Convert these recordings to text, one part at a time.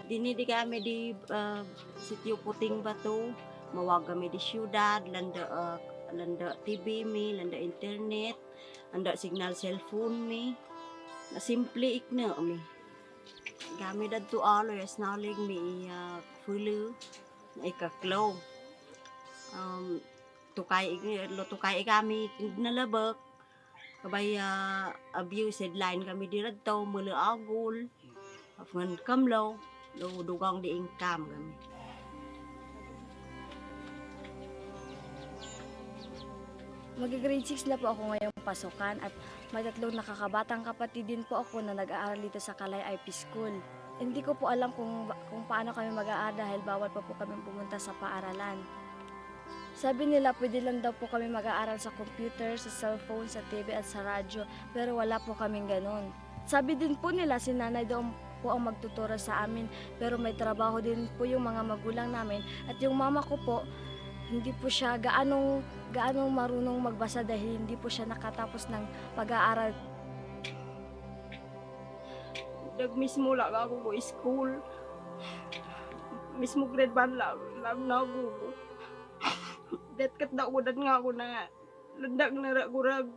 Dini di kami di sitio Puting Batu, mawag kami di syudad, landa TV mi, landa internet, landa signal cellphone mi. Na simple ikna mi. Kami dadto alo yas nalig mi fulu na ikaklaw. Tukay kami nalabak. Kabay abuse headline kami di radto mula agul. Afgan kamlaw, dugang di income kami. Mag-grade 6 na po ako ngayong pasukan at may tatlong nakakabatang kapatid din po ako na nag-aaral dito sa Kalay IP School. Hindi ko po alam kung paano kami mag-aaral dahil bawal pa po kami pumunta sa paaralan. Sabi nila pwede lang daw po kami mag-aaral sa computer, sa cellphone, sa TV at sa radyo, pero wala po kaming ganun. Sabi din po nila si nanay daw po ang magtuturo sa amin, pero may trabaho din po yung mga magulang namin at yung mama ko po, hindi po siya gaanong marunong magbasa dahil hindi po siya nakatapos ng pag-aaral. Mismo lang ako ko school. Mismo grade 1 lang na ako. Kat na udan nga ako na landag na ragurag.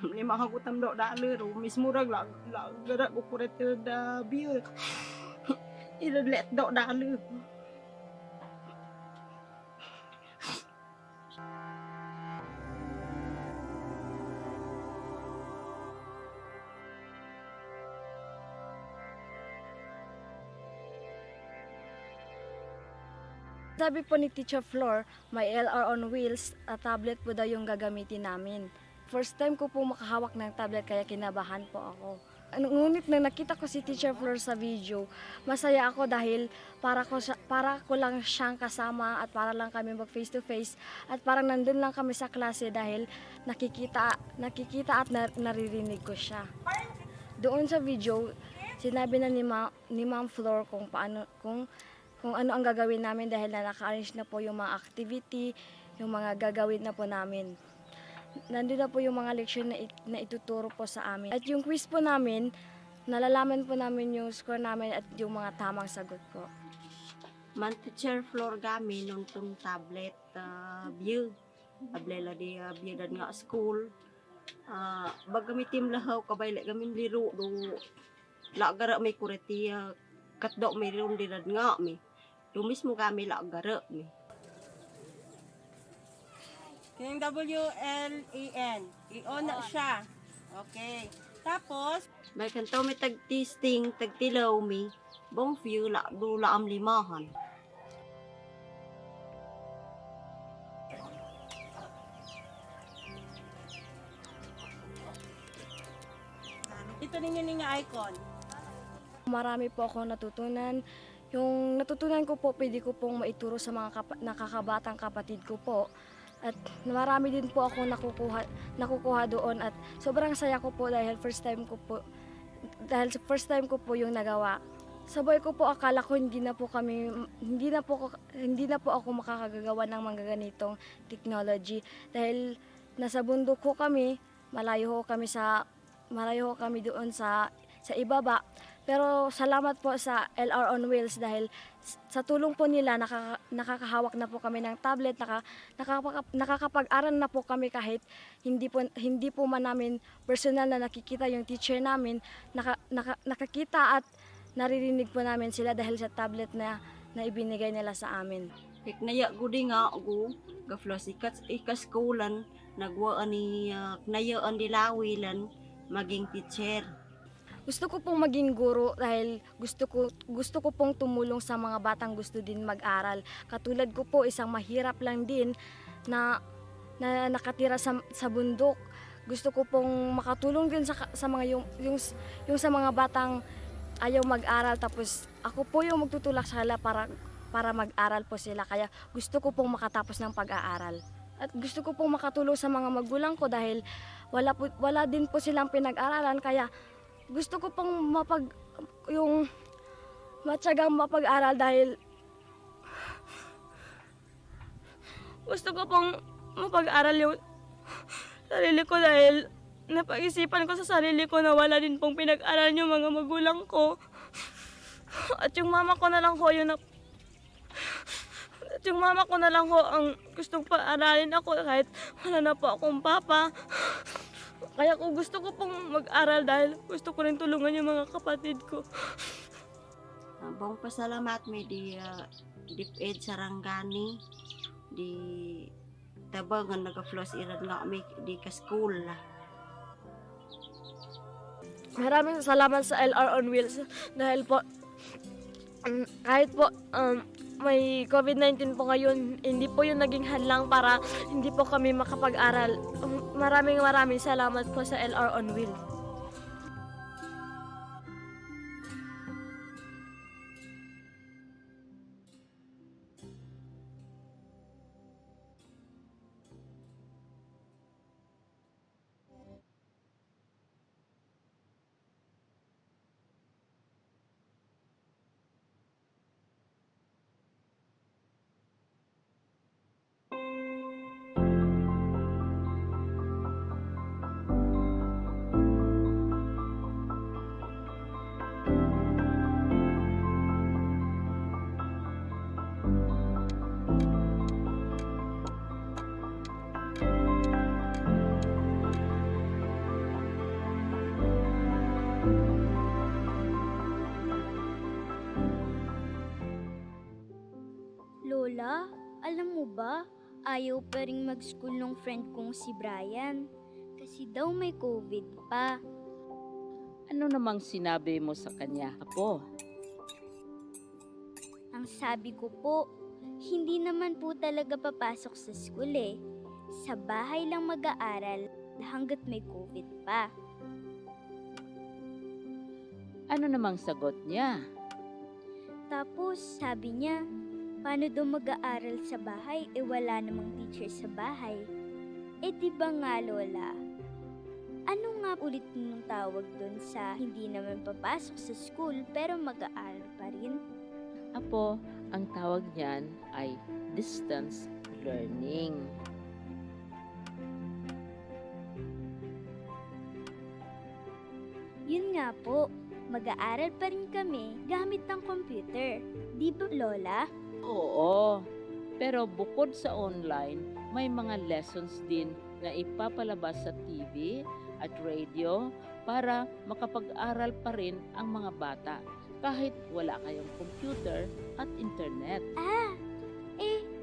Lima hagutam daw dalero. Mismo rag lang gara ko kuret da biyo. Iladlet daw dalero. Sabi po ni Teacher Flor, may LR on wheels at tablet po daw yung gagamitin namin. First time ko po makahawak ng tablet kaya kinabahan po ako. Ngunit nang nakita ko si Teacher Flor sa video, masaya ako dahil para ko lang siyang kasama at para lang kami mag face to face at parang nandun lang kami sa klase dahil nakikita at naririnig ko siya. Doon sa video, sinabi na ni Ma'am Flor kung ano ang gagawin namin dahil naka-arrange na po yung mga activity, yung mga gagawin na po namin. Nandun na po yung mga leksyon na ituturo po sa amin. At yung quiz po namin, nalalaman po namin yung score namin at yung mga tamang sagot po. Man teacher floor kami nung tablet view. Ablela di view dan nga school. Bag kami team lahaw kabay kami liro do. Lagara may kureti katdo may ron di nga mi. Do mismo kami lagara mi. Yung WLAN, i-on na siya. Okay. Tapos, may kanto may tag-testing, tag-tilaw mi, bong view dula am limahan. ito ninyo icon. Marami po ako natutunan. Yung natutunan ko po, pwede ko pong maituro sa mga nakakabatang kapatid ko po. At marami din po ako nakukuha doon at sobrang saya ko po dahil first time ko po yung nagawa. Sabay ko po akala ko hindi na po ako makakagawa ng mga ganitong technology dahil nasa bundok ko kami, malayo kami doon sa ibaba. Pero salamat po sa LR on Wheels dahil sa tulong po nila nakakahawak na po kami ng tablet, nakakapag-aral na po kami kahit hindi po man namin personal na nakikita yung teacher namin, nakakita at naririnig po namin sila dahil sa tablet na ibinigay nila sa amin. Naya gudi nga ako, gaflos ikaskulan, nagwaan ni knayaan dilawilan, maging teacher. Gusto ko pong maging guro dahil gusto ko pong tumulong sa mga batang gusto din mag-aral. Katulad ko po, isang mahirap lang din na nakatira sa bundok. Gusto ko pong makatulong din sa mga yung sa mga batang ayaw mag-aral tapos ako po yung magtutulak sa kanila para mag-aral po sila. Kaya gusto ko pong makatapos ng pag-aaral. At gusto ko pong makatulong sa mga magulang ko dahil wala din po silang pinag-aralan kaya gusto ko pong matyagang mapag-aral dahil gusto ko pong mapag-aral yung sarili ko dahil napag-isipan ko sa sarili ko na wala din pong pinag-aral yung mga magulang ko. At yung mama ko na lang ho at yung mama ko na lang ho ang gustong paaralin ako kahit wala na po akong papa. Kaya kung gusto ko pong mag-aral dahil gusto ko rin tulungan yung mga kapatid ko. Bong pasalamat mi di DepEd Sarangani di tabang nga naga-floss iran nga kami di ka school. Maraming salamat sa LR on Wheels dahil po kahit po may COVID-19 po ngayon, hindi po yung naging hadlang para hindi po kami makapag-aral. Maraming salamat po sa LR on Wheels. Lola, alam mo ba, ayaw pa rin mag-school ng friend kong si Brian. Kasi daw may COVID pa. Ano namang sinabi mo sa kanya, Apo? Ang sabi ko po, hindi naman po talaga papasok sa school eh. Sa bahay lang mag-aaral hanggat may COVID pa. Ano namang sagot niya? Tapos sabi niya, paano daw mag-aaral sa bahay wala namang teacher sa bahay? Di ba nga Lola? Ano nga ulit nung tawag doon sa hindi naman papasok sa school pero mag-aaral pa rin? Apo, ang tawag niyan ay distance learning. Yun nga po, mag-aaral pa rin kami gamit ng computer. Di ba Lola? Oo, pero bukod sa online, may mga lessons din na ipapalabas sa TV at radio para makapag-aral pa rin ang mga bata kahit wala kayong computer at internet.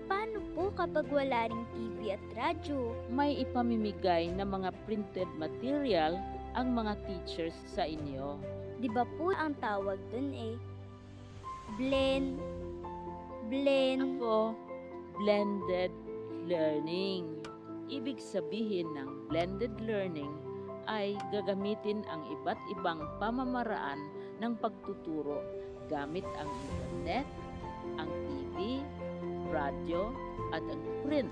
Paano po kapag wala ring TV at radyo? May ipamimigay na mga printed material ang mga teachers sa inyo. Di ba po ang tawag dun blend. Apo, blended learning. Ibig sabihin ng blended learning ay gagamitin ang iba't ibang pamamaraan ng pagtuturo gamit ang internet, ang TV, radyo at ang print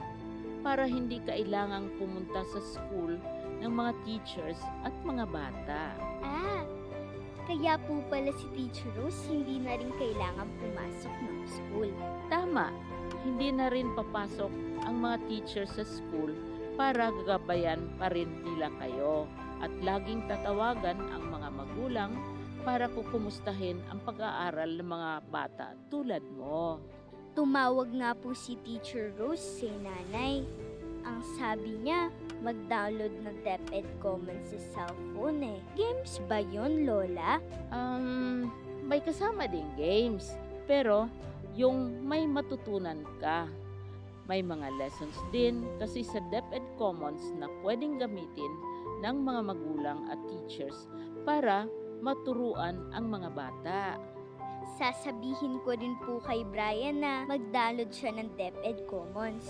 para hindi kailangang pumunta sa school ng mga teachers at mga bata. Kaya po pala si Teacher Rose hindi na rin kailangan pumasok ng school. Tama, hindi na rin papasok ang mga teachers sa school para gagabayan pa rin nila kayo at laging tatawagan ang mga magulang para kukumustahin ang pag-aaral ng mga bata tulad mo. Tumawag nga po si Teacher Rose sa nanay. Ang sabi niya, mag-download ng DepEd Commons sa cellphone Games ba yun, Lola? May kasama ding games, pero yung may matutunan ka. May mga lessons din kasi sa DepEd Commons na pwedeng gamitin ng mga magulang at teachers para maturuan ang mga bata. Sasabihin ko rin po kay Brian na mag-download siya ng DepEd Commons.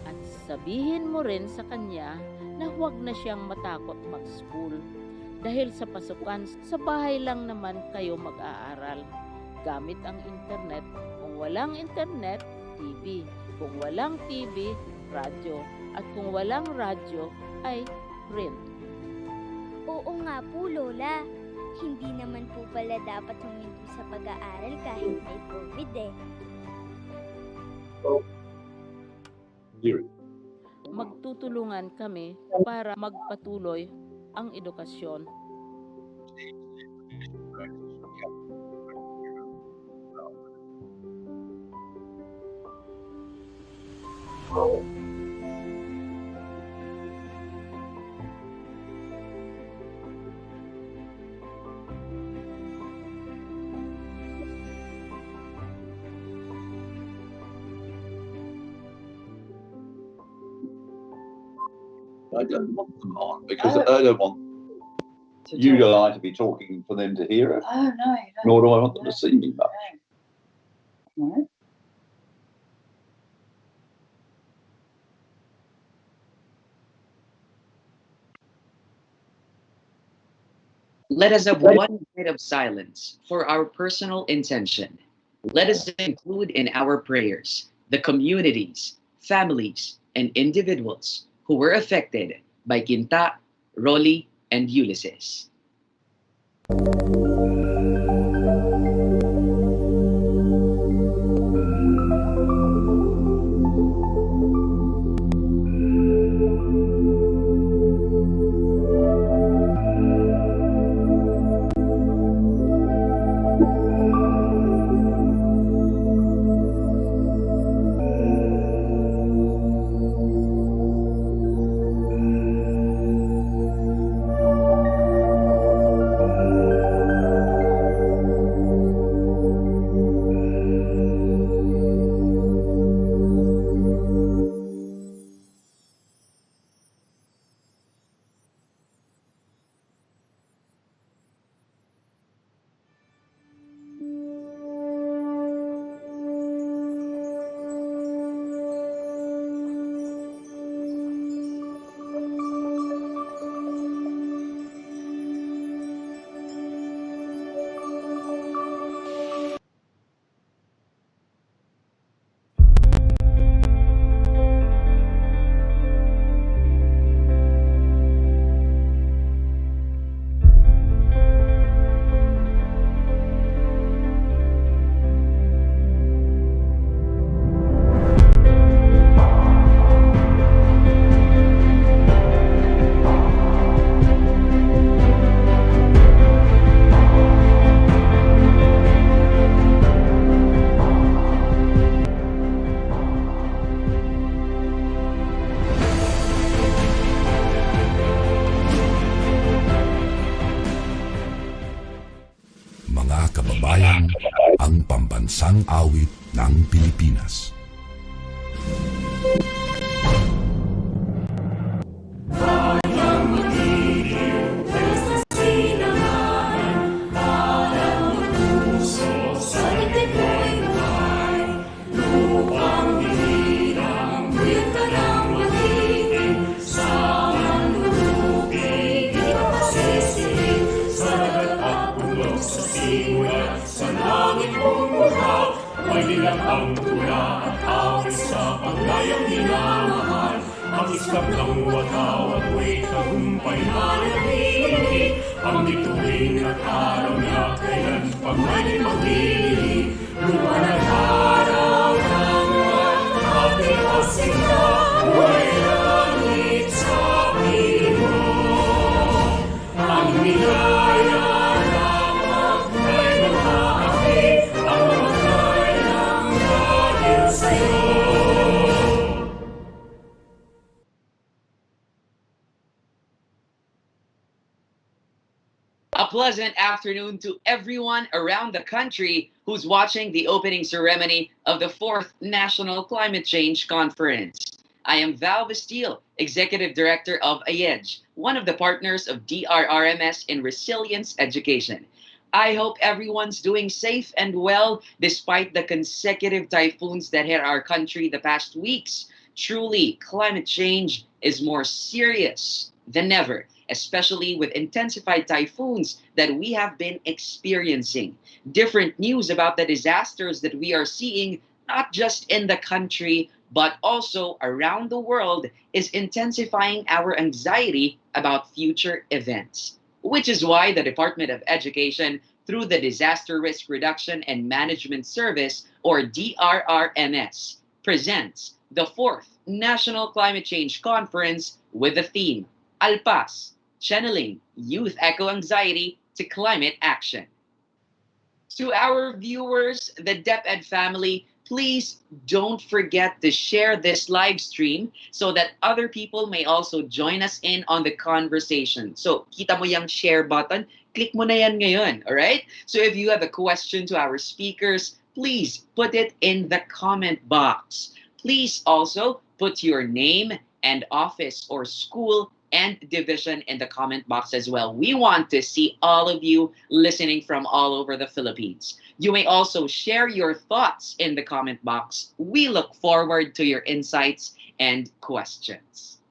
At sabihin mo rin sa kanya na huwag na siyang matakot mag-school. Dahil sa pasukan, sa bahay lang naman kayo mag-aaral. Gamit ang internet. Kung walang internet, TV. Kung walang TV, radyo. At kung walang radyo, ay print. Oo nga po, Lola. Hindi naman po pala dapat huminto sa pag-aaral kahit may COVID Magtutulungan kami para magpatuloy ang edukasyon. I don't want them on because I don't want you and I to be talking for them to hear it. Oh, no, you don't. Nor do I want them to see me much. No. Let us have 1 minute of silence for our personal intention. Let us include in our prayers the communities, families, and individuals who were affected by Quinta, Rolly, and Ulysses. Mga kababayan, ang pambansang awit ng Pilipinas. Ang tula at awit sa paglayang minamahal, ang iskap ng watawat mo'y tagumpay manatili. Ang bituin at araw niya kailan pag may maghihili, lupa na araw ng ating pasigla, huwag langit sa Pinoy. Ang nilaya na pagkay magkakapi, ang mamatay ng dahil sa'yo. A pleasant afternoon to everyone around the country who's watching the opening ceremony of the 4th National Climate Change Conference. I am Val Bastille, Executive Director of AEDGE, one of the partners of DRRMS in Resilience Education. I hope everyone's doing safe and well despite the consecutive typhoons that hit our country the past weeks. Truly, climate change is more serious than ever, especially with intensified typhoons that we have been experiencing. Different news about the disasters that we are seeing, not just in the country, but also around the world, is intensifying our anxiety about future events. Which is why the Department of Education, through the Disaster Risk Reduction and Management Service, or DRRMS, presents the 4th National Climate Change Conference with the theme, Alpas, Channeling Youth Eco-Anxiety to Climate Action. To our viewers, the DepEd family, Please don't forget to share this live stream so that other people may also join us in on the conversation. So, kita mo yung share button? Click mo na yan ngayon, all right? So if you have a question to our speakers, please put it in the comment box. Please also put your name and office or school and division in the comment box as well. We want to see all of you listening from all over the Philippines. You may also share your thoughts in the comment box. We look forward to your insights and questions.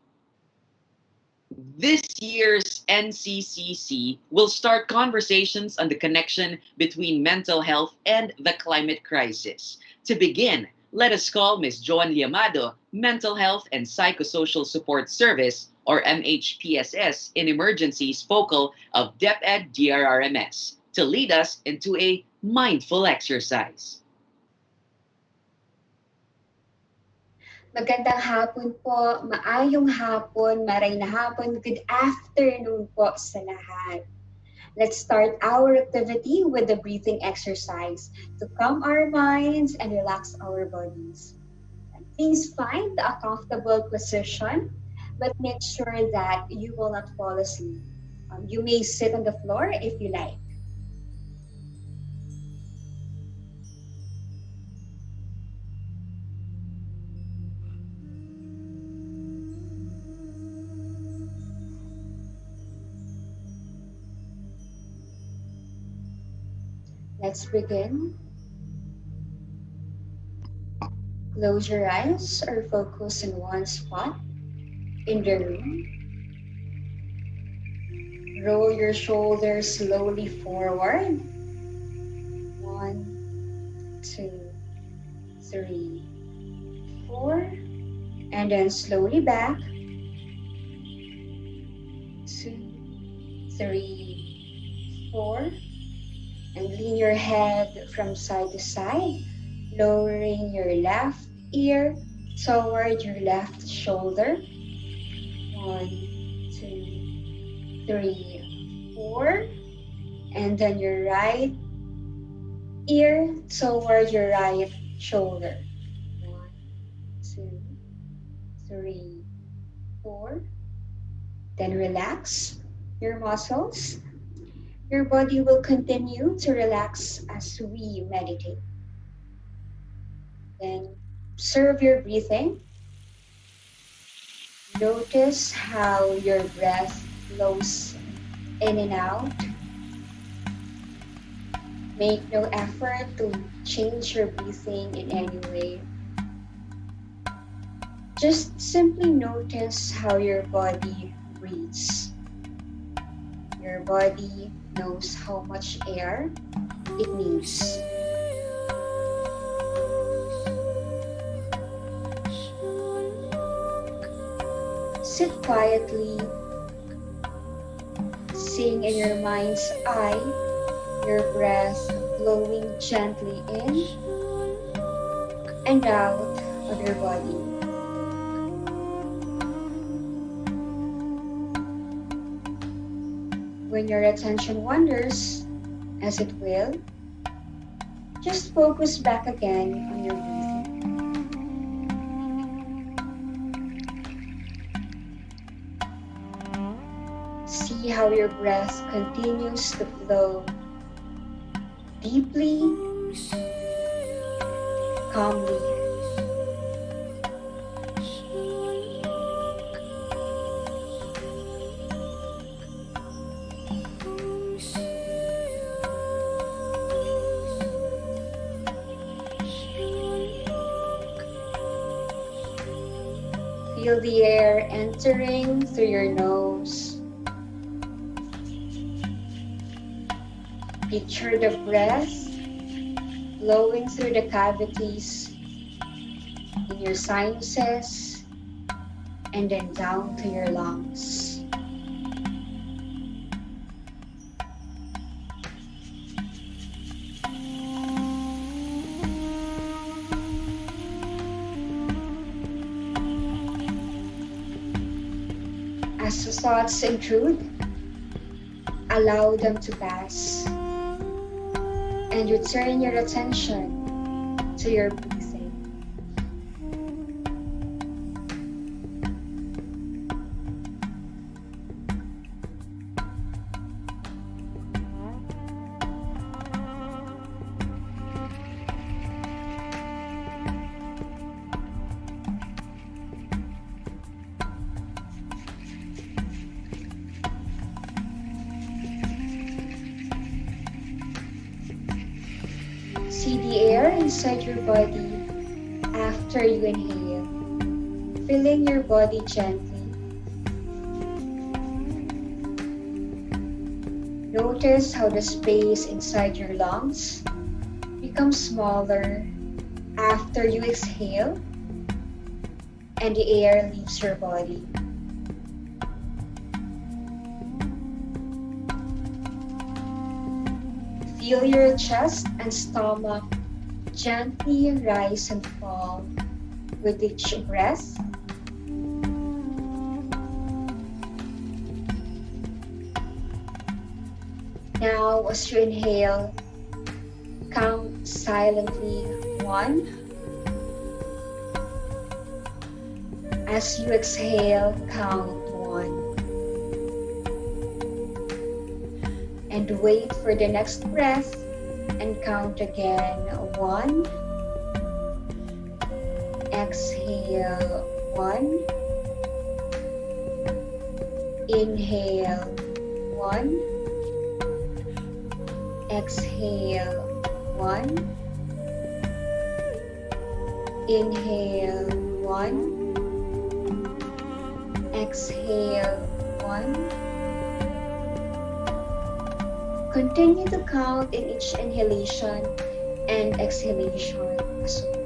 This year's NCCC will start conversations on the connection between mental health and the climate crisis. To begin, let us call Ms. Joan Liamado, Mental Health and Psychosocial Support Service, or MHPSS, in Emergencies Focal of DepEd DRRMS, to lead us into a mindful exercise. Magandang hapon po, maayong hapon, maray na hapon, good afternoon po sa lahat. Let's start our activity with a breathing exercise to calm our minds and relax our bodies. Please find a comfortable position, but make sure that you will not fall asleep. You may sit on the floor if you like. Let's begin. Close your eyes or focus on one spot in the room. Roll your shoulders slowly forward. 1, 2, 3, 4. And then slowly back. 2, 3, 4. And lean your head from side to side, lowering your left ear toward your left shoulder. 1, 2, 3, 4. And then your right ear toward your right shoulder. 1, 2, 3, 4. Then relax your muscles. Your body will continue to relax as we meditate. Then observe your breathing. Notice how your breath flows in and out. Make no effort to change your breathing in any way. Just simply notice how your body breathes. Your body knows how much air it needs. Sit quietly, seeing in your mind's eye your breath flowing gently in and out of your body. When your attention wanders, as it will, just focus back again on your breathing. See how your breath continues to flow deeply, calmly. Feel the air entering through your nose. Picture the breath flowing through the cavities in your sinuses and then down to your lungs. As the thoughts intrude, allow them to pass and return your attention to your breathing. inside your body after you inhale, filling your body gently. Notice how the space inside your lungs becomes smaller after you exhale and the air leaves your body. Feel your chest and stomach gently rise and fall with each breath. Now, as you inhale, count silently 1. As you exhale, count 1. And wait for the next breath and count again 1. Exhale 1. Inhale 1. Exhale 1. Inhale 1. Exhale 1. Continue to count in each inhalation and exhalation as well.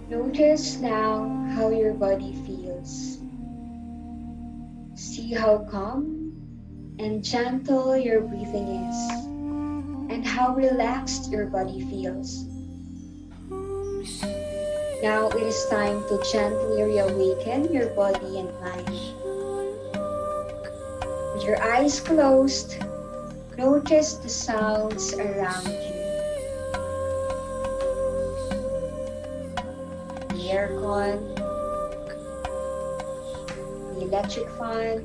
Notice now how your body feels. See how calm and gentle your breathing is, and how relaxed your body feels. Now it is time to gently reawaken your body and mind. With your eyes closed, notice the sounds around you. The aircon, the electric fan,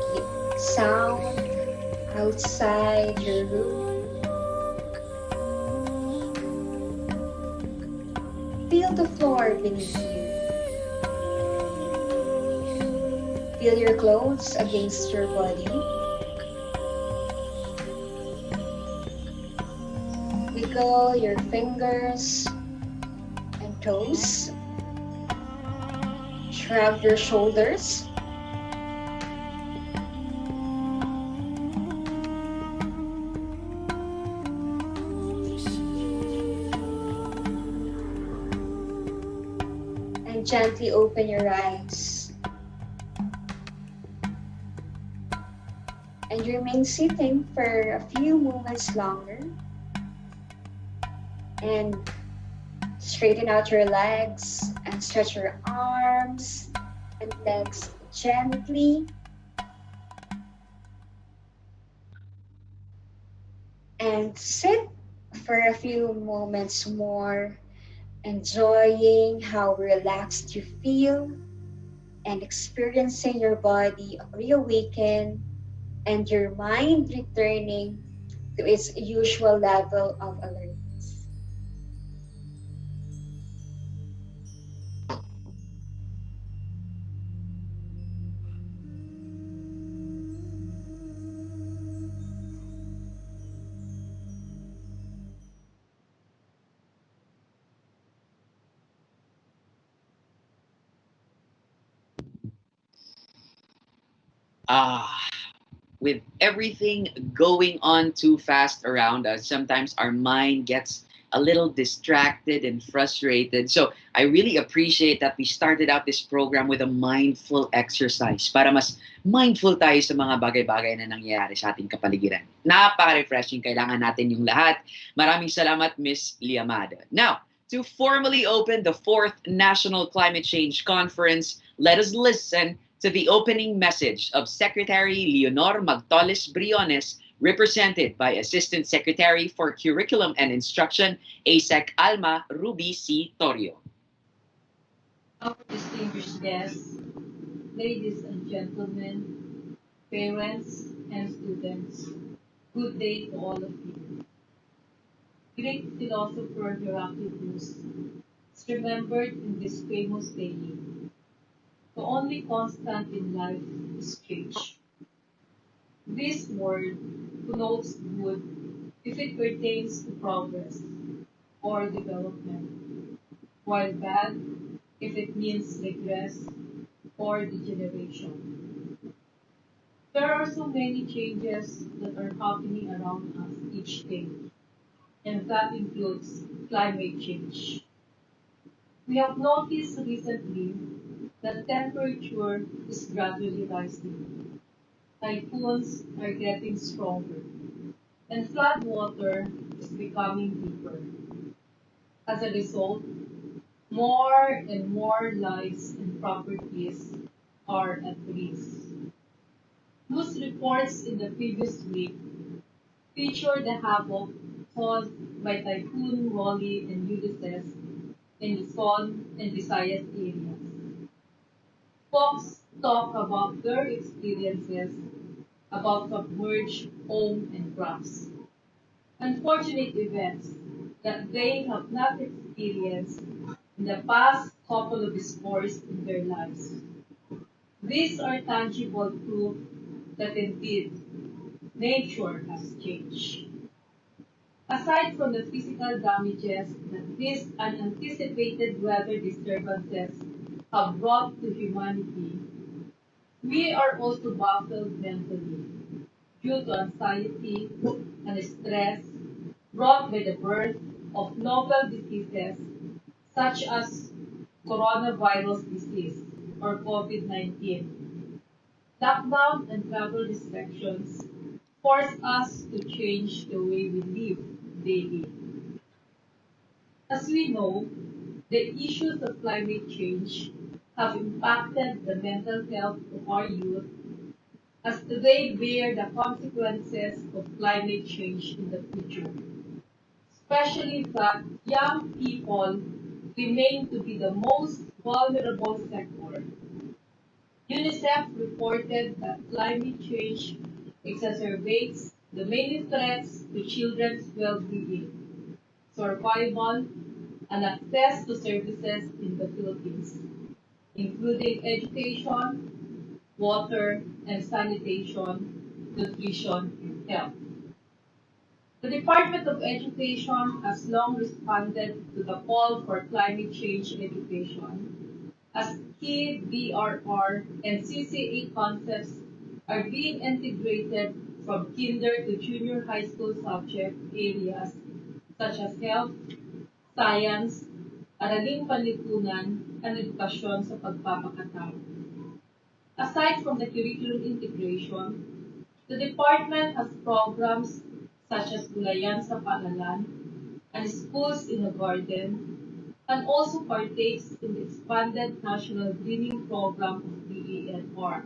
the sound outside your room. Feel the floor beneath you. Feel your clothes against your body. Wiggle your fingers and toes. Shrug your shoulders. And gently open your eyes. And remain sitting for a few moments longer. And straighten out your legs and stretch your arms and legs gently. And sit for a few moments more, enjoying how relaxed you feel and experiencing your body reawaken and your mind returning to its usual level of alertness. With everything going on too fast around us, sometimes our mind gets a little distracted and frustrated. So I really appreciate that we started out this program with a mindful exercise para mas mindful tayo sa mga bagay-bagay na nangyayari sa ating kapaligiran. Napaka-refreshing. Kailangan natin yung lahat. Maraming salamat, Miss Liamada. Now, to formally open the 4th National Climate Change Conference, let us listen to the opening message of Secretary Leonor Magtoles Briones, represented by Assistant Secretary for Curriculum and Instruction, ASEC Alma Ruby C. Torrio. Our distinguished guests, ladies and gentlemen, parents and students, good day to all of you. Greek philosopher Heraclitus is remembered in this famous saying, the only constant in life is change. This word connotes good if it pertains to progress or development, while bad if it means regress or degeneration. There are so many changes that are happening around us each day, and that includes climate change. We have noticed recently that temperature is gradually rising. Typhoons are getting stronger, and floodwater is becoming deeper. As a result, more and more lives and properties are at risk. News reports in the previous week featured the havoc caused by Typhoon Rolly and Ulysses in Luzon and Visayas areas. Folks talk about their experiences about submerged home and crops. Unfortunate events that they have not experienced in the past couple of scores in their lives. These are tangible proof that indeed nature has changed. Aside from the physical damages that these unanticipated weather disturbances have brought to humanity, we are also baffled mentally due to anxiety and stress brought by the birth of novel diseases such as coronavirus disease or COVID-19. Lockdown and travel restrictions force us to change the way we live daily. As we know, the issues of climate change have impacted the mental health of our youth as they bear the consequences of climate change in the future, especially that young people remain to be the most vulnerable sector. UNICEF reported that climate change exacerbates the many threats to children's well-being, survival, and access to services in the Philippines, including education, water and sanitation, nutrition, and health. The Department of Education has long responded to the call for climate change education as key BRR and CCA concepts are being integrated from kinder to junior high school subject areas such as health, science, araling panlipunan, and edukasyon sa pagpapakatao. Aside from the curriculum integration, the department has programs such as Gulayan sa Paaralan and Schools in a Garden, and also partakes in the expanded National Greening Program of DANR.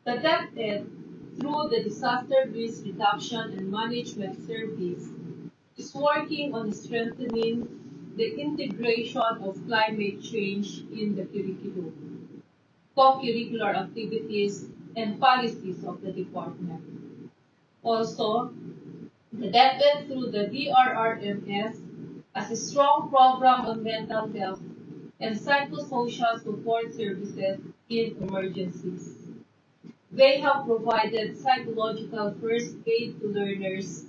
The DepEd, through the Disaster Risk Reduction and Management Service, is working on strengthening the integration of climate change in the curriculum, co-curricular activities, and policies of the department. Also, the DepEd through the DRRMS has a strong program on mental health and psychosocial support services in emergencies. They have provided psychological first aid to learners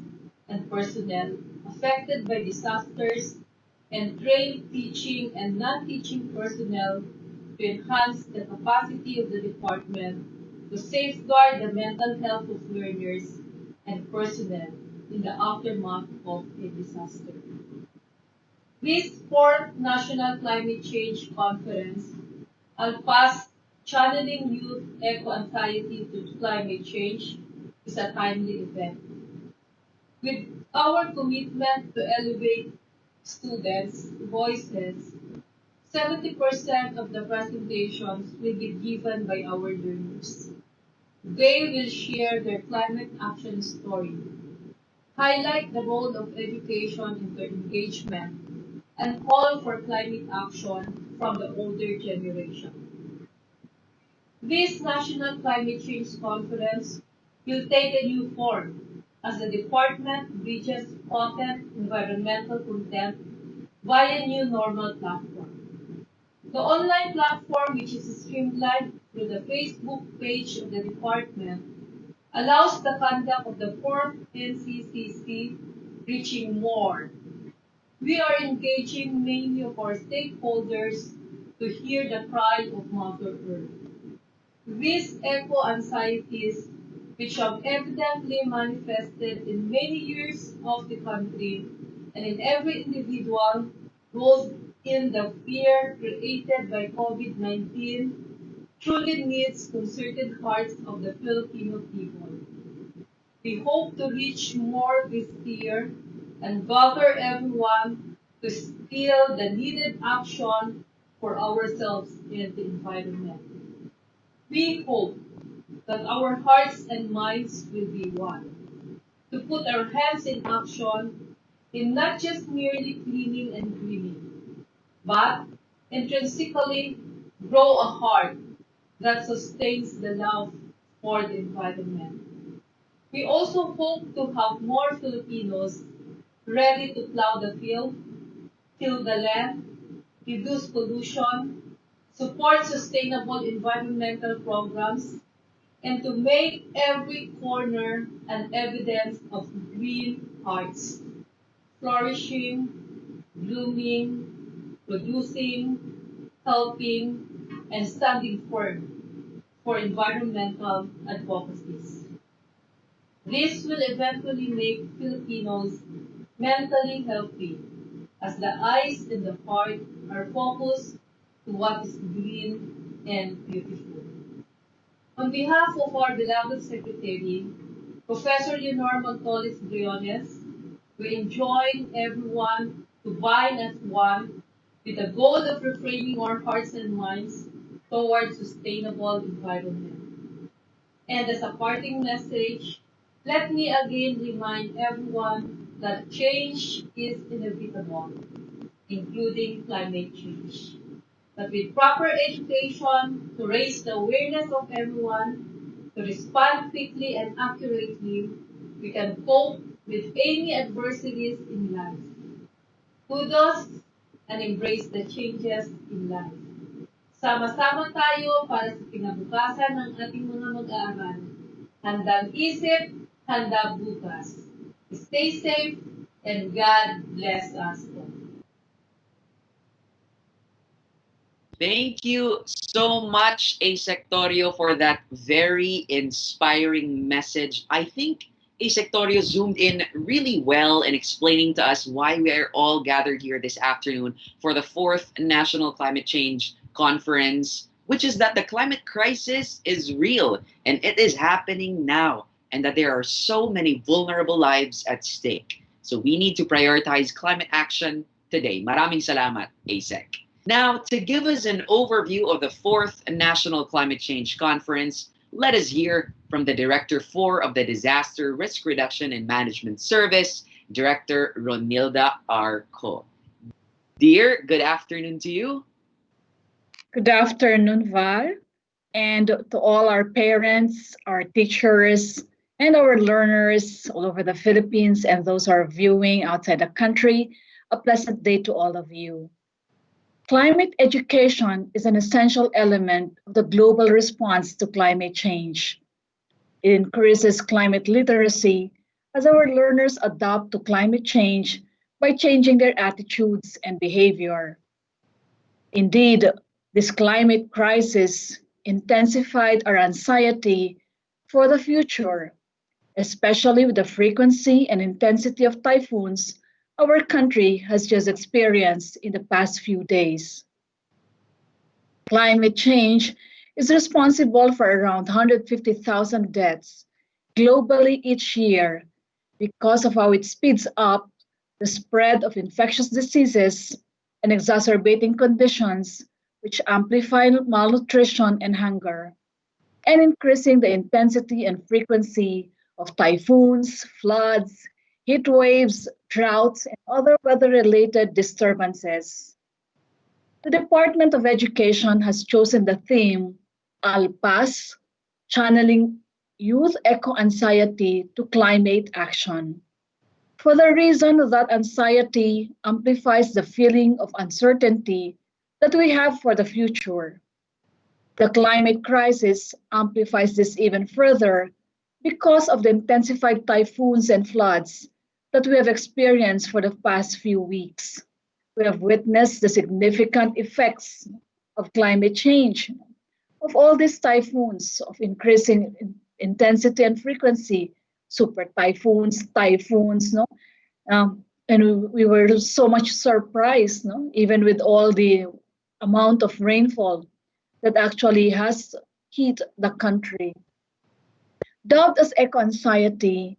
and personnel affected by disasters and trained teaching and non-teaching personnel to enhance the capacity of the department to safeguard the mental health of learners and personnel in the aftermath of a disaster. This fourth National Climate Change Conference, Alpha's Channeling Youth Eco-Anxiety to Climate Change, is a timely event. With our commitment to elevate students' voices, 70% of the presentations will be given by our learners. They will share their climate action story, highlight the role of education in their engagement, and call for climate action from the older generation. This National Climate Change Conference will take a new form as the department bridges content environmental content via new normal platform. The online platform, which is streamlined through the Facebook page of the department, allows the conduct of the fourth NCCC reaching more. We are engaging many of our stakeholders to hear the cry of Mother Earth. These eco-anxieties, which have evidently manifested in many years of the country and in every individual, rolled in the fear created by COVID-19, truly needs concerted hearts of the Filipino people. We hope to reach more this year and gather everyone to steal the needed action for ourselves and the environment. We hope that our hearts and minds will be one, to put our hands in action in not just merely cleaning and greening, but intrinsically grow a heart that sustains the love for the environment. We also hope to have more Filipinos ready to plow the field, till the land, reduce pollution, support sustainable environmental programs, and to make every corner an evidence of green hearts, flourishing, blooming, producing, helping, and standing firm for environmental advocacies. This will eventually make Filipinos mentally healthy, as the eyes and the heart are focused to what is green and beautiful. On behalf of our beloved Secretary, Professor Leonor Montolis Briones, we enjoin everyone to bind as one with the goal of reframing our hearts and minds towards sustainable environment. And as a parting message, let me again remind everyone that change is inevitable, including climate change. But with proper education to raise the awareness of everyone, to respond quickly and accurately, we can cope with any adversities in life. Kudos and embrace the changes in life. Sama-sama tayo para sa kinabukasan ng ating mga mag-aaral. Handang isip, handa bukas. Stay safe and God bless us all. Thank you so much, A Sectorio, for that very inspiring message. I think A Sectorio zoomed in really well in explaining to us why we are all gathered here this afternoon for the fourth National Climate Change Conference, which is that the climate crisis is real and it is happening now, and that there are so many vulnerable lives at stake. So we need to prioritize climate action today. Maraming salamat, ASEC. Now, to give us an overview of the fourth National Climate Change Conference, let us hear from the Director 4 of the Disaster Risk Reduction and Management Service, Director Ronilda Arco. Dear, good afternoon to you. Good afternoon, Val, and to all our parents, our teachers, and our learners all over the Philippines and those who are viewing outside the country. A pleasant day to all of you. Climate education is an essential element of the global response to climate change. It increases climate literacy as our learners adapt to climate change by changing their attitudes and behavior. Indeed, this climate crisis intensified our anxiety for the future, especially with the frequency and intensity of typhoons our country has just experienced in the past few days. Climate change is responsible for around 150,000 deaths globally each year because of how it speeds up the spread of infectious diseases and exacerbating conditions which amplify malnutrition and hunger, and increasing the intensity and frequency of typhoons, floods, heat waves, droughts, and other weather related disturbances. The Department of Education has chosen the theme I'll Pass, channeling youth eco anxiety to climate action. For the reason that anxiety amplifies the feeling of uncertainty that we have for the future. The climate crisis amplifies this even further because of the intensified typhoons and floods that we have experienced for the past few weeks. We have witnessed the significant effects of climate change, of all these typhoons, of increasing intensity and frequency, super typhoons, no? And we were so much surprised, no? Even with all the amount of rainfall that actually has hit the country. Dubbed as eco anxiety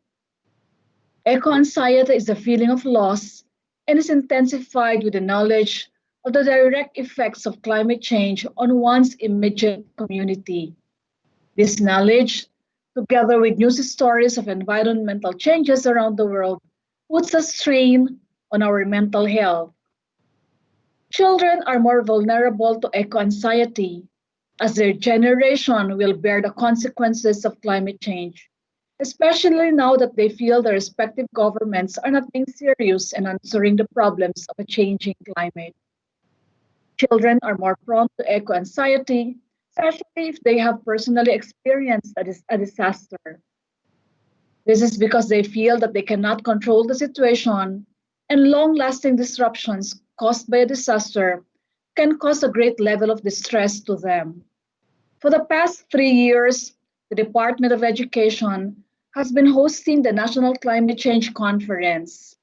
is a feeling of loss and is intensified with the knowledge of the direct effects of climate change on one's immediate community. This knowledge, together with news stories of environmental changes around the world, puts a strain on our mental health. Children are more vulnerable to eco anxiety as their generation will bear the consequences of climate change, especially now that they feel their respective governments are not being serious in answering the problems of a changing climate. Children are more prone to eco anxiety, especially if they have personally experienced a disaster. This is because they feel that they cannot control the situation, and long lasting disruptions caused by a disaster can cause a great level of distress to them. For the past 3 years, the Department of Education has been hosting the National Climate Change Conference.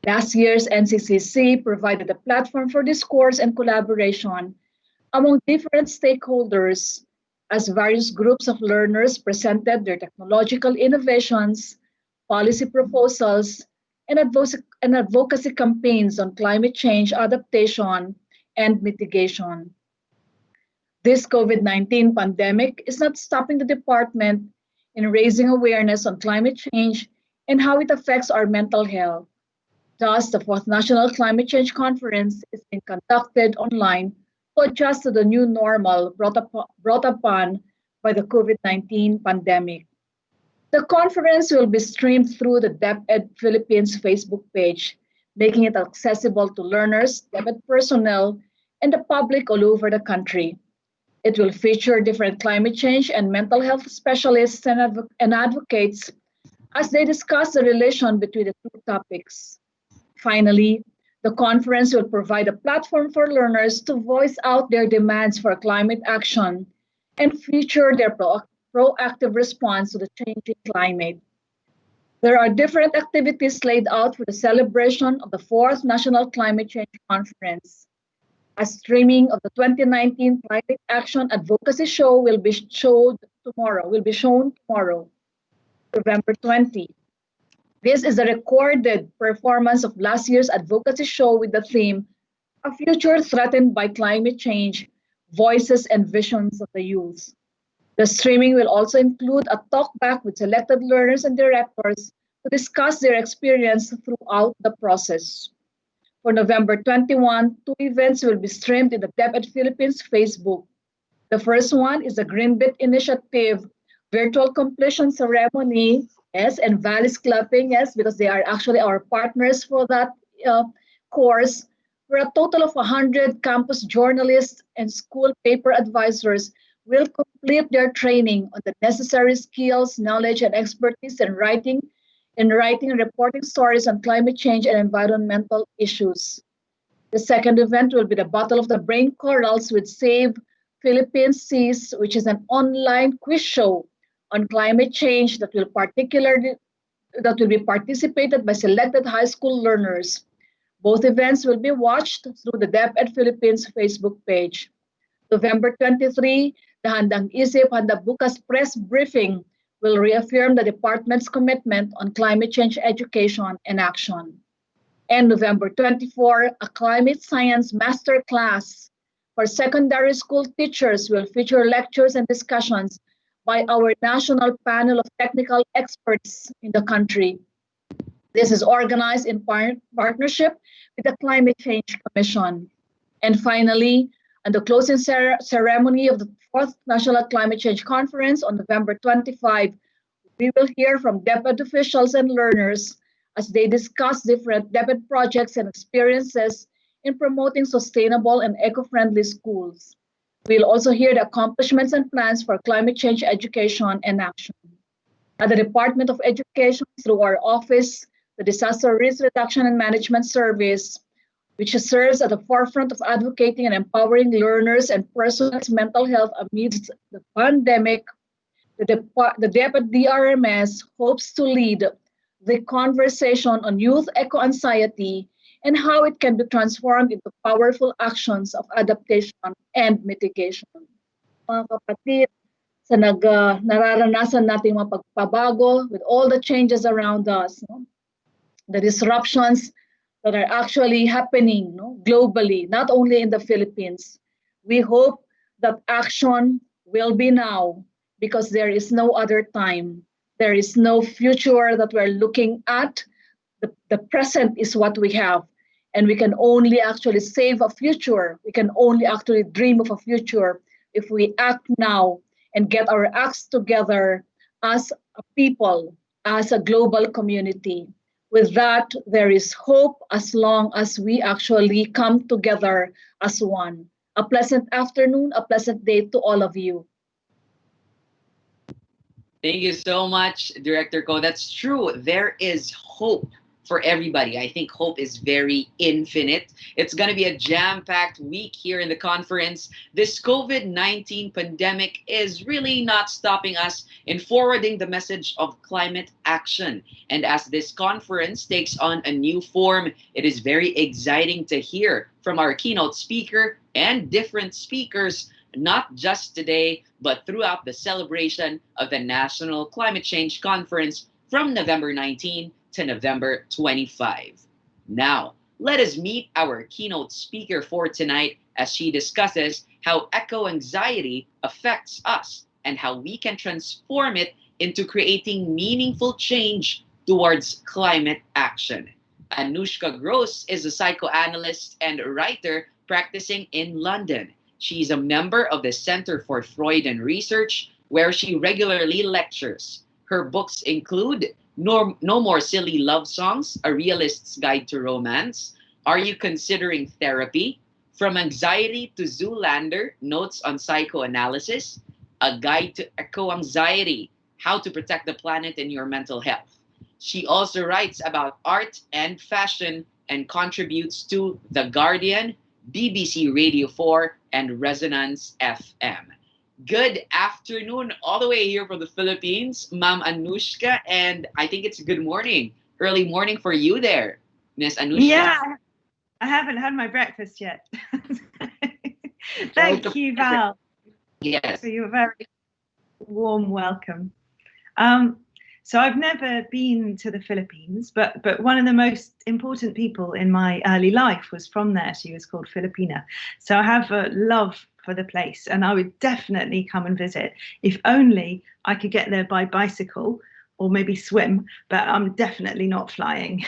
Last year's NCCC provided a platform for discourse and collaboration among different stakeholders as various groups of learners presented their technological innovations, policy proposals, and advocacy campaigns on climate change adaptation and mitigation. This COVID 19 pandemic is not stopping the department in raising awareness on climate change and how it affects our mental health. Thus, the fourth National Climate Change Conference is being conducted online to adjust to the new normal brought upon by the COVID 19 pandemic. The conference will be streamed through the DepEd Philippines Facebook page, making it accessible to learners, DepEd personnel, and the public all over the country. It will feature different climate change and mental health specialists and advocates as they discuss the relation between the two topics. Finally, the conference will provide a platform for learners to voice out their demands for climate action and feature their proactive response to the changing climate. There are different activities laid out for the celebration of the fourth National Climate Change Conference. A streaming of the 2019 Climate Action Advocacy Show will be shown tomorrow, November 20. This is a recorded performance of last year's advocacy show with the theme A Future Threatened by Climate Change, Voices and Visions of the Youth. The streaming will also include a talkback with selected learners and directors to discuss their experience throughout the process. For November 21, two events will be streamed in the DepEd Philippines Facebook. The first one is the Green Bit Initiative virtual completion ceremony, yes, and Valley's Clapping, yes, because they are actually our partners for that course, where a total of 100 campus journalists and school paper advisors will complete their training on the necessary skills, knowledge, and expertise in writing and reporting stories on climate change and environmental issues. The second event will be the Battle of the Brain Corals with Save Philippine Seas, which is an online quiz show on climate change that will be participated by selected high school learners. Both events will be watched through the DepEd Philippines Facebook page. November 23, the Handang Isip Handang Bukas press briefing will reaffirm the department's commitment on climate change education and action. And November 24, a climate science master class for secondary school teachers will feature lectures and discussions by our national panel of technical experts in the country. This is organized in partnership with the Climate Change Commission. And finally, at the closing ceremony of the 4th National Climate Change Conference on November 25, we will hear from DepEd officials and learners as they discuss different DepEd projects and experiences in promoting sustainable and eco-friendly schools. We'll also hear the accomplishments and plans for climate change education and action. At the Department of Education, through our office, the Disaster Risk Reduction and Management Service, which serves at the forefront of advocating and empowering learners and persons' mental health amidst the pandemic, the DepEd DRMS hopes to lead the conversation on youth eco-anxiety and how it can be transformed into powerful actions of adaptation and mitigation. Mga kapatid, sa nararanasan nating mga pagpabago with all the changes around us, the disruptions that are actually happening globally, not only in the Philippines. We hope that action will be now because there is no other time. There is no future that we're looking at. The present is what we have. And we can only actually save a future. We can only actually dream of a future if we act now and get our acts together as a people, as a global community. With that, there is hope as long as we actually come together as one. A pleasant afternoon, a pleasant day to all of you. Thank you so much, Director Ko. That's true. There is hope for everybody. I think hope is very infinite. It's going to be a jam-packed week here in the conference. This COVID-19 pandemic is really not stopping us in forwarding the message of climate action. And as this conference takes on a new form, it is very exciting to hear from our keynote speaker and different speakers, not just today, but throughout the celebration of the National Climate Change Conference from November 19 to November 25. Now, let us meet our keynote speaker for tonight as she discusses how eco-anxiety affects us and how we can transform it into creating meaningful change towards climate action. Anushka Gross is a psychoanalyst and writer practicing in London. She's a member of the Center for Freudian Research, where she regularly lectures. Her books include No More Silly Love Songs, A Realist's Guide to Romance, Are You Considering Therapy? From Anxiety to Zoolander, Notes on Psychoanalysis, A Guide to Eco-Anxiety, How to Protect the Planet and Your Mental Health. She also writes about art and fashion and contributes to The Guardian, BBC Radio 4, and Resonance FM. Good afternoon, all the way here from the Philippines, Ma'am Anushka, and I think it's good morning, early morning for you there, Miss Anushka. Yeah, I haven't had my breakfast yet. Thank you, Val, yes, for your very warm welcome. So I've never been to the Philippines, but one of the most important people in my early life was from there. She was called Filipina. So I have a love for the place, and I would definitely come and visit if only I could get there by bicycle or maybe swim, but I'm definitely not flying.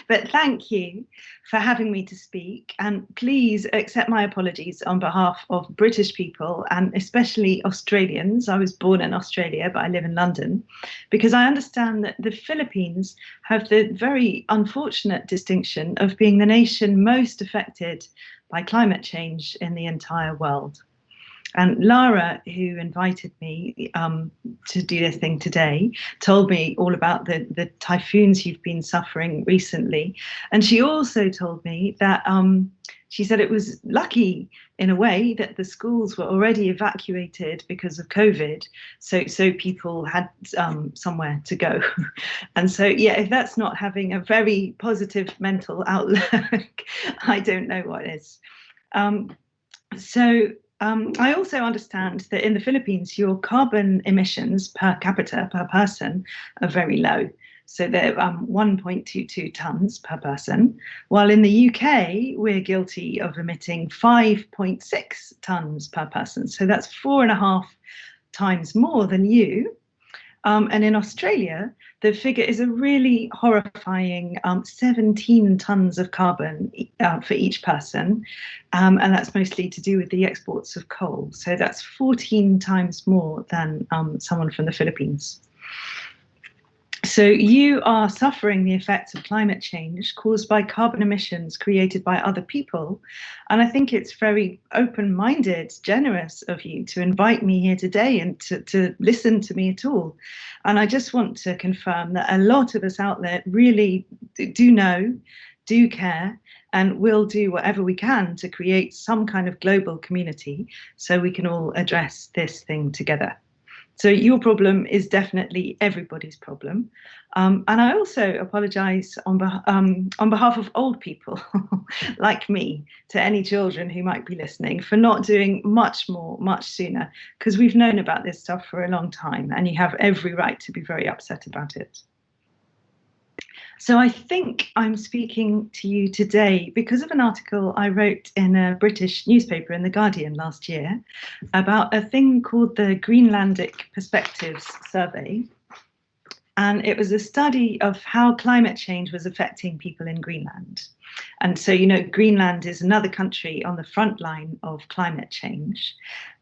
But thank you for having me to speak, and please accept my apologies on behalf of British people and especially Australians. I was born in Australia, but I live in London, because I understand that the Philippines have the very unfortunate distinction of being the nation most affected by climate change in the entire world. And Lara, who invited me to do this thing today, told me all about the typhoons you've been suffering recently. And she also told me that she said it was lucky in a way that the schools were already evacuated because of COVID, so people had somewhere to go. And so, yeah, if that's not having a very positive mental outlook, I don't know what is. I also understand that in the Philippines, your carbon emissions per capita, per person, are very low. So they're 1.22 tons per person, while in the UK, we're guilty of emitting 5.6 tons per person. So that's 4.5 times more than you. And in Australia, the figure is a really horrifying 17 tons of carbon for each person. And that's mostly to do with the exports of coal. So that's 14 times more than someone from the Philippines. So you are suffering the effects of climate change caused by carbon emissions created by other people. And I think it's very open-minded, generous of you to invite me here today and to listen to me at all. And I just want to confirm that a lot of us out there really do know, do care, and will do whatever we can to create some kind of global community so we can all address this thing together. So your problem is definitely everybody's problem. And I also apologise on behalf of old people like me to any children who might be listening for not doing much more, much sooner, because we've known about this stuff for a long time and you have every right to be very upset about it. So I think I'm speaking to you today because of an article I wrote in a British newspaper in The Guardian last year about a thing called the Greenlandic Perspectives Survey. And it was a study of how climate change was affecting people in Greenland. And so, you know, Greenland is another country on the front line of climate change.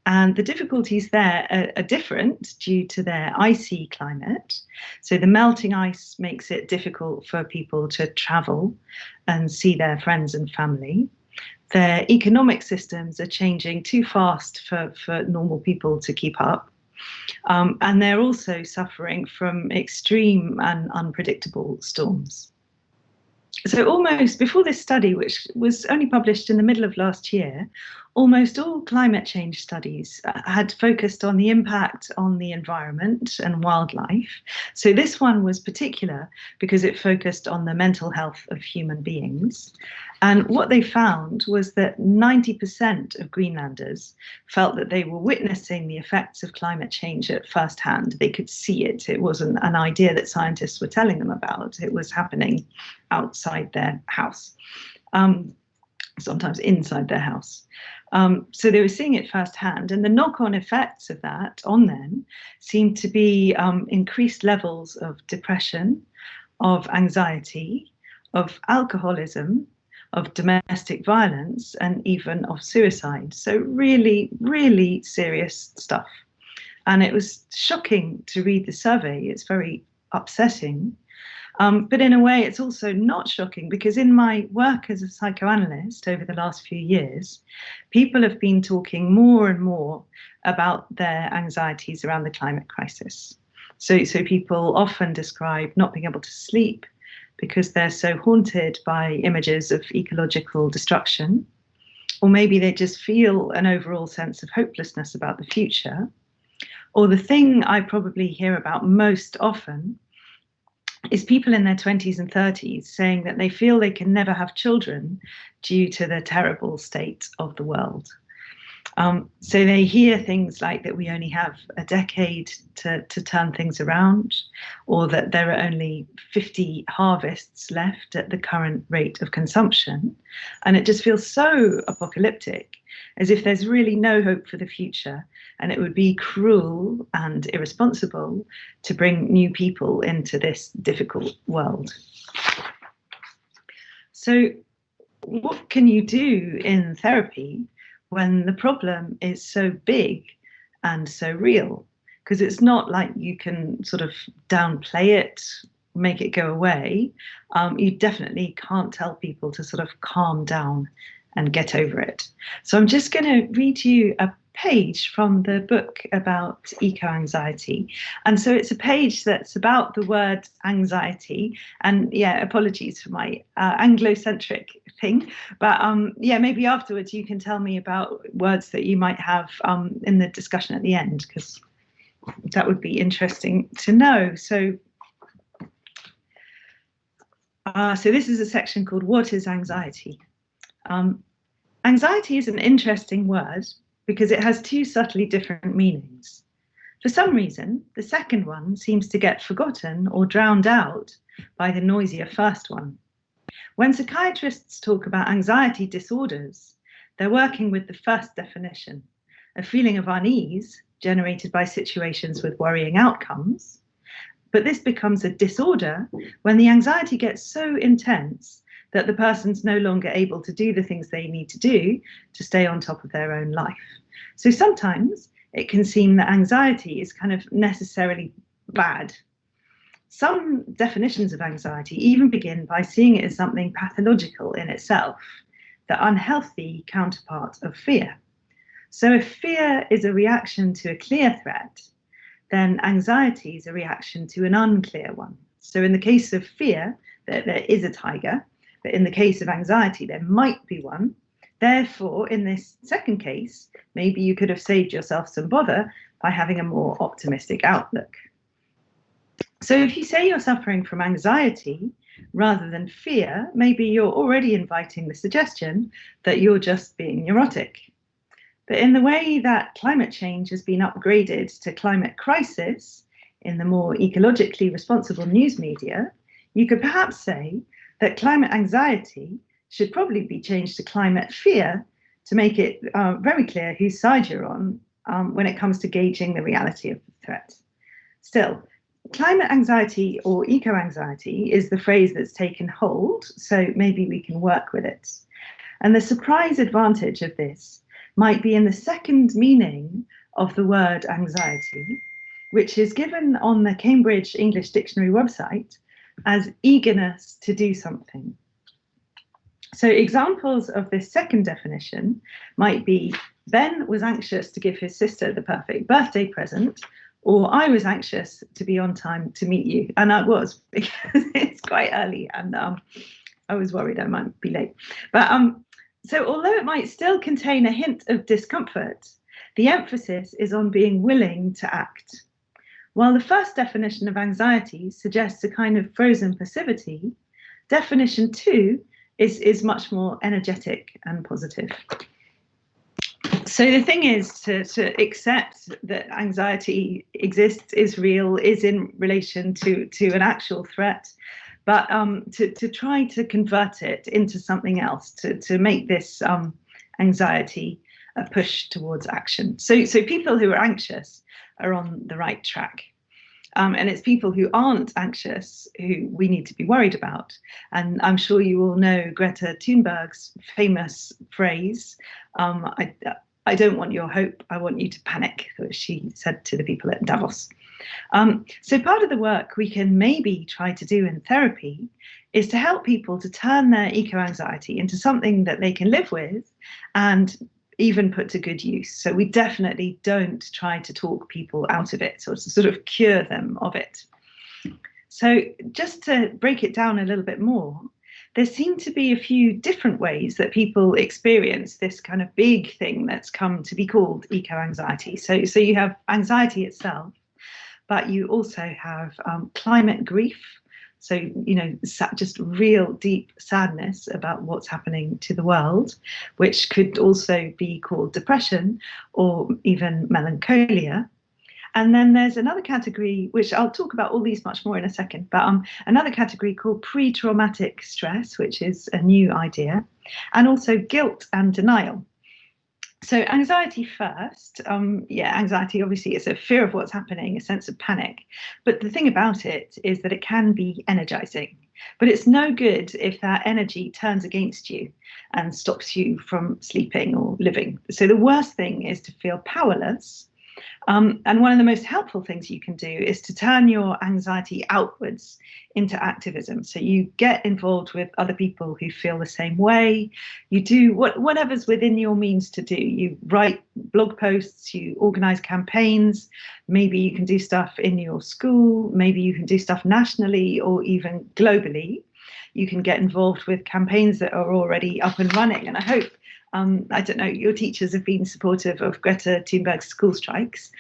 And the difficulties there are different due to their icy climate. So the melting ice makes it difficult for people to travel and see their friends and family. Their economic systems are changing too fast for normal people to keep up. And they're also suffering from extreme and unpredictable storms. So almost before this study, which was only published in the middle of last year, almost all climate change studies had focused on the impact on the environment and wildlife. So this one was particular because it focused on the mental health of human beings. And what they found was that 90% of Greenlanders felt that they were witnessing the effects of climate change at first hand. They could see it. It wasn't an idea that scientists were telling them about. It was happening outside their house, sometimes inside their house. So they were seeing it firsthand, and the knock-on effects of that on them seemed to be increased levels of depression, of anxiety, of alcoholism, of domestic violence, and even of suicide. So really, really serious stuff. And it was shocking to read the survey. It's very upsetting. But in a way, it's also not shocking because in my work as a psychoanalyst over the last few years, people have been talking more and more about their anxieties around the climate crisis. So people often describe not being able to sleep because they're so haunted by images of ecological destruction, or maybe they just feel an overall sense of hopelessness about the future. Or the thing I probably hear about most often is people in their 20s and 30s saying that they feel they can never have children due to the terrible state of the world. So they hear things like that we only have a decade to turn things around, or that there are only 50 harvests left at the current rate of consumption. And it just feels so apocalyptic, as if there's really no hope for the future. And it would be cruel and irresponsible to bring new people into this difficult world. So what can you do in therapy when the problem is so big and so real? Because it's not like you can sort of downplay it, make it go away. You definitely can't tell people to sort of calm down and get over it. So I'm just going to read you a page from the book about eco-anxiety. And so it's a page that's about the word anxiety. And yeah, apologies for my Anglo-centric thing. But yeah, maybe afterwards you can tell me about words that you might have in the discussion at the end, because that would be interesting to know. So this is a section called What is Anxiety? Anxiety is an interesting word because it has two subtly different meanings. For some reason, the second one seems to get forgotten or drowned out by the noisier first one. When psychiatrists talk about anxiety disorders, they're working with the first definition, a feeling of unease generated by situations with worrying outcomes. But this becomes a disorder when the anxiety gets so intense that the person's no longer able to do the things they need to do to stay on top of their own life. So sometimes it can seem that anxiety is kind of necessarily bad. Some definitions of anxiety even begin by seeing it as something pathological in itself, the unhealthy counterpart of fear. So if fear is a reaction to a clear threat, then anxiety is a reaction to an unclear one. So in the case of fear, there is a tiger, but in the case of anxiety, there might be one. Therefore, in this second case, maybe you could have saved yourself some bother by having a more optimistic outlook. So if you say you're suffering from anxiety rather than fear, maybe you're already inviting the suggestion that you're just being neurotic. But in the way that climate change has been upgraded to climate crisis in the more ecologically responsible news media, you could perhaps say that climate anxiety should probably be changed to climate fear to make it very clear whose side you're on when it comes to gauging the reality of the threat. Still, climate anxiety or eco-anxiety is the phrase that's taken hold, so maybe we can work with it. And the surprise advantage of this might be in the second meaning of the word anxiety, which is given on the Cambridge English Dictionary website as eagerness to do something. So examples of this second definition might be Ben was anxious to give his sister the perfect birthday present, or I was anxious to be on time to meet you. And I was, because it's quite early and I was worried I might be late. But so although it might still contain a hint of discomfort, the emphasis is on being willing to act. While the first definition of anxiety suggests a kind of frozen passivity, definition 2 is much more energetic and positive. So the thing is to accept that anxiety exists, is real, is in relation to an actual threat, but to try to convert it into something else, to make this anxiety a push towards action. So people who are anxious are on the right track. And it's people who aren't anxious who we need to be worried about. And I'm sure you all know Greta Thunberg's famous phrase, I don't want your hope, I want you to panic, which she said to the people at Davos. So part of the work we can maybe try to do in therapy is to help people to turn their eco-anxiety into something that they can live with and even put to good use. So we definitely don't try to talk people out of it or to sort of cure them of it. So just to break it down a little bit more, there seem to be a few different ways that people experience this kind of big thing that's come to be called eco-anxiety. So you have anxiety itself, but you also have climate grief. So, just real deep sadness about what's happening to the world, which could also be called depression or even melancholia. And then there's another category, which I'll talk about all these much more in a second, but another category called pre-traumatic stress, which is a new idea, and also guilt and denial. So anxiety first, anxiety obviously is a fear of what's happening, a sense of panic. But the thing about it is that it can be energizing. But it's no good if that energy turns against you and stops you from sleeping or living. So the worst thing is to feel powerless And one of the most helpful things you can do is to turn your anxiety outwards into activism. So you get involved with other people who feel the same way. You do whatever's within your means to do. You write blog posts, you organize campaigns. Maybe you can do stuff in your school. Maybe you can do stuff nationally or even globally. You can get involved with campaigns that are already up and running. And I hope I don't know, your teachers have been supportive of Greta Thunberg's school strikes.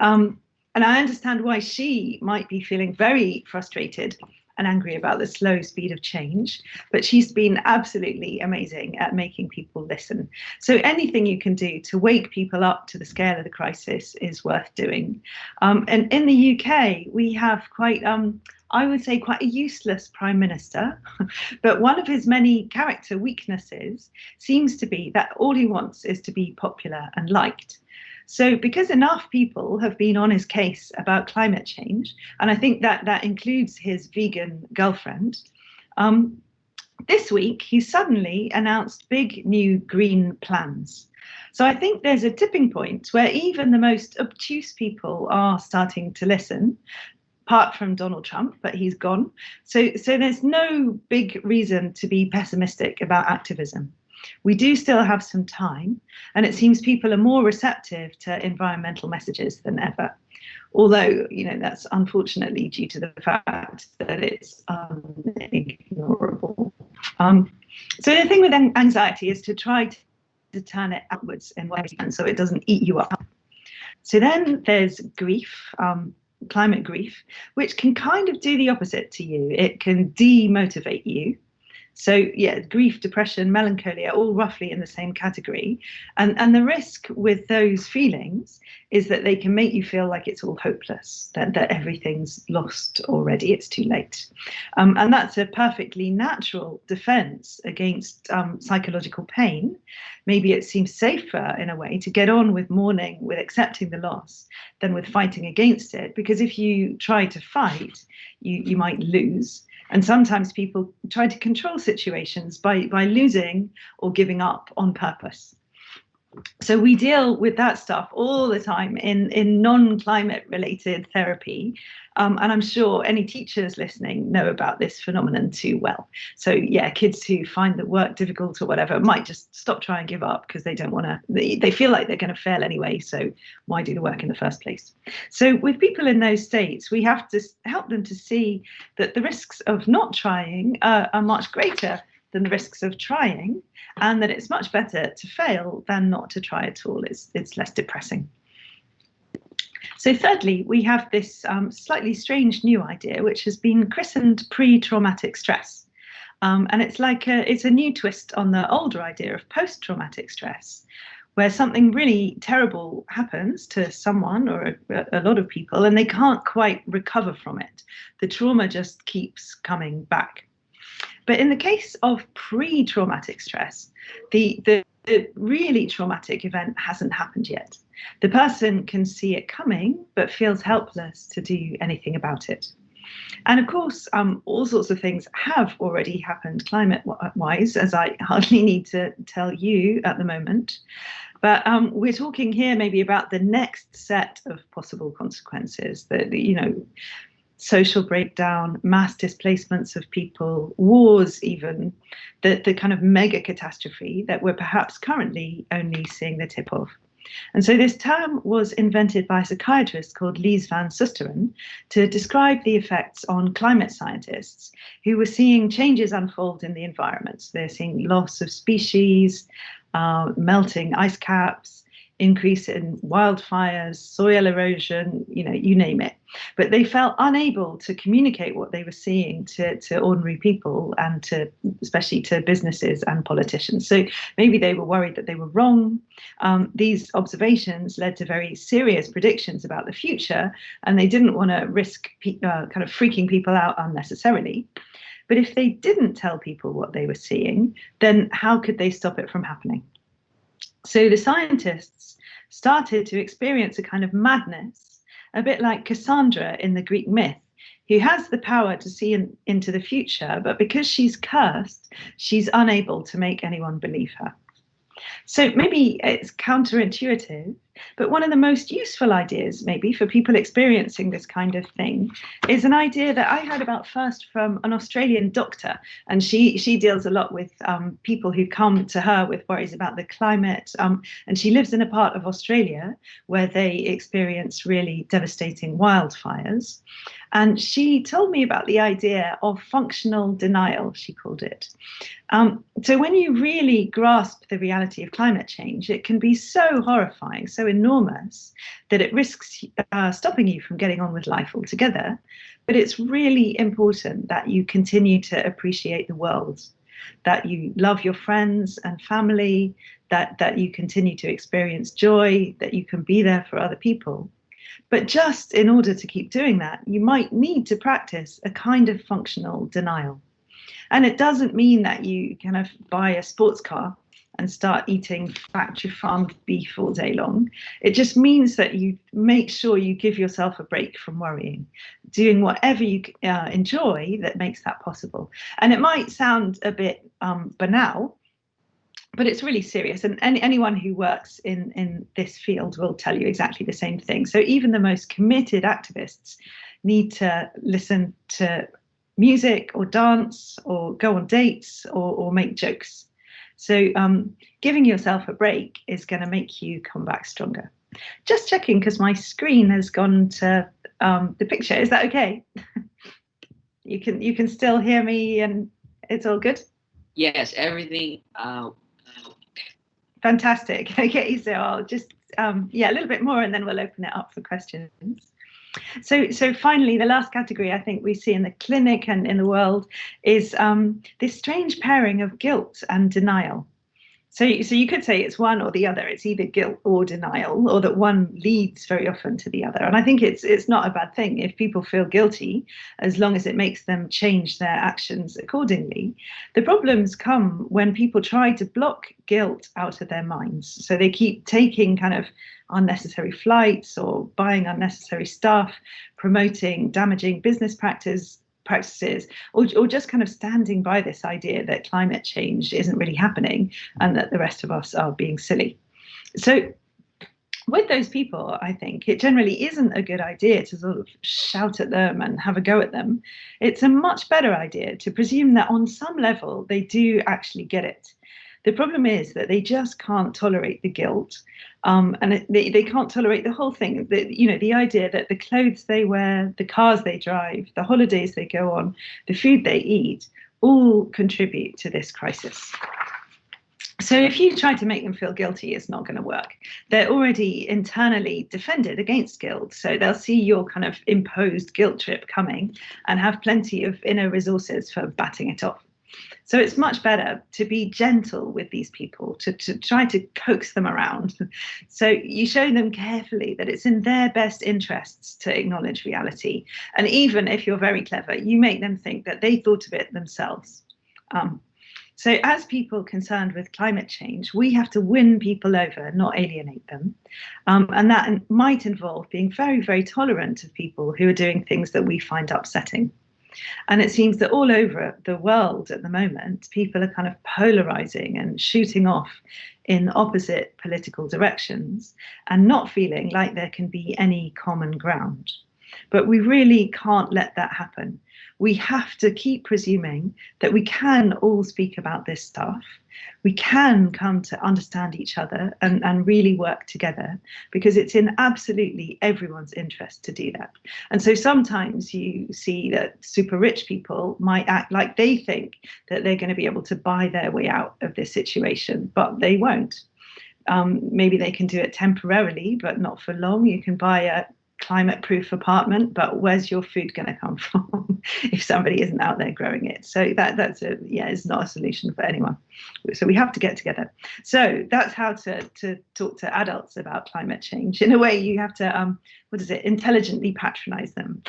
And I understand why she might be feeling very frustrated and angry about the slow speed of change, but she's been absolutely amazing at making people listen. So anything you can do to wake people up to the scale of the crisis is worth doing. And in the UK, we have quite, I would say, quite a useless prime minister, but one of his many character weaknesses seems to be that all he wants is to be popular and liked. So because enough people have been on his case about climate change, and I think that includes his vegan girlfriend, this week he suddenly announced big new green plans. So I think there's a tipping point where even the most obtuse people are starting to listen, apart from Donald Trump, but he's gone. So there's no big reason to be pessimistic about activism. We do still have some time, and it seems people are more receptive to environmental messages than ever. Although, you know, that's unfortunately due to the fact that it's unignorable. So the thing with anxiety is to try to turn it outwards in ways you can so it doesn't eat you up. So then there's grief, climate grief, which can kind of do the opposite to you. It can demotivate you. So yeah, grief, depression, melancholy are all roughly in the same category. And the risk with those feelings is that they can make you feel like it's all hopeless, that everything's lost already, it's too late. And that's a perfectly natural defense against psychological pain. Maybe it seems safer in a way to get on with mourning, with accepting the loss, than with fighting against it. Because if you try to fight, you might lose. And sometimes people try to control situations by losing or giving up on purpose. So we deal with that stuff all the time in non-climate related therapy. And I'm sure any teachers listening know about this phenomenon too well. So yeah, kids who find the work difficult or whatever might just stop trying and give up because they don't want to, they feel like they're going to fail anyway. So why do the work in the first place? So with people in those states, we have to help them to see that the risks of not trying are much greater than the risks of trying, and that it's much better to fail than not to try at all. It's less depressing. So thirdly, we have this slightly strange new idea, which has been christened pre-traumatic stress. And it's like it's a new twist on the older idea of post-traumatic stress, where something really terrible happens to someone or a lot of people, and they can't quite recover from it. The trauma just keeps coming back. But in the case of pre-traumatic stress, the really traumatic event hasn't happened yet. The person can see it coming, but feels helpless to do anything about it. And of course, all sorts of things have already happened climate-wise, as I hardly need to tell you at the moment. But we're talking here maybe about the next set of possible consequences that, you know, social breakdown, mass displacements of people, wars even, the kind of mega catastrophe that we're perhaps currently only seeing the tip of. And so this term was invented by a psychiatrist called Lies van Susteren to describe the effects on climate scientists who were seeing changes unfold in the environment. So they're seeing loss of species, melting ice caps, increase in wildfires, soil erosion, you know, you name it. But they felt unable to communicate what they were seeing to ordinary people and especially to businesses and politicians. So maybe they were worried that they were wrong. These observations led to very serious predictions about the future, and they didn't want to risk kind of freaking people out unnecessarily. But if they didn't tell people what they were seeing, then how could they stop it from happening? So the scientists started to experience a kind of madness, a bit like Cassandra in the Greek myth, who has the power to see into the future, but because she's cursed, she's unable to make anyone believe her. So maybe it's counterintuitive, but one of the most useful ideas, maybe for people experiencing this kind of thing, is an idea that I heard about first from an Australian doctor, and she deals a lot with people who come to her with worries about the climate, and she lives in a part of Australia where they experience really devastating wildfires. And she told me about the idea of functional denial, she called it. So when you really grasp the reality of climate change, it can be so horrifying, so enormous, that it risks stopping you from getting on with life altogether. But it's really important that you continue to appreciate the world, that you love your friends and family, that you continue to experience joy, that you can be there for other people. But just in order to keep doing that, you might need to practice a kind of functional denial. And it doesn't mean that you kind of buy a sports car and start eating factory farmed beef all day long. It just means that you make sure you give yourself a break from worrying, doing whatever you enjoy that makes that possible. And it might sound a bit banal, but it's really serious. And anyone who works in this field will tell you exactly the same thing. So even the most committed activists need to listen to music or dance or go on dates or make jokes. So giving yourself a break is going to make you come back stronger. Just checking, because my screen has gone to the picture. Is that okay? You can still hear me and it's all good? Yes, everything. Fantastic. Okay, so I'll just a little bit more and then we'll open it up for questions. So finally, the last category I think we see in the clinic and in the world is this strange pairing of guilt and denial. So you could say it's one or the other. It's either guilt or denial, or that one leads very often to the other. And I think it's not a bad thing if people feel guilty, as long as it makes them change their actions accordingly. The problems come when people try to block guilt out of their minds. So they keep taking kind of unnecessary flights or buying unnecessary stuff, promoting damaging business practices, or just kind of standing by this idea that climate change isn't really happening and that the rest of us are being silly. So with those people, I think it generally isn't a good idea to sort of shout at them and have a go at them. It's a much better idea to presume that on some level they do actually get it. The problem is that they just can't tolerate the guilt, and they can't tolerate the whole thing. The idea that the clothes they wear, the cars they drive, the holidays they go on, the food they eat, all contribute to this crisis. So if you try to make them feel guilty, it's not going to work. They're already internally defended against guilt, so they'll see your kind of imposed guilt trip coming and have plenty of inner resources for batting it off. So it's much better to be gentle with these people, to try to coax them around. So you show them carefully that it's in their best interests to acknowledge reality. And even if you're very clever, you make them think that they thought of it themselves. So as people concerned with climate change, we have to win people over, not alienate them. And that might involve being very, very tolerant of people who are doing things that we find upsetting. And it seems that all over the world at the moment, people are kind of polarizing and shooting off in opposite political directions and not feeling like there can be any common ground. But we really can't let that happen. We have to keep presuming that we can all speak about this stuff. We can come to understand each other and really work together, because it's in absolutely everyone's interest to do that. And so sometimes you see that super rich people might act like they think that they're going to be able to buy their way out of this situation, but they won't. Maybe they can do it temporarily, but not for long. You can buy a climate-proof apartment, but where's your food going to come from if somebody isn't out there growing it? So it's not a solution for anyone. So we have to get together. So that's how to talk to adults about climate change. In a way, you have to intelligently patronize them.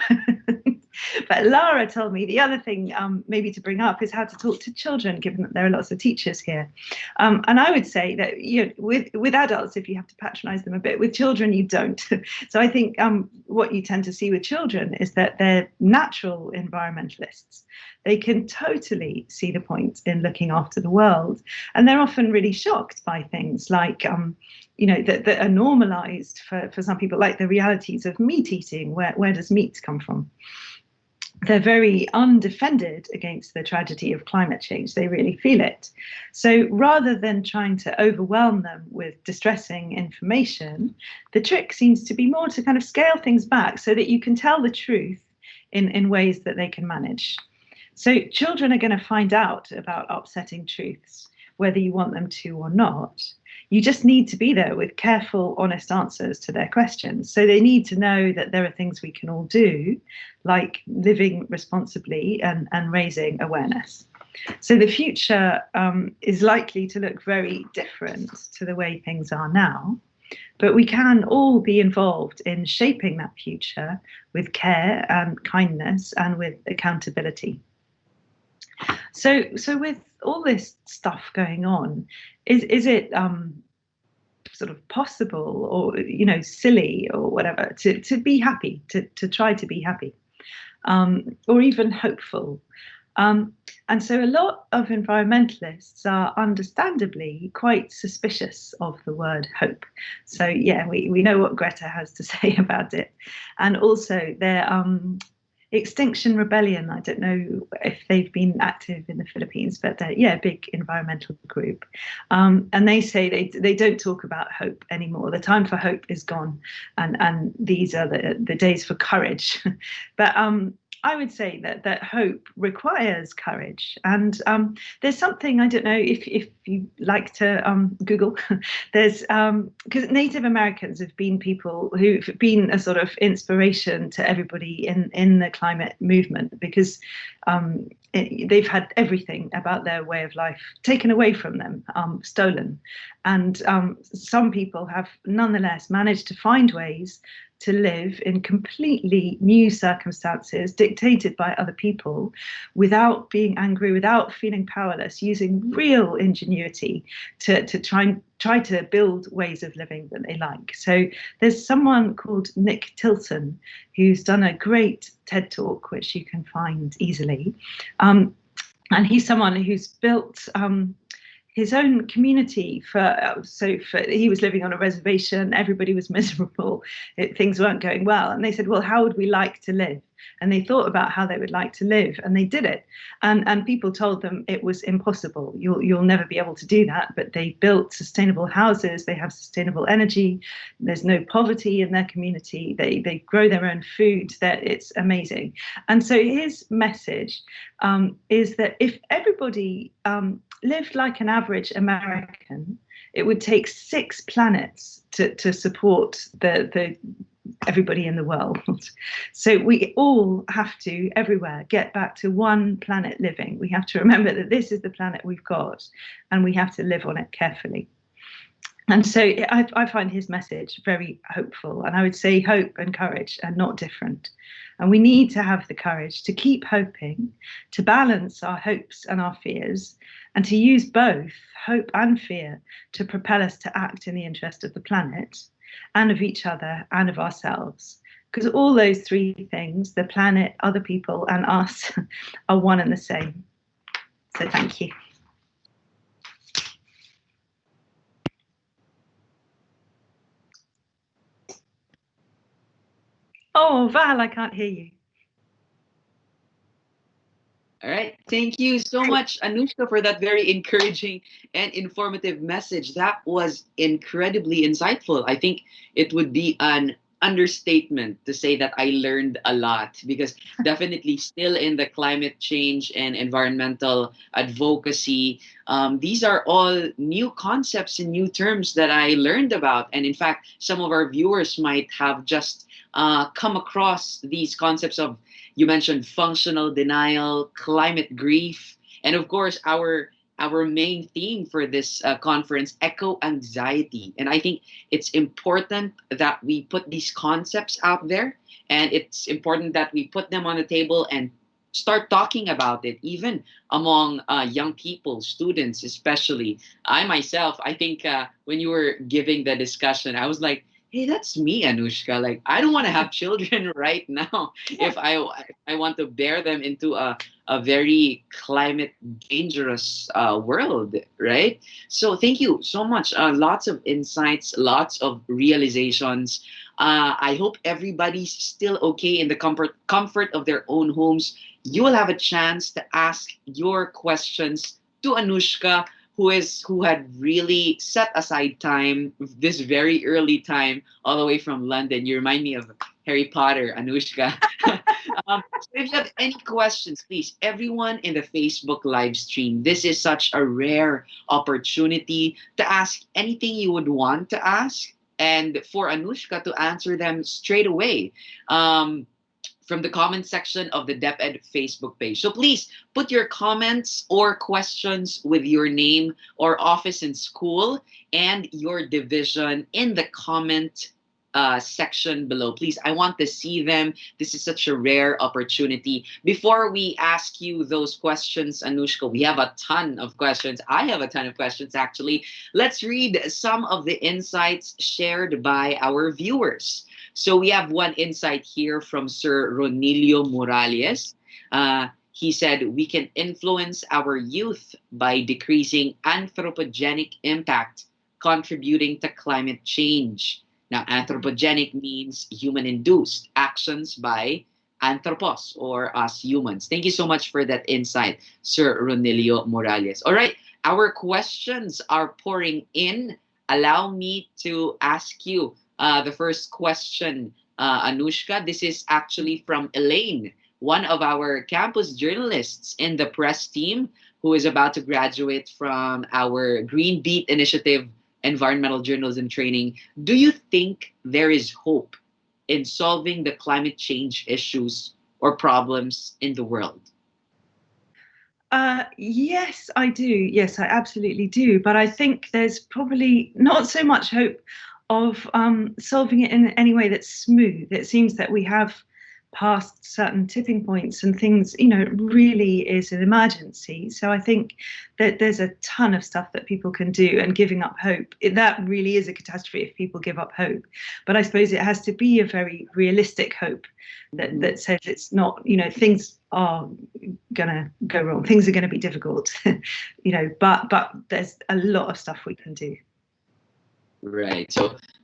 But Lara told me the other thing maybe to bring up is how to talk to children, given that there are lots of teachers here. And I would say that with adults, if you have to patronize them a bit, with children, you don't. So I think what you tend to see with children is that they're natural environmentalists. They can totally see the point in looking after the world. And they're often really shocked by things like, that are normalized for some people, like the realities of meat eating. Where does meat come from? They're very undefended against the tragedy of climate change. They really feel it. So rather than trying to overwhelm them with distressing information, the trick seems to be more to kind of scale things back so that you can tell the truth in ways that they can manage. So children are going to find out about upsetting truths, whether you want them to or not. You just need to be there with careful, honest answers to their questions. So they need to know that there are things we can all do, like living responsibly and raising awareness. So the future is likely to look very different to the way things are now, but we can all be involved in shaping that future with care and kindness and with accountability. So with all this stuff going on, is it sort of possible or silly or whatever to be happy, to try to be happy, or even hopeful? And so a lot of environmentalists are understandably quite suspicious of the word hope. So yeah, we know what Greta has to say about it, and also they're Extinction Rebellion, I don't know if they've been active in the Philippines, but a big environmental group. And they say they don't talk about hope anymore. The time for hope is gone, and these are the days for courage. But I would say that hope requires courage. And there's something, I don't know if you like to Google, there's, because Native Americans have been people who've been a sort of inspiration to everybody in the climate movement, because they've had everything about their way of life taken away from them, stolen. And some people have nonetheless managed to find ways to live in completely new circumstances dictated by other people without being angry, without feeling powerless, using real ingenuity to try to build ways of living that they like. So there's someone called Nick Tilton who's done a great TED Talk, which you can find easily. And he's someone who's built his own community he was living on a reservation, everybody was miserable, things weren't going well. And they said, well, how would we like to live? And they thought about how they would like to live, and they did it. And people told them it was impossible. You'll never be able to do that. But they built sustainable houses, they have sustainable energy, there's no poverty in their community, they grow their own food, it's amazing. And so his message is that if everybody lived like an average American, it would take 6 planets to support the everybody in the world. So we all have to, everywhere, get back to one planet living. We have to remember that this is the planet we've got, and we have to live on it carefully. And so I find his message very hopeful. And I would say hope and courage are not different. And we need to have the courage to keep hoping, to balance our hopes and our fears, and to use both hope and fear to propel us to act in the interest of the planet and of each other and of ourselves. Because all those 3 things, the planet, other people, and us, are one and the same. So thank you. Oh, Val, I can't hear you. All right. Thank you so much, Anushka, for that very encouraging and informative message. That was incredibly insightful. I think it would be an understatement to say that I learned a lot, because definitely still in the climate change and environmental advocacy, these are all new concepts and new terms that I learned about. And in fact, some of our viewers might have just come across these concepts of, you mentioned functional denial, climate grief, and of course, our our main theme for this conference, eco anxiety. And I think it's important that we put these concepts out there, and it's important that we put them on the table and start talking about it, even among young people, students especially. I myself, I think when you were giving the discussion, I was like, hey, that's me, Anushka. Like, I don't want to have children right now if I want to bear them into a very climate dangerous world, right? So thank you so much. Lots of insights, lots of realizations. I hope everybody's still okay in the comfort of their own homes. You will have a chance to ask your questions to Anushka, who had really set aside time, this very early time, all the way from London. You remind me of Harry Potter, Anushka. So if you have any questions, please, everyone in the Facebook live stream, this is such a rare opportunity to ask anything you would want to ask, and for Anushka to answer them straight away. From the comment section of the DepEd Facebook page. So please put your comments or questions with your name or office and school and your division in the comment section below. Please, I want to see them. This is such a rare opportunity. Before we ask you those questions, Anushka, we have a ton of questions. I have a ton of questions, actually. Let's read some of the insights shared by our viewers. So we have one insight here from Sir Ronilio Morales. He said, we can influence our youth by decreasing anthropogenic impact, contributing to climate change. Now, anthropogenic means human-induced actions by anthropos, or us humans. Thank you so much for that insight, Sir Ronilio Morales. All right, our questions are pouring in. Allow me to ask you the first question, Anushka. This is actually from Elaine, one of our campus journalists in the press team who is about to graduate from our Green Beat Initiative Environmental Journalism Training. Do you think there is hope in solving the climate change issues or problems in the world? Yes, I do. Yes, I absolutely do. But I think there's probably not so much hope of solving it in any way that's smooth. It seems that we have passed certain tipping points and things, it really is an emergency. So I think that there's a ton of stuff that people can do, and giving up hope, that really is a catastrophe if people give up hope. But I suppose it has to be a very realistic hope that says it's not, things are gonna go wrong, things are gonna be difficult, but there's a lot of stuff we can do. Right.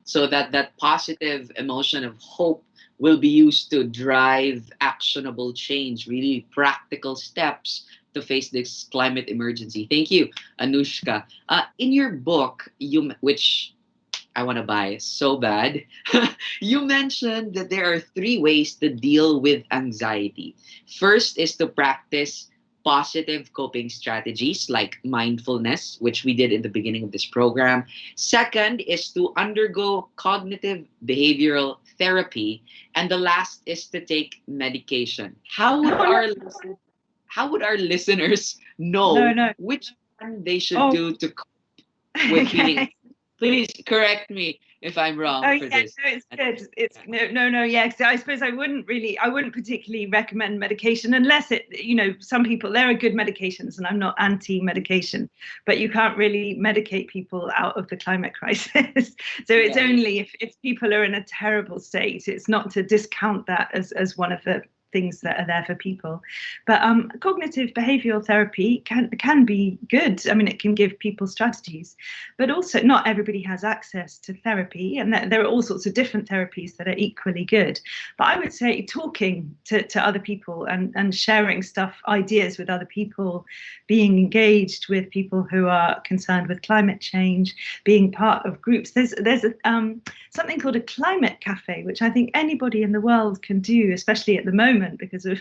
So that positive emotion of hope will be used to drive actionable change, really practical steps to face this climate emergency. Thank you, Anushka. In your book, which I want to buy so bad, you mentioned that there are 3 ways to deal with anxiety. First is to practice positive coping strategies like mindfulness, which we did in the beginning of this program. Second is to undergo cognitive behavioral therapy. And the last is to take medication. How would our listeners know which one they should do to cope with feeling? Please correct me if I'm wrong for this. No, it's good. It's no. Yeah, I suppose I wouldn't particularly recommend medication unless some people, there are good medications, and I'm not anti-medication, but you can't really medicate people out of the climate crisis. So it's only if people are in a terrible state. It's not to discount that as one of the things that are there for people. But cognitive behavioral therapy can be good. I mean, it can give people strategies, but also not everybody has access to therapy, and there are all sorts of different therapies that are equally good. But I would say talking to other people and sharing ideas with other people, being engaged with people who are concerned with climate change, being part of groups. There's something called a climate cafe, which I think anybody in the world can do, especially at the moment, moment because of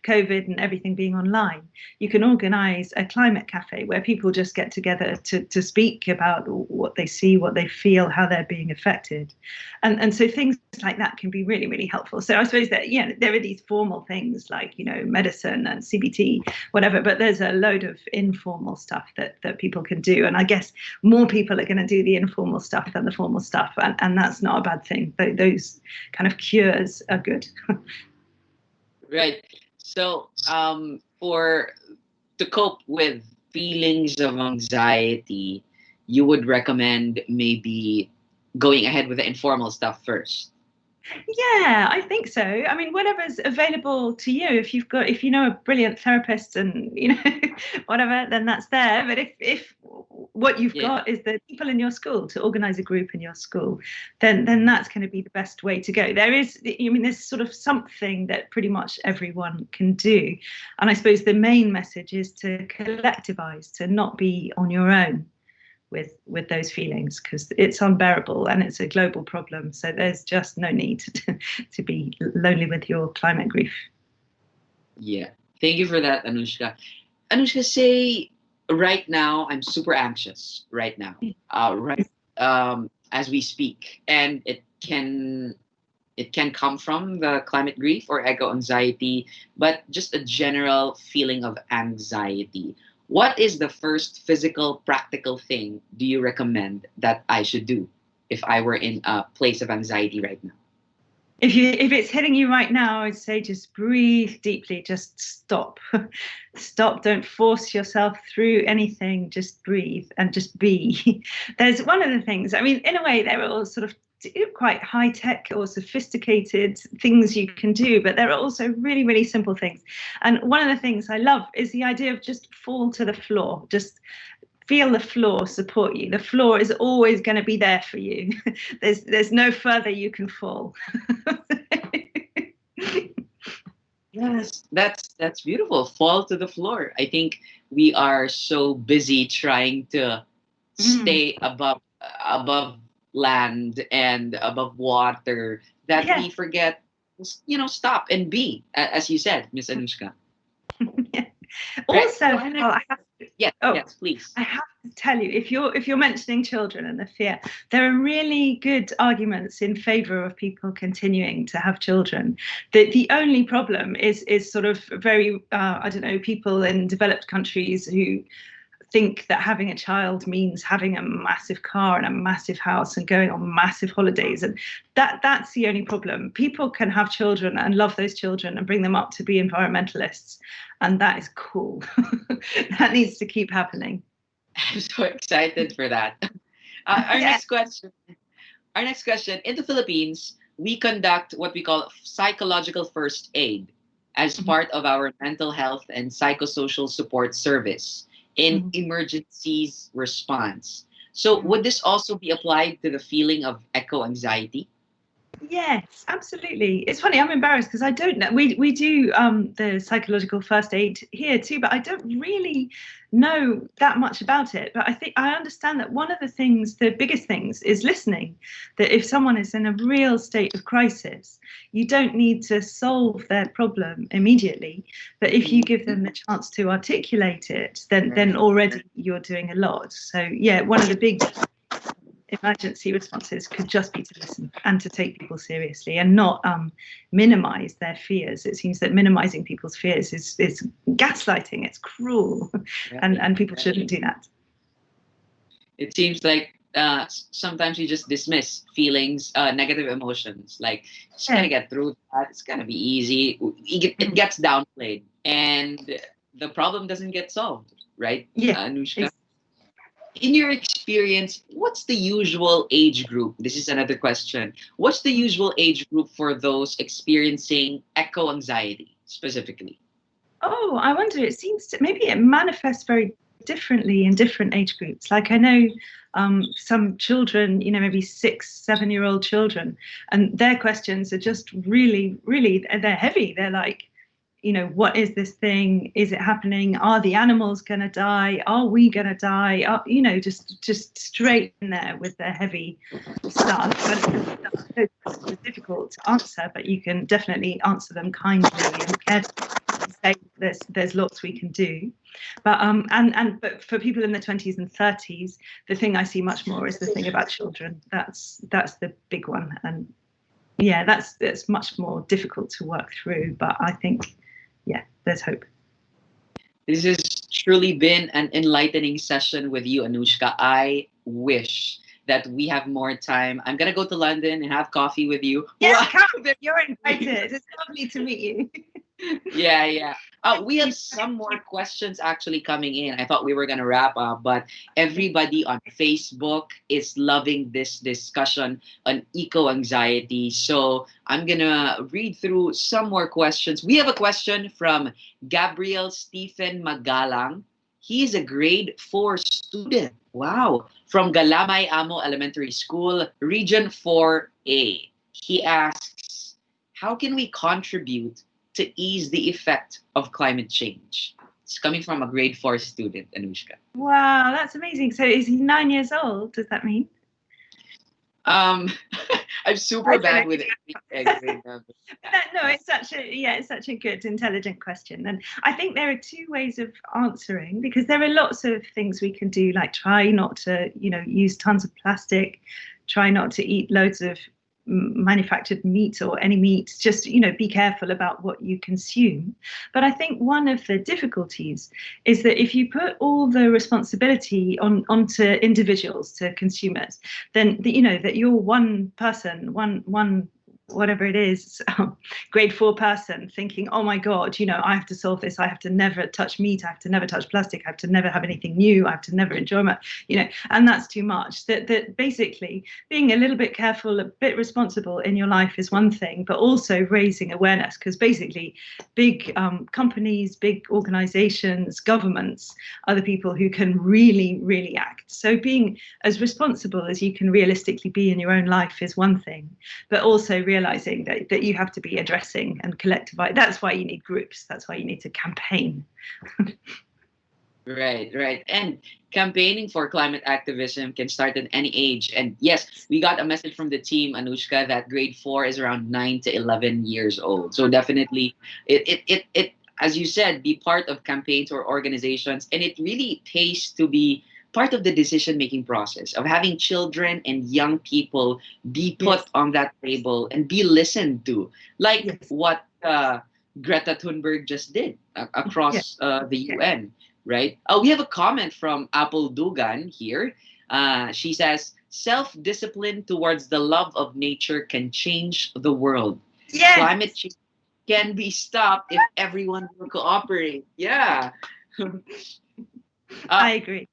COVID and everything being online, you can organise a climate cafe where people just get together to speak about what they see, what they feel, how they're being affected. And so things like that can be really, really helpful. So I suppose that, there are these formal things like, medicine and CBT, whatever, but there's a load of informal stuff that people can do. And I guess more people are going to do the informal stuff than the formal stuff. And that's not a bad thing. Those kind of cures are good. Right. So, to cope with feelings of anxiety, you would recommend maybe going ahead with the informal stuff first. Yeah, I think so. I mean, whatever's available to you. If you know a brilliant therapist and whatever, then that's there. But if what you've got is the people in your school to organise a group in your school, then that's going to be the best way to go. There's sort of something that pretty much everyone can do, and I suppose the main message is to collectivise, to not be on your own with those feelings, because it's unbearable and it's a global problem. So there's just no need to be lonely with your climate grief. Yeah. Thank you for that, Anushka. Anushka, say right now I'm super anxious right now, as we speak, and it can come from the climate grief or eco anxiety, but just a general feeling of anxiety. What is the first physical, practical thing do you recommend that I should do if I were in a place of anxiety right now? If it's hitting you right now, I'd say just breathe deeply. Just stop. Stop. Don't force yourself through anything. Just breathe and just be. There's one of the things, I mean, in a way, they're all sort of quite high-tech or sophisticated things you can do, but there are also really, really simple things. And one of the things I love is the idea of just fall to the floor. Just feel the floor support you. The floor is always going to be there for you. There's no further you can fall. Yes, that's beautiful. Fall to the floor. I think we are so busy trying to stay above land and above water that we forget, stop and be, as you said, Miss Anushka. Also, yes, please. I have to tell you, if you're mentioning children and the fear, there are really good arguments in favour of people continuing to have children. The only problem is sort of very people in developed countries who think that having a child means having a massive car and a massive house and going on massive holidays, and that's the only problem. People can have children and love those children and bring them up to be environmentalists, and that is cool. That needs to keep happening. I'm so excited for that. Our next question. In the Philippines, we conduct what we call psychological first aid as part of our mental health and psychosocial support service in emergencies response. So would this also be applied to the feeling of eco anxiety? Yes, absolutely. It's funny, I'm embarrassed because I don't know. We do the psychological first aid here too, but I don't really know that much about it. But I think I understand that one of the biggest things is listening. That if someone is in a real state of crisis, you don't need to solve their problem immediately. But if you give them the chance to articulate it, then already you're doing a lot. So yeah, one of the big emergency responses could just be to listen and to take people seriously and not minimize their fears. It seems that minimizing people's fears is gaslighting. It's cruel, and people shouldn't do that. It seems like sometimes you just dismiss feelings, negative emotions, like just gonna get through that. It's gonna be easy. It gets downplayed, and the problem doesn't get solved, right? Anushka. In your experience, what's the usual age group? This is another question. What's the usual age group for those experiencing eco anxiety specifically? Oh, I wonder, it seems to maybe it manifests very differently in different age groups. Like I know some children, maybe 6-7-year-old children, and their questions are just really, really, they're heavy. They're like, what is this thing? Is it happening? Are the animals going to die? Are we going to die? Just straight in there with the heavy stuff. But it's difficult to answer, but you can definitely answer them kindly and carefully. Say there's lots we can do, but but for people in the 20s and 30s, the thing I see much more is the thing about children. That's the big one, and yeah, that's much more difficult to work through. But I think, yeah, there's hope. This has truly been an enlightening session with you, Anushka. I wish that we have more time. I'm gonna go to London and have coffee with you. Yes, come. You're invited. It's lovely to meet you. Yeah. We have some more questions actually coming in. I thought we were going to wrap up, but everybody on Facebook is loving this discussion on eco-anxiety. So I'm going to read through some more questions. We have a question from Gabriel Stephen Magalang. He's a grade 4 student. Wow. From Galamay Amo Elementary School, Region 4A. He asks, how can we contribute to ease the effect of climate change? It's coming from a grade 4 student, Anushka. Wow, that's amazing. So is he 9 years old? Does that mean? I'm super bad with it. No, it's such a good, intelligent question, and I think there are two ways of answering, because there are lots of things we can do, like try not to, use tons of plastic, try not to eat loads of manufactured meat or any meat, just be careful about what you consume. But I think one of the difficulties is that if you put all the responsibility onto individuals, to consumers, then that you're one person, one whatever it is, grade 4 person thinking, oh my God, I have to solve this. I have to never touch meat. I have to never touch plastic. I have to never have anything new. I have to never enjoy my, and that's too much. That basically being a little bit careful, a bit responsible in your life is one thing, but also raising awareness, because basically big companies, big organizations, governments are the people who can really, really act. So being as responsible as you can realistically be in your own life is one thing, but also realizing that you have to be addressing and collectivizing. That's why you need groups. That's why you need to campaign. Right. And campaigning for climate activism can start at any age. And yes, we got a message from the team, Anushka, that grade 4 is around 9 to 11 years old. So definitely, it as you said, be part of campaigns or organizations, and it really pays to be part of the decision-making process of having children and young people be put on that table and be listened to, like what Greta Thunberg just did across the UN, right? We have a comment from Apple Dugan here. She says, self-discipline towards the love of nature can change the world. Yes. Climate change can be stopped if everyone will cooperate. Yeah. I agree.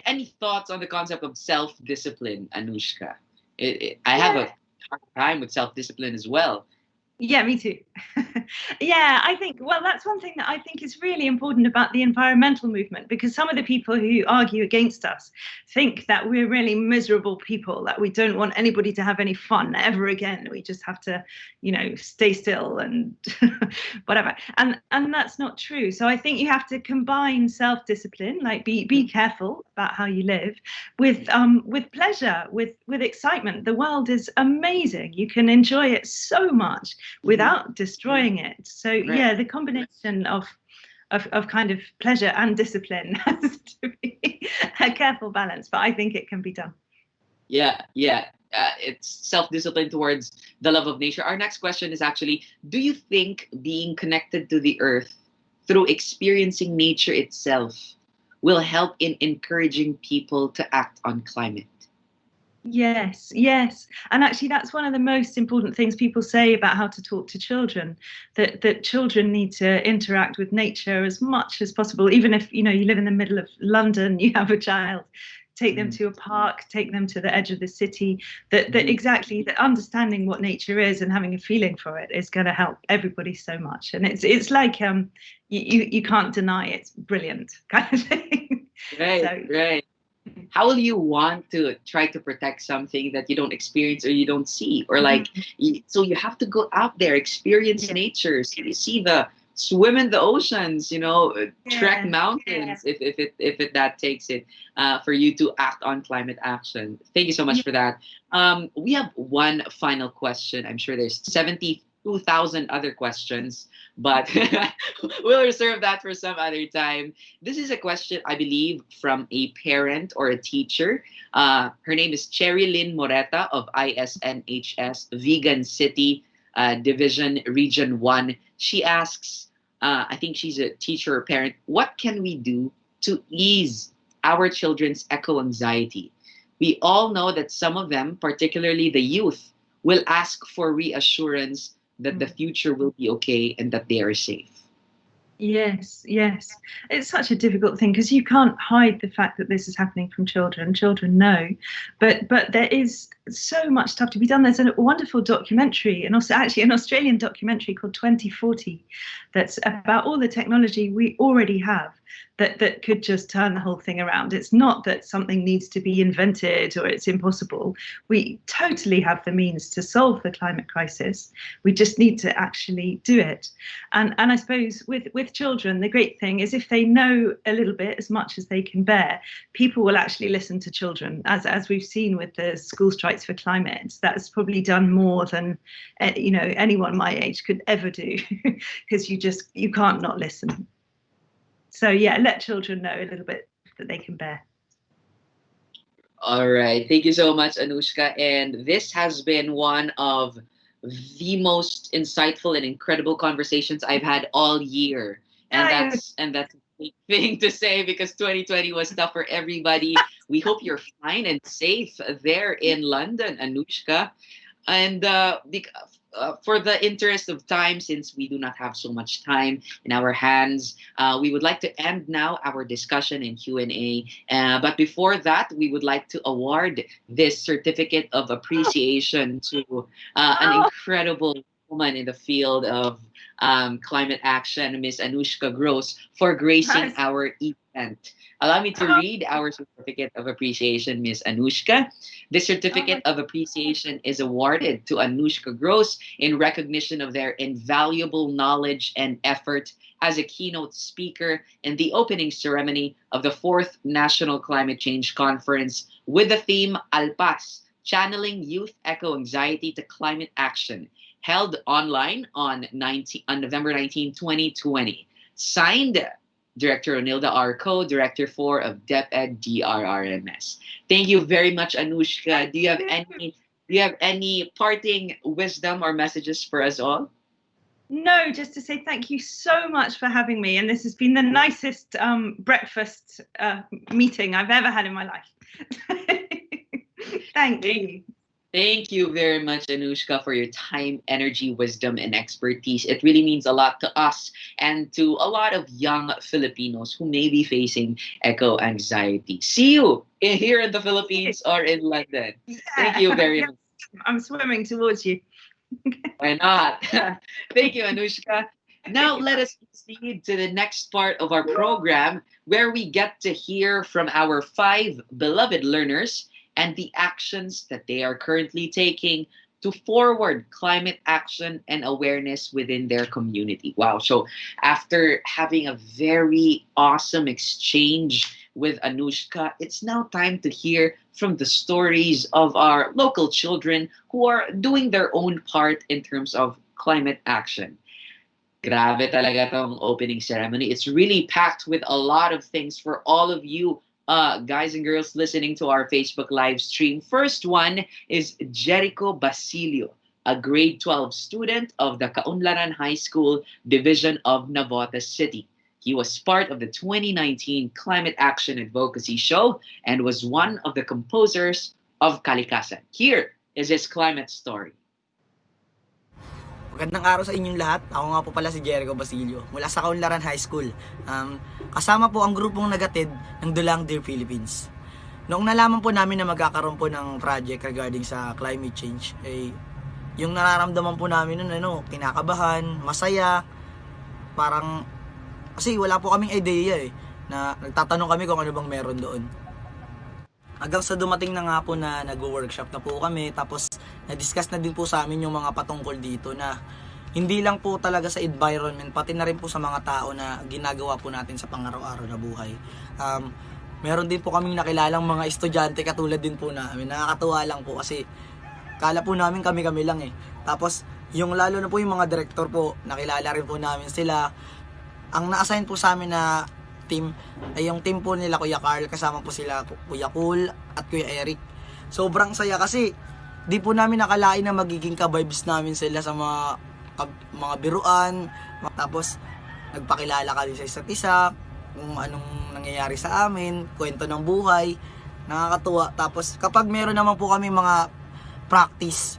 Any thoughts on the concept of self-discipline, Anushka? I have a hard time with self-discipline as well. Yeah, me too. Yeah, I think, well, that's one thing that I think is really important about the environmental movement, because some of the people who argue against us think that we're really miserable people, that we don't want anybody to have any fun ever again. We just have to, stay still and whatever. And that's not true. So I think you have to combine self-discipline, like be careful about how you live, with pleasure, with excitement. The world is amazing. You can enjoy it so much without destroying it. So yeah, the combination of kind of pleasure and discipline has to be a careful balance, but I think it can be done. Yeah. It's self-discipline towards the love of nature. Our next question is actually, do you think being connected to the earth through experiencing nature itself will help in encouraging people to act on climate? Yes. And actually, that's one of the most important things people say about how to talk to children, that children need to interact with nature as much as possible. Even if, you live in the middle of London, you have a child, take them to a park, take them to the edge of the city, that exactly, that understanding what nature is and having a feeling for it is going to help everybody so much. And it's like, you can't deny it's brilliant kind of thing. Right. How will you want to try to protect something that you don't experience or you don't see? Or so you have to go out there, experience nature, see the swim in the oceans, trek Yeah, mountains if that takes it for you to act on climate action. Thank you so much yeah. for that. We have one final question. I'm sure there's 72,000 other questions, but we'll reserve that for some other time. This is a question, I believe, from a parent or a teacher. Her name is Cherry Lynn Moreta of ISNHS Vegan City Division Region 1. She asks, I think she's a teacher or parent, what can we do to ease our children's eco anxiety? We all know that some of them, particularly the youth, will ask for reassurance that the future will be okay and that they are safe. Yes, yes. It's such a difficult thing because you can't hide the fact that this is happening from children. Children know, but there is so much stuff to be done. There's a wonderful documentary, and also actually an Australian documentary called 2040, that's about all the technology we already have that could just turn the whole thing around. It's not that something needs to be invented or it's impossible. We totally have the means to solve the climate crisis. We just need to actually do it. And I suppose with children, the great thing is if they know a little bit, as much as they can bear, people will actually listen to children. As we've seen with the school strikes for climate, that's probably done more than anyone my age could ever do, because you can't not listen. So yeah, let children know a little bit that they can bear. All right. Thank you so much, Anushka. And this has been one of the most insightful and incredible conversations I've had all year. And that's a big thing to say because 2020 was tough for everybody. We hope you're fine and safe there in London, Anushka. And for the interest of time, since we do not have so much time in our hands, we would like to end now our discussion in Q&A. But before that, we would like to award this certificate of appreciation to an incredible woman in the field of climate action, Miss Anushka Gross, for gracing our event. Allow me to read our certificate of appreciation, Miss Anushka. This certificate of appreciation is awarded to Anushka Gross in recognition of their invaluable knowledge and effort as a keynote speaker in the opening ceremony of the 4th National Climate Change Conference with the theme Alpas, Channeling Youth Eco-Anxiety to Climate Action, held online on November 19, 2020. Signed, Director Onilda R. Ko, Director 4 of DepEd DRRMS. Thank you very much, Anushka. Do you have any parting wisdom or messages for us all? No, just to say thank you so much for having me. And this has been the nicest breakfast meeting I've ever had in my life. Thank you. Thank you very much, Anushka, for your time, energy, wisdom, and expertise. It really means a lot to us and to a lot of young Filipinos who may be facing eco-anxiety. See you here in the Philippines or in London. Thank you very much. I'm swimming towards you. Why not? Thank you, Anushka. Now let us proceed to the next part of our program where we get to hear from our 5 beloved learners and the actions that they are currently taking to forward climate action and awareness within their community. Wow. So after having a very awesome exchange with Anushka, it's now time to hear from the stories of our local children who are doing their own part in terms of climate action. Grabe talaga tong opening ceremony. It's really packed with a lot of things for all of you guys and girls listening to our Facebook live stream. First one is Jericho Basilio, a grade 12 student of the Kaunlaran High School Division of Navotas City. He was part of the 2019 Climate Action Advocacy Show and was one of the composers of Kalikasan. Here is his climate story. Magandang araw sa inyong lahat. Ako nga po pala si Jericho Basilio mula sa Kaunlaran High School. Kasama po ang grupong nagatid ng Dulang Dear Philippines. Noong nalaman po namin na magkakaroon po ng project regarding sa climate change, yung nararamdaman po namin nun, kinakabahan, masaya, parang, kasi wala po kaming idea na nagtatanong kami kung ano bang meron doon. Hanggang sa dumating na nga po na nag-workshop na po kami, tapos na-discuss na din po sa amin yung mga patungkol dito na hindi lang po talaga sa environment, pati na rin po sa mga tao na ginagawa po natin sa pang-araw-araw na buhay. Meron din po kaming nakilalang mga estudyante katulad din po namin. Nakakatuwa lang po kasi kala po namin kami-kami lang eh. Tapos yung lalo na po yung mga director po, nakilala rin po namin sila. Ang na-assign po sa amin na team ay yung team po nila Kuya Carl, kasama po sila Kuya Cool at Kuya Eric. Sobrang saya kasi di po namin nakalain na magiging ka-vibes namin sila sa mga biruan. Tapos nagpakilala kami sa isa't isa, kung anong nangyayari sa amin, kwento ng buhay, nakakatuwa. Tapos kapag meron naman po kami mga practice,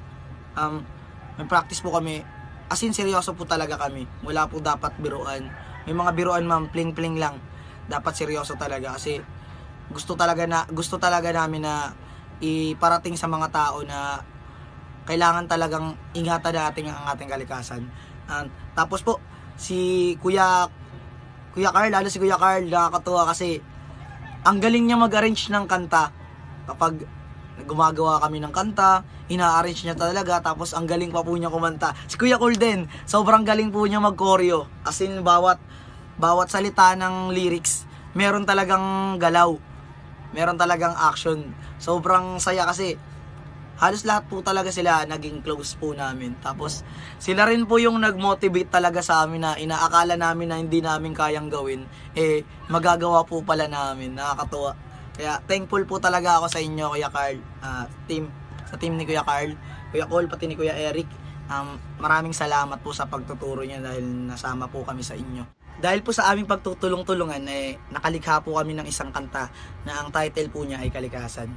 may practice po kami, as in seryoso po talaga kami. Wala po dapat biruan. May mga biruan ma'am, pling-pling lang. Dapat seryoso talaga kasi gusto talaga namin na iparating sa mga tao na kailangan talagang ingatan natin ang ating kalikasan. Tapos po si Kuya Carl, lalo si Kuya Carl, nakakatuwa kasi ang galing niya mag-arrange ng kanta. Kapag gumagawa kami ng kanta, ina-arrange niya talaga, tapos ang galing pa po niya kumanta. Si Kuya Cool din, sobrang galing po niya mag-choreo. As in, bawat salita ng lyrics, meron talagang galaw, meron talagang action. Sobrang saya kasi halos lahat po talaga sila naging close po namin. Tapos sila rin po yung nag-motivate talaga sa amin na inaakala namin na hindi namin kayang gawin, magagawa po pala namin. Nakakatuwa. Kaya thankful po talaga ako sa inyo, Kuya Carl, sa team ni Kuya Carl, Kuya Cole, pati ni Kuya Eric. Maraming salamat po sa pagtuturo niya dahil nasama po kami sa inyo. Dahil po sa aming pagtutulong-tulungan, nakalikha po kami ng isang kanta na ang title po niya ay Kalikasan.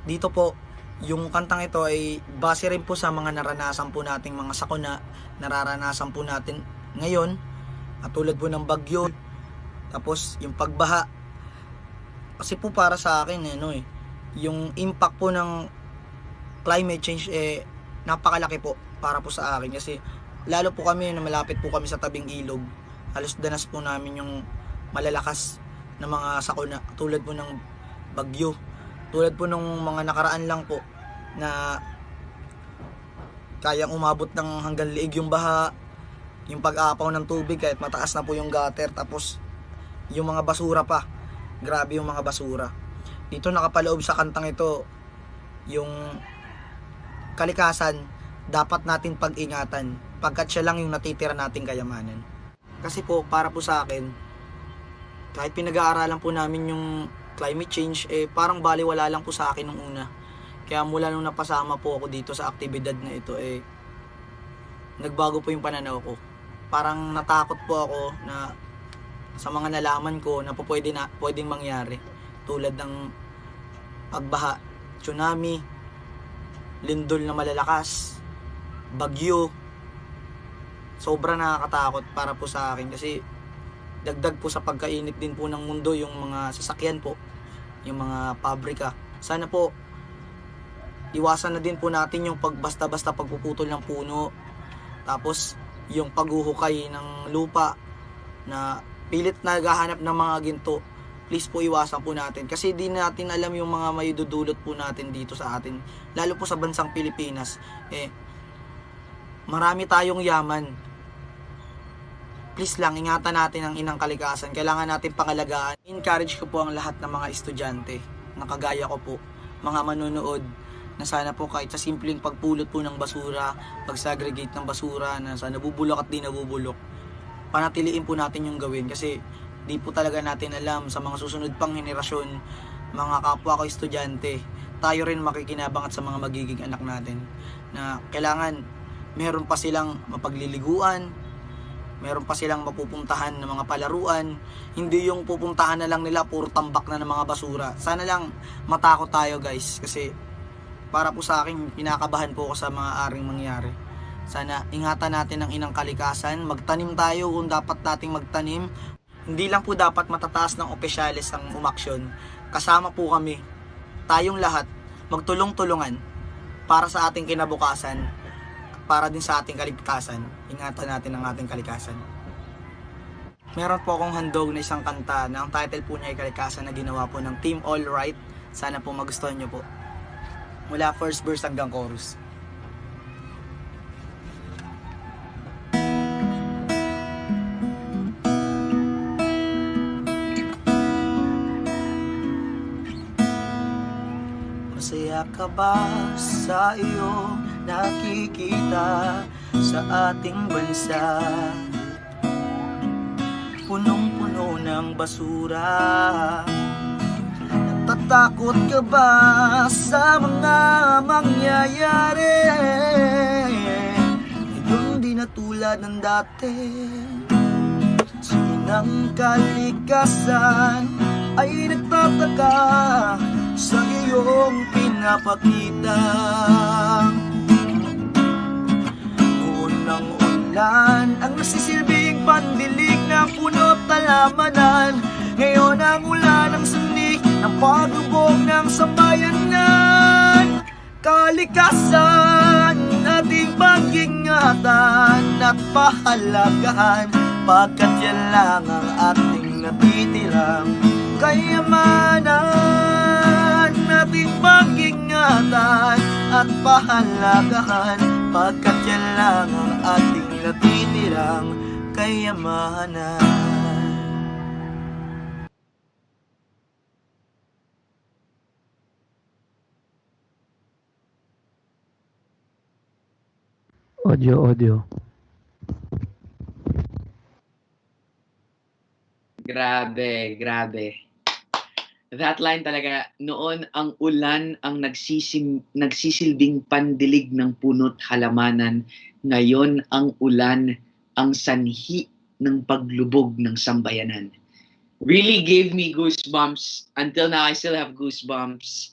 Dito po, yung kantang ito ay base rin po sa mga naranasan po nating mga sakuna, nararanasan po natin ngayon, at tulad po ng bagyo, tapos yung pagbaha. Kasi po para sa akin, yung impact po ng climate change, napakalaki po para po sa akin. Kasi lalo po kami na malapit po kami sa tabing ilog, halos danas po namin yung malalakas na mga sakuna, tulad po ng bagyo, tulad po ng mga nakaraan lang po na kayang umabot ng hanggang liig yung baha, yung pag-apaw ng tubig kahit mataas na po yung gutter. Tapos yung mga basura pa, grabe yung mga basura. Dito nakapaloob sa kantang ito yung kalikasan dapat natin pag-ingatan pagkat siya lang yung natitira nating kayamanan. Kasi po para po sa akin, kahit pinag-aaralan po namin yung climate change, parang baliwala lang po sa akin nung una. Kaya mula nung napasama po ako dito sa aktibidad na ito, nagbago po yung pananaw ko. Parang natakot po ako na sa mga nalaman ko na pwedeng mangyari, tulad ng pagbaha, tsunami, lindol na malalakas, bagyo. Sobra nakakatakot para po sa akin kasi dagdag po sa pagkainit din po ng mundo yung mga sasakyan po, yung mga pabrika. Sana po iwasan na din po natin yung basta-basta pagpuputol ng puno, tapos yung paghuhukay ng lupa na pilit naghahanap ng mga ginto. Please po iwasan po natin kasi di natin alam yung mga maidudulot po natin dito sa atin, lalo po sa bansang Pilipinas. Marami tayong yaman. Please lang, ingatan natin ang inang kalikasan. Kailangan natin pangalagaan. Encourage ko po ang lahat ng mga estudyante na kagaya ko po, mga manonood, na sana po kahit sa simpleng pagpulot po ng basura, pag-segregate ng basura, na sa nabubulok at di nabubulok, panatiliin po natin yung gawin kasi di po talaga natin alam sa mga susunod pang henerasyon, mga kapwa ko estudyante, tayo rin makikinabang at sa mga magiging anak natin, na kailangan meron pa silang mapagliliguan, meron pa silang mapupuntahan ng mga palaruan, hindi yung pupuntahan na lang nila puro tambak na ng mga basura. Sana lang matakot tayo guys, kasi para po sa akin, pinakabahan po ako sa mga aring mangyari. Sana ingatan natin ang inang kalikasan, magtanim tayo kung dapat nating magtanim. Hindi lang po dapat matataas ng opisyalis ang umaksyon. Kasama po kami, tayong lahat, magtulong-tulungan para sa ating kinabukasan, para din sa ating kalikasan. Ingatan natin ang ating kalikasan. Meron po akong handog na isang kanta na ang title po niya ay Kalikasan, na ginawa po ng Team All Right. Sana po magustuhan nyo po. Mula first verse hanggang chorus. ka ba sa iyo nakikita sa ating bansa? Punong-puno ng basura. Natatakot ka ba sa mga mangyayari? Ngayon di na tulad ng dati. Sinang kalikasan ay nagtataka sa iyong pinapakita. Unang ulan ang nagsisilbing pandilig ng puno't talamanan. Ngayon ang ulan ang sanik ng paglubog ng sambayanan. Kalikasan ating pag-ingatan at pahalagahan, pagkat yan lang ang ating natitirang kayamanan. Ating pag-ingatan at pahalagahan, pagkat yan lang ang ating natitirang kayamanan. Audio. Grabe. That line talaga, noon ang ulan ang nagsisilbing pandilig ng puno't halamanan. Ngayon ang ulan ang sanhi ng paglubog ng sambayanan. Really gave me goosebumps. Until now, I still have goosebumps.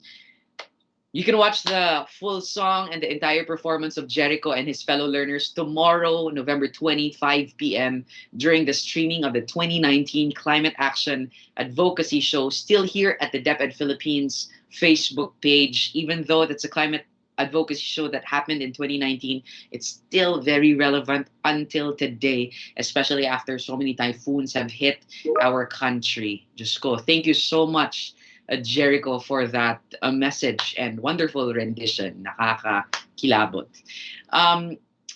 You can watch the full song and the entire performance of Jericho and his fellow learners tomorrow, November 20, 5 p.m. during the streaming of the 2019 Climate Action Advocacy Show, still here at the DepEd Philippines Facebook page. Even though that's a climate advocacy show that happened in 2019, it's still very relevant until today, especially after so many typhoons have hit our country. Just go. Thank you so much, Jericho, for that message and wonderful rendition. Nakakakilabot.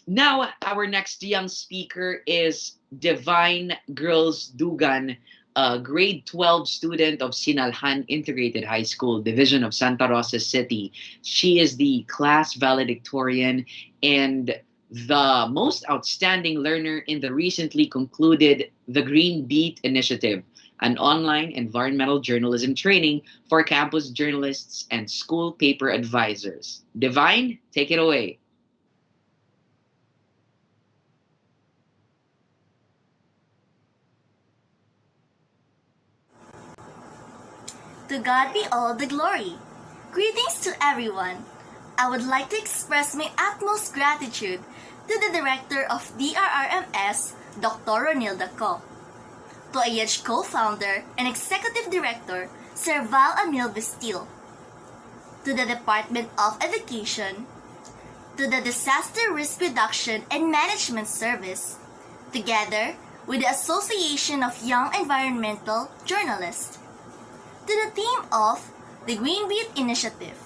Now, our next young speaker is Divine Girls Dugan, a grade 12 student of Sinalhan Integrated High School, Division of Santa Rosa City. She is the class valedictorian and the most outstanding learner in the recently concluded The Green Beat Initiative, an online environmental journalism training for campus journalists and school paper advisors. Divine, take it away. To God be all the glory. Greetings to everyone. I would like to express my utmost gratitude to the Director of DRRMS, Dr. Ronilda Co., to IEDGE co-founder and executive director, Sir Val Emil Vestil, to the Department of Education, to the Disaster Risk Reduction and Management Service, together with the Association of Young Environmental Journalists, to the team of the Green Beat Initiative,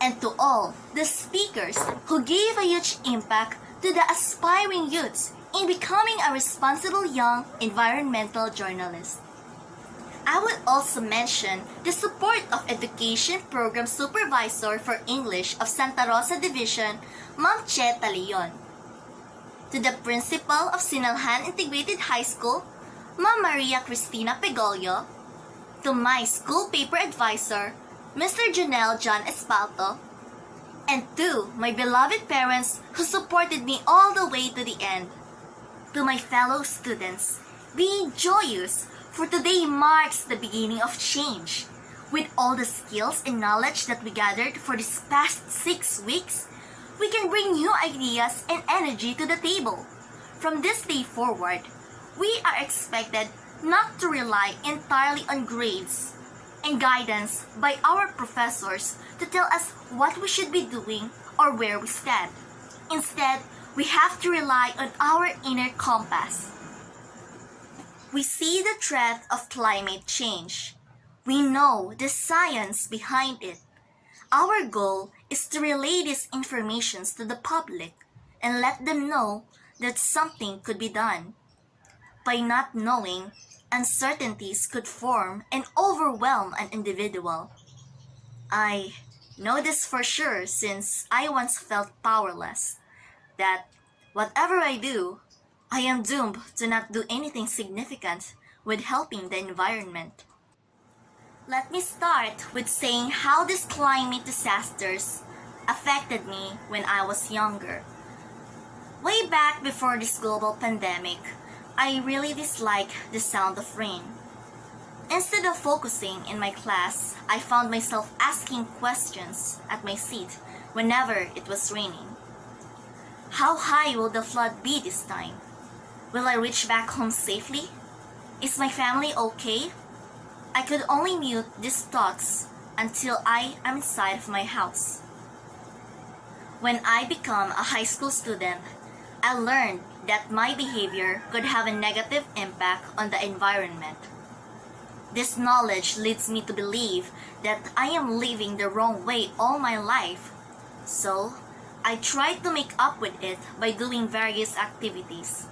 and to all the speakers who gave a huge impact to the aspiring youths in becoming a responsible young environmental journalist. I would also mention the support of Education Program Supervisor for English of Santa Rosa Division, Ma'am Cheta Leon. To the Principal of Sinalhan Integrated High School, Ma'am Maria Cristina Pegolio. To my school paper advisor, Mr. Junel John Espalto. And to my beloved parents who supported me all the way to the end. To my fellow students, be joyous, for today marks the beginning of change. With all the skills and knowledge that we gathered for these past 6 weeks, we can bring new ideas and energy to the table. From this day forward, we are expected not to rely entirely on grades and guidance by our professors to tell us what we should be doing or where we stand. Instead, we have to rely on our inner compass. We see the threat of climate change. We know the science behind it. Our goal is to relay these informations to the public and let them know that something could be done. By not knowing, uncertainties could form and overwhelm an individual. I know this for sure since I once felt powerless, that whatever I do, I am doomed to not do anything significant with helping the environment. Let me start with saying how these climate disasters affected me when I was younger. Way back before this global pandemic, I really disliked the sound of rain. Instead of focusing in my class, I found myself asking questions at my seat whenever it was raining. How high will the flood be this time? Will I reach back home safely? Is my family okay? I could only mute these thoughts until I am inside of my house. When I become a high school student, I learned that my behavior could have a negative impact on the environment. This knowledge leads me to believe that I am living the wrong way all my life. So, I tried to make up with it by doing various activities.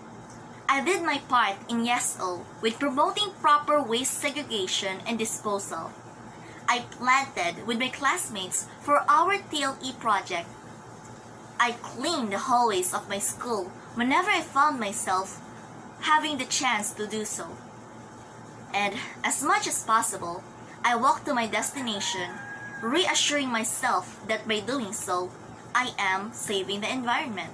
I did my part in YesO with promoting proper waste segregation and disposal. I planted with my classmates for our TLE project. I cleaned the hallways of my school whenever I found myself having the chance to do so. And as much as possible, I walked to my destination, reassuring myself that by doing so, I am saving the environment.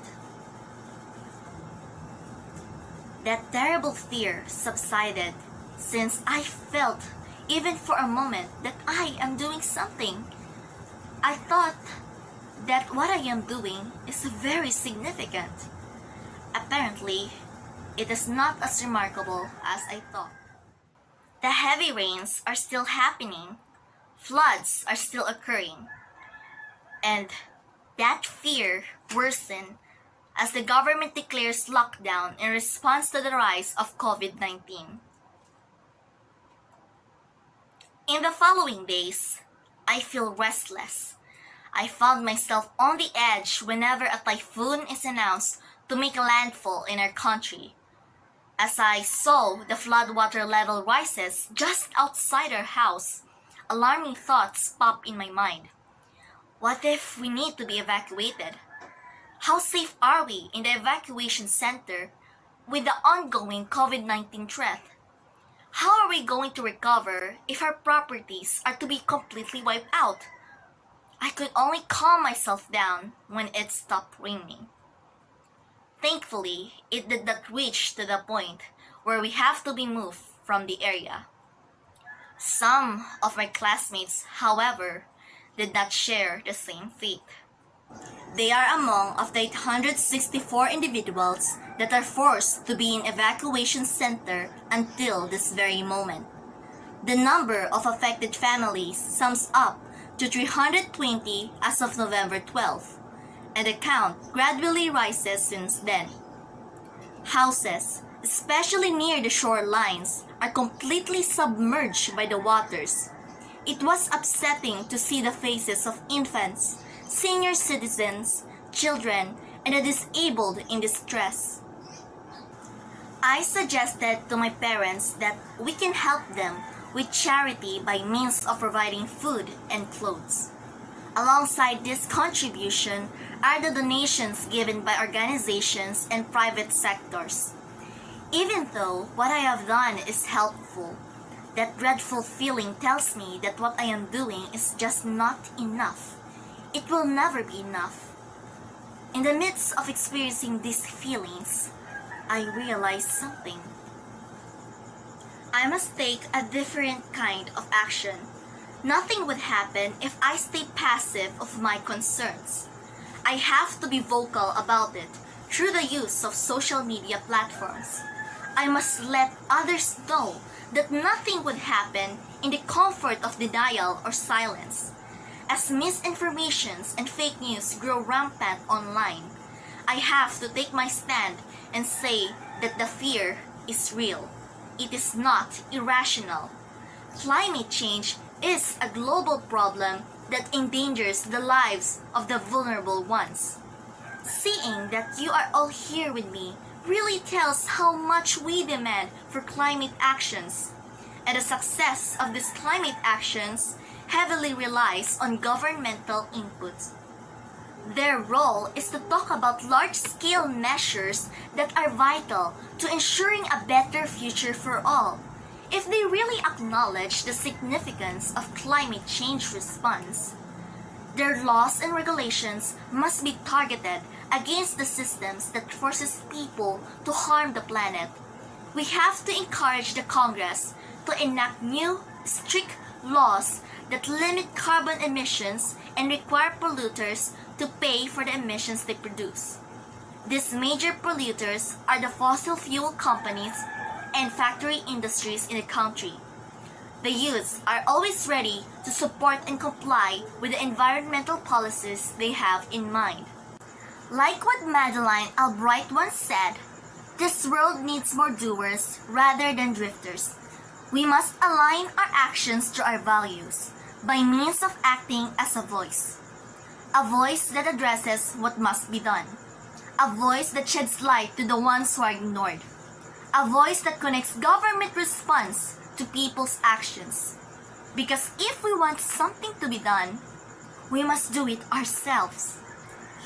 That terrible fear subsided since I felt, even for a moment, that I am doing something. I thought that what I am doing is very significant. Apparently, it is not as remarkable as I thought. The heavy rains are still happening, floods are still occurring, and that fear worsened as the government declares lockdown in response to the rise of COVID-19. In the following days, I feel restless. I found myself on the edge whenever a typhoon is announced to make landfall in our country. As I saw the floodwater level rises just outside our house, alarming thoughts pop in my mind. What if we need to be evacuated? How safe are we in the evacuation center with the ongoing COVID-19 threat? How are we going to recover if our properties are to be completely wiped out? I could only calm myself down when it stopped raining. Thankfully, it did not reach to the point where we have to be moved from the area. Some of my classmates, however, did not share the same fate. They are among of the 864 individuals that are forced to be in evacuation center until this very moment. The number of affected families sums up to 320 as of November 12, and the count gradually rises since then. Houses, especially near the shorelines, are completely submerged by the waters. It was upsetting to see the faces of infants, senior citizens, children, and the disabled in distress. I suggested to my parents that we can help them with charity by means of providing food and clothes. Alongside this contribution are the donations given by organizations and private sectors. Even though what I have done is helpful, that dreadful feeling tells me that what I am doing is just not enough. It will never be enough. In the midst of experiencing these feelings, I realized something. I must take a different kind of action. Nothing would happen if I stay passive of my concerns. I have to be vocal about it through the use of social media platforms. I must let others know that nothing would happen in the comfort of denial or silence. As misinformations and fake news grow rampant online, I have to take my stand and say that the fear is real. It is not irrational. Climate change is a global problem that endangers the lives of the vulnerable ones. Seeing that you are all here with me really tells how much we demand for climate actions. And the success of these climate actions heavily relies on governmental inputs. Their role is to talk about large-scale measures that are vital to ensuring a better future for all. If they really acknowledge the significance of climate change response, their laws and regulations must be targeted against the systems that forces people to harm the planet. We have to encourage the Congress to enact new, strict laws that limit carbon emissions and require polluters to pay for the emissions they produce. These major polluters are the fossil fuel companies and factory industries in the country. The youths are always ready to support and comply with the environmental policies they have in mind. Like what Madeleine Albright once said, this world needs more doers rather than drifters. We must align our actions to our values by means of acting as a voice that addresses what must be done, a voice that sheds light to the ones who are ignored, a voice that connects government response to people's actions. Because if we want something to be done, we must do it ourselves.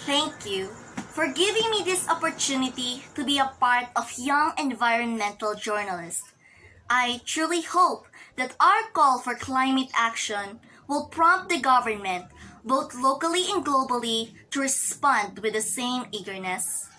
Thank you for giving me this opportunity to be a part of Young Environmental Journalists. I truly hope that our call for climate action will prompt the government, both locally and globally, to respond with the same eagerness.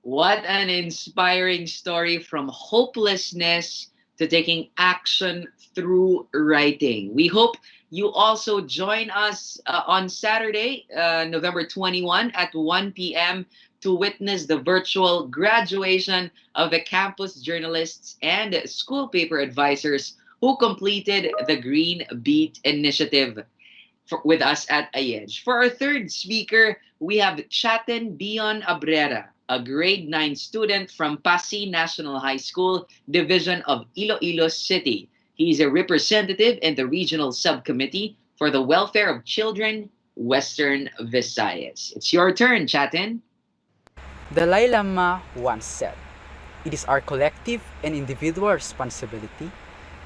What an inspiring story from hopelessness to taking action through writing. We hope you also join us on Saturday, November 21 at 1 p.m. to witness the virtual graduation of the campus journalists and school paper advisors who completed the Green Beat Initiative with us at AEDGE. For our third speaker, we have Chaten Dion Abrera, a grade 9 student from Pasig National High School, Division of Iloilo City. He's a representative in the Regional Subcommittee for the Welfare of Children, Western Visayas. It's your turn, Chaten. Dalai Lama once said, "It is our collective and individual responsibility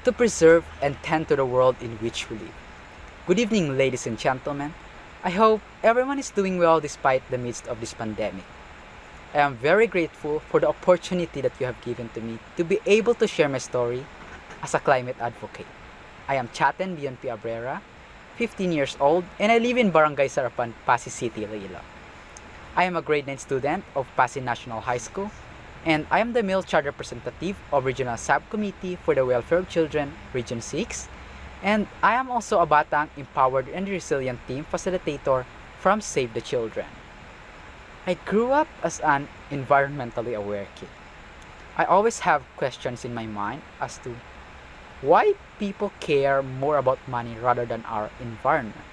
to preserve and tend to the world in which we live." Good evening, ladies and gentlemen. I hope everyone is doing well despite the midst of this pandemic. I am very grateful for the opportunity that you have given to me to be able to share my story as a climate advocate. I am Chaten Dion P. Abrera, 15 years old, and I live in Barangay Sarapan, Pasig City, Iloilo. I am a grade 9 student of Pasig National High School, and I am the male child representative of Regional Subcommittee for the Welfare of Children, Region 6, and I am also a Batang Empowered and Resilient Team Facilitator from Save the Children. I grew up as an environmentally aware kid. I always have questions in my mind as to why people care more about money rather than our environment.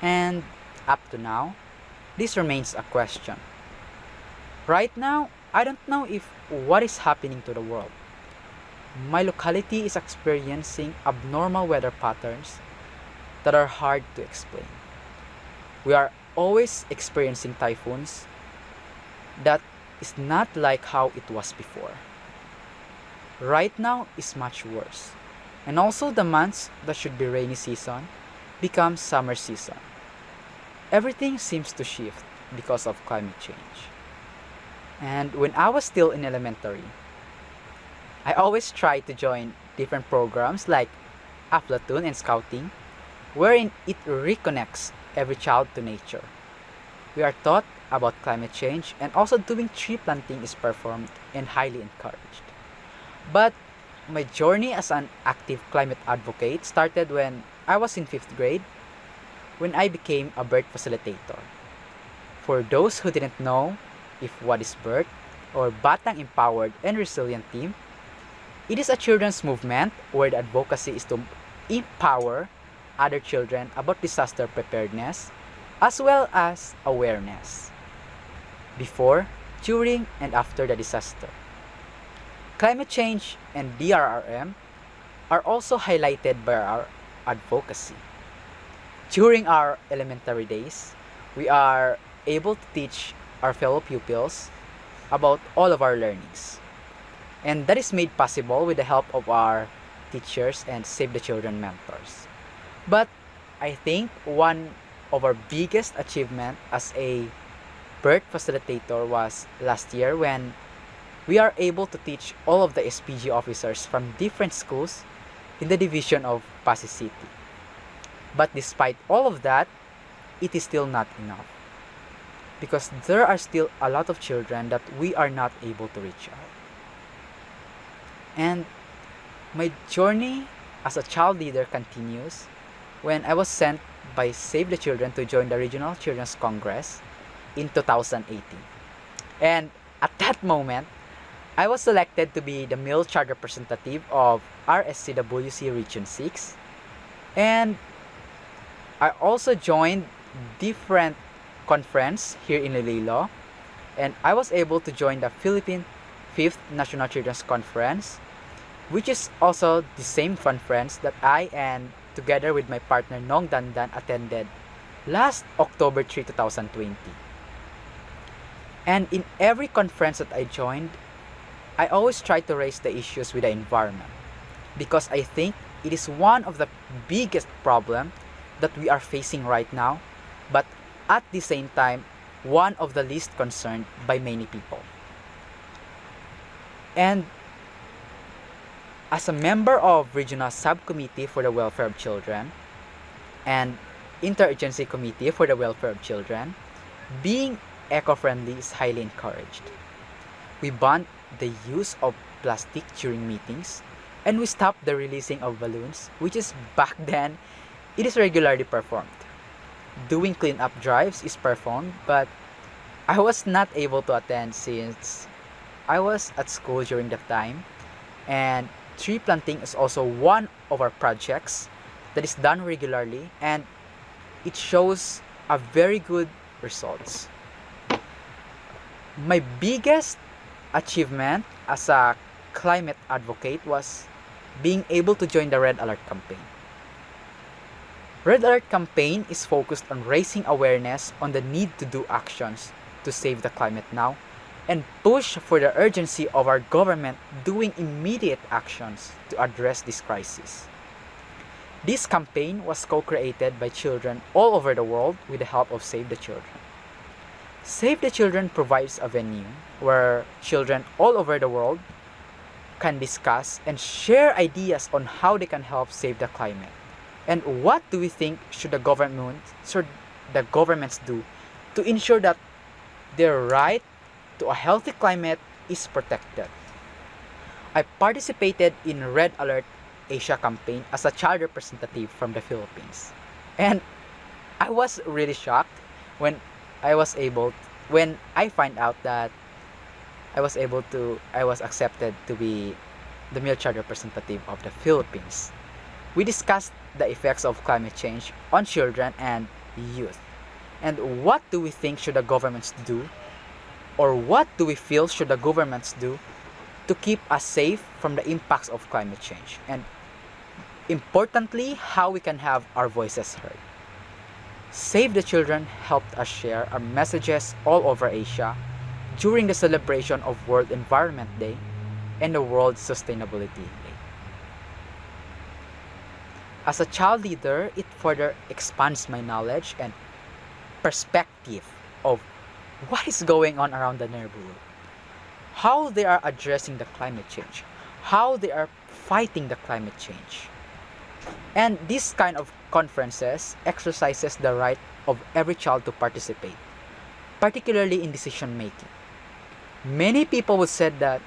And up to now, this remains a question. Right now, I don't know if what is happening to the world. My locality is experiencing abnormal weather patterns that are hard to explain. We are always experiencing typhoons that is not like how it was before. Right now is much worse. And also the months that should be rainy season become summer season. Everything seems to shift because of climate change. And when I was still in elementary, I always tried to join different programs like Aflatun and Scouting, wherein it reconnects every child to nature. We are taught about climate change, and also doing tree planting is performed and highly encouraged. But my journey as an active climate advocate started when I was in 5th grade, when I became a bird facilitator. For those who didn't know if what is BIRT or Batang Empowered and Resilient Team, it is a children's movement where the advocacy is to empower other children about disaster preparedness as well as awareness before, during, and after the disaster. Climate change and DRRM are also highlighted by our advocacy. During our elementary days, we are able to teach our fellow pupils about all of our learnings. And that is made possible with the help of our teachers and Save the Children mentors. But I think one of our biggest achievement as a birth facilitator was last year when we are able to teach all of the SPG officers from different schools in the division of Pasig City. But despite all of that, it is still not enough, because there are still a lot of children that we are not able to reach out. And my journey as a child leader continues when I was sent by Save the Children to join the Regional Children's Congress in 2018. And at that moment, I was selected to be the male child representative of RSCWC Region 6. And I also joined different conference here in Iloilo, and I was able to join the Philippine 5th National Children's Conference, which is also the same conference that I and together with my partner Nong Dandan attended last October 3, 2020. And in every conference that I joined, I always try to raise the issues with the environment, because I think it is one of the biggest problems that we are facing right now, but at the same time, one of the least concerned by many people. And as a member of Regional Subcommittee for the Welfare of Children and Interagency Committee for the Welfare of Children, being eco-friendly is highly encouraged. We ban the use of plastic during meetings, and we stop the releasing of balloons, which is back then, it is regularly performed. Doing cleanup drives is performed, but I was not able to attend since I was at school during that time, and tree planting is also one of our projects that is done regularly, and it shows a very good results. My biggest achievement as a climate advocate was being able to join the Red Alert campaign. Red Alert campaign is focused on raising awareness on the need to do actions to save the climate now and push for the urgency of our government doing immediate actions to address this crisis. This campaign was co-created by children all over the world with the help of Save the Children. Save the Children provides a venue where children all over the world can discuss and share ideas on how they can help save the climate. And what do we think should the governments do to ensure that their right to a healthy climate is protected? I participated in Red Alert Asia campaign as a child representative from the Philippines. And I was really shocked when I find out that I was accepted to be the male child representative of the Philippines. We discussed the effects of climate change on children and youth. And what do we think should the governments do? Or what do we feel should the governments do to keep us safe from the impacts of climate change? And importantly, how we can have our voices heard. Save the Children helped us share our messages all over Asia during the celebration of World Environment Day and the World Sustainability Day. As a child leader, it further expands my knowledge and perspective of what is going on around the neighborhood, how they are addressing the climate change, how they are fighting the climate change. And this kind of conferences exercises the right of every child to participate, particularly in decision making. Many people would say that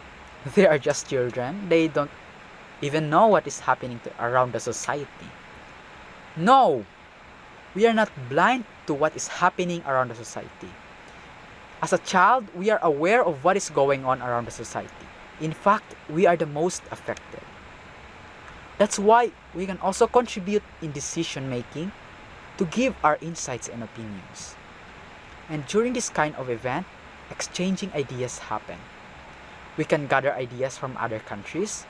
they are just children, they don't even know what is happening around the society. No, we are not blind to what is happening around the society. As a child, we are aware of what is going on around the society. In fact, we are the most affected. That's why we can also contribute in decision making to give our insights and opinions. And during this kind of event, exchanging ideas happen. We can gather ideas from other countries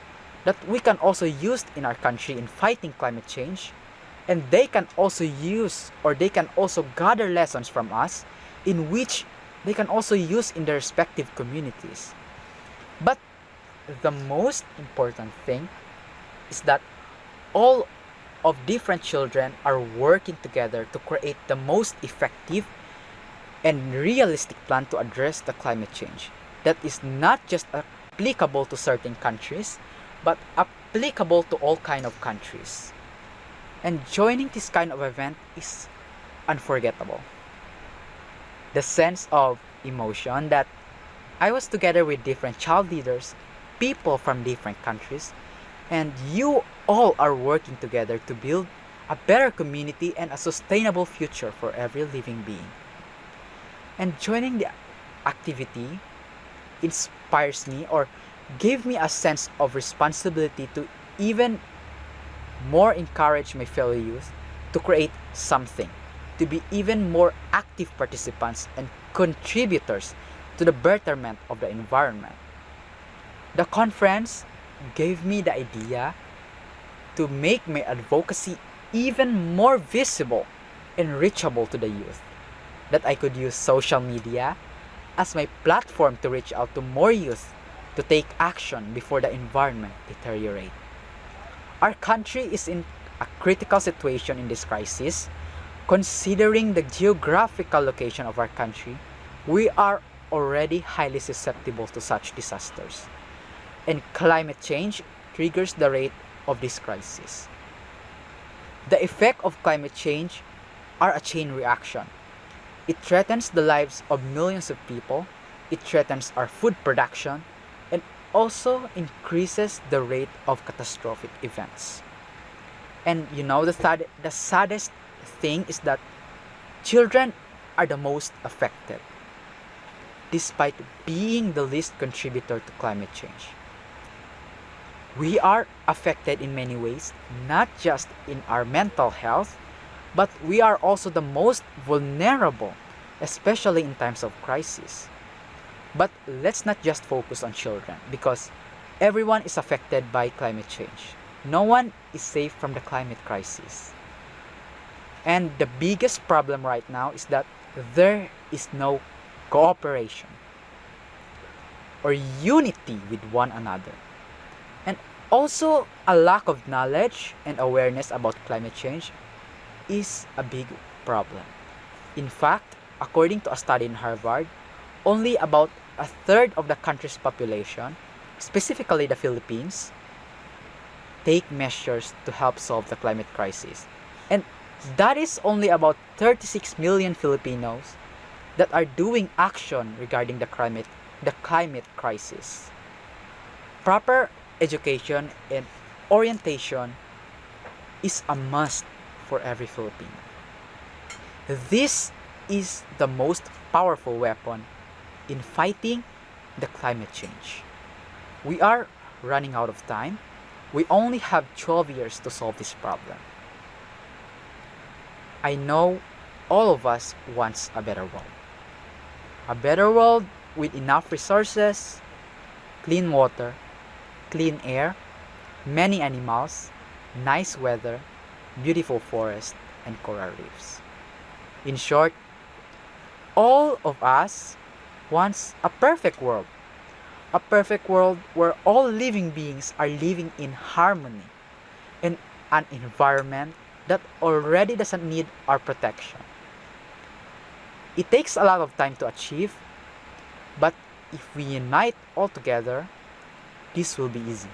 that we can also use in our country in fighting climate change, and they can also use or they can also gather lessons from us in which they can also use in their respective communities. But the most important thing is that all of different children are working together to create the most effective and realistic plan to address the climate change that is not just applicable to certain countries, but applicable to all kind of countries. And joining this kind of event is unforgettable. The sense of emotion that I was together with different child leaders, people from different countries, and you all are working together to build a better community and a sustainable future for every living being. And joining the activity inspires me or gave me a sense of responsibility to even more encourage my fellow youth to create something, to be even more active participants and contributors to the betterment of the environment. The conference gave me the idea to make my advocacy even more visible and reachable to the youth, that I could use social media as my platform to reach out to more youth to take action before the environment deteriorates. Our country is in a critical situation in this crisis. Considering the geographical location of our country, we are already highly susceptible to such disasters. And climate change triggers the rate of this crisis. The effect of climate change are a chain reaction. It threatens the lives of millions of people, it threatens our food production, and also increases the rate of catastrophic events. And you know, the saddest thing is that children are the most affected, despite being the least contributor to climate change. We are affected in many ways, not just in our mental health, but we are also the most vulnerable, especially in times of crisis. But let's not just focus on children, because everyone is affected by climate change. No one is safe from the climate crisis. And the biggest problem right now is that there is no cooperation or unity with one another. And also, a lack of knowledge and awareness about climate change is a big problem. In fact, according to a study in Harvard, only about a third of the country's population, specifically the Philippines, take measures to help solve the climate crisis. And that is only about 36 million Filipinos that are doing action regarding the climate crisis. Proper education and orientation is a must for every Filipino. This is the most powerful weapon in fighting the climate change. We are running out of time. We only have 12 years to solve this problem. I know all of us wants a better world. A better world with enough resources, clean water, clean air, many animals, nice weather, beautiful forests, and coral reefs. In short, all of us wants a perfect world. A perfect world where all living beings are living in harmony in an environment that already doesn't need our protection. It takes a lot of time to achieve, but if we unite all together, this will be easy.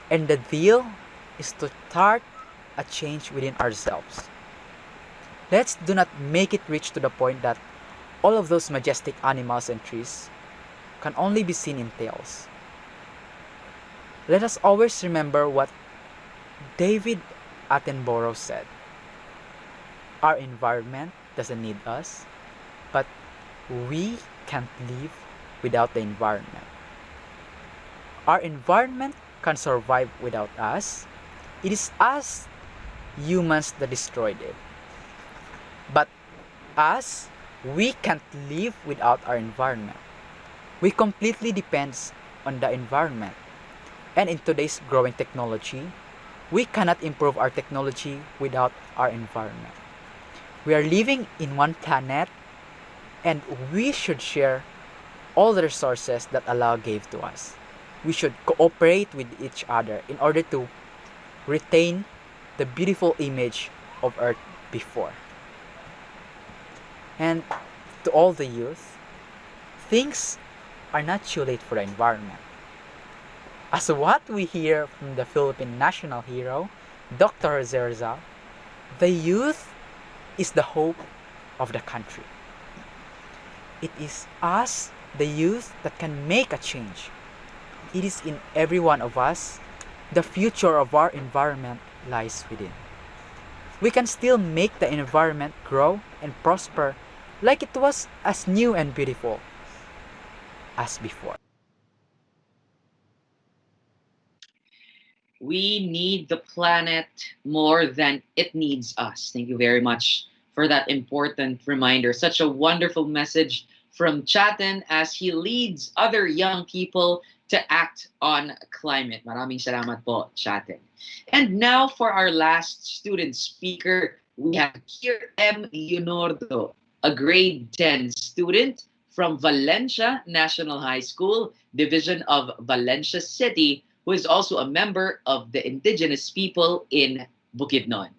And the deal is to start a change within ourselves. Let's do not make it reach to the point that all of those majestic animals and trees can only be seen in tales. Let us always remember what David Attenborough said. Our environment doesn't need us, but we can't live without the environment. Our environment can survive without us. It is us humans that destroyed it. But us, we can't live without our environment. We completely depend on the environment. And in today's growing technology, we cannot improve our technology without our environment. We are living in one planet And we should share all the resources that Allah gave to us. We should cooperate with each other in order to retain the beautiful image of Earth before. And to all the youth, things are not too late for the environment. As what we hear from the Philippine national hero, Dr. Jose Rizal, the youth is the hope of the country. It is us, the youth, that can make a change. It is in every one of us. The future of our environment lies within. We can still make the environment grow and prosper like it was as new and beautiful as before. We need the planet more than it needs us. Thank you very much for that important reminder. Such a wonderful message from Chaten as he leads other young people to act on climate. Maraming salamat po, Chaten. And now for our last student speaker, we have Kier M. Leonardo, a grade 10 student from Valencia National High School, Division of Valencia City, who is also a member of the indigenous people in Bukidnon.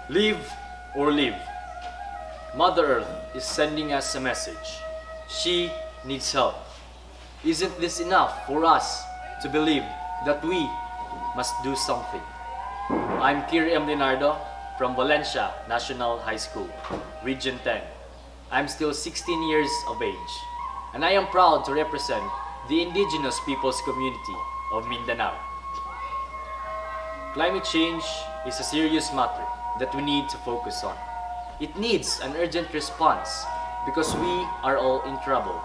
Live or live. Mother Earth is sending us a message. She needs help. Isn't this enough for us to believe that we must do something? I'm Kier M. Leonardo from Valencia National High School, Region 10. I'm still 16 years of age, and I am proud to represent the indigenous people's community of Mindanao. Climate change is a serious matter that we need to focus on. It needs an urgent response because we are all in trouble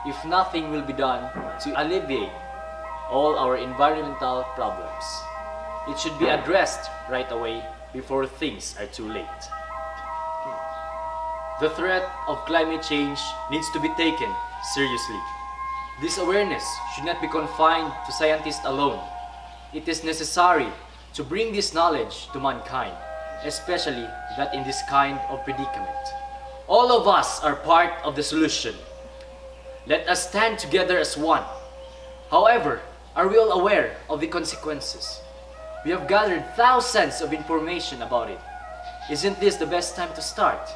if nothing will be done to alleviate all our environmental problems. It should be addressed right away before things are too late. The threat of climate change needs to be taken seriously. This awareness should not be confined to scientists alone. It is necessary to bring this knowledge to mankind, especially that in this kind of predicament. All of us are part of the solution. Let us stand together as one. However, are we all aware of the consequences? We have gathered thousands of information about it. Isn't this the best time to start?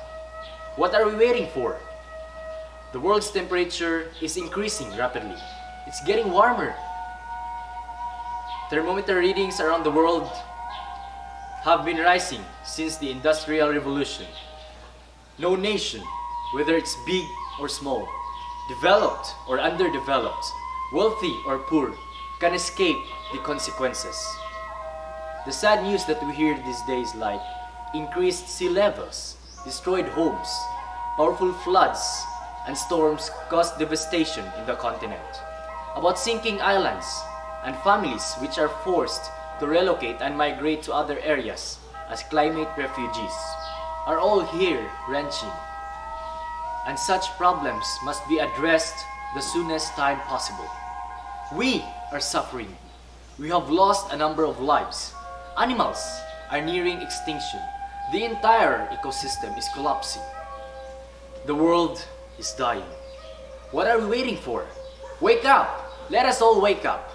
What are we waiting for? The world's temperature is increasing rapidly. It's getting warmer. Thermometer readings around the world have been rising since the Industrial Revolution. No nation, whether it's big or small, developed or underdeveloped, wealthy or poor, can escape the consequences. The sad news that we hear these days, like increased sea levels, destroyed homes, powerful floods, and storms caused devastation in the continent. About sinking islands and families which are forced to relocate and migrate to other areas as climate refugees, are all here wrenching. And such problems must be addressed the soonest time possible. We are suffering. We have lost a number of lives. Animals are nearing extinction. The entire ecosystem is collapsing. The world is dying. What are we waiting for? Wake up! Let us all wake up.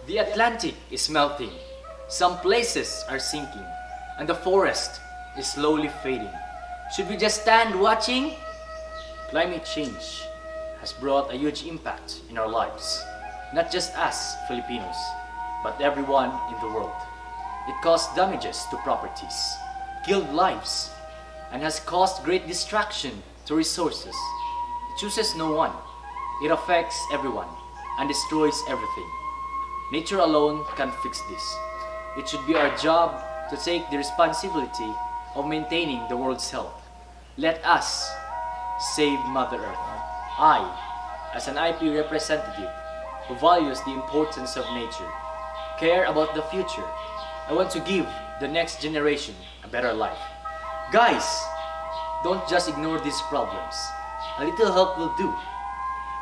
The Atlantic is melting. Some places are sinking, and the forest is slowly fading. Should we just stand watching? Climate change has brought a huge impact in our lives. Not just us, Filipinos, but everyone in the world. It caused damages to properties, killed lives, and has caused great destruction to resources. It chooses no one. It affects everyone and destroys everything. Nature alone can't fix this. It should be our job to take the responsibility of maintaining the world's health. Let us save Mother Earth. I, as an IP representative who values the importance of nature, care about the future. I want to give the next generation a better life. Guys, don't just ignore these problems. A little help will do.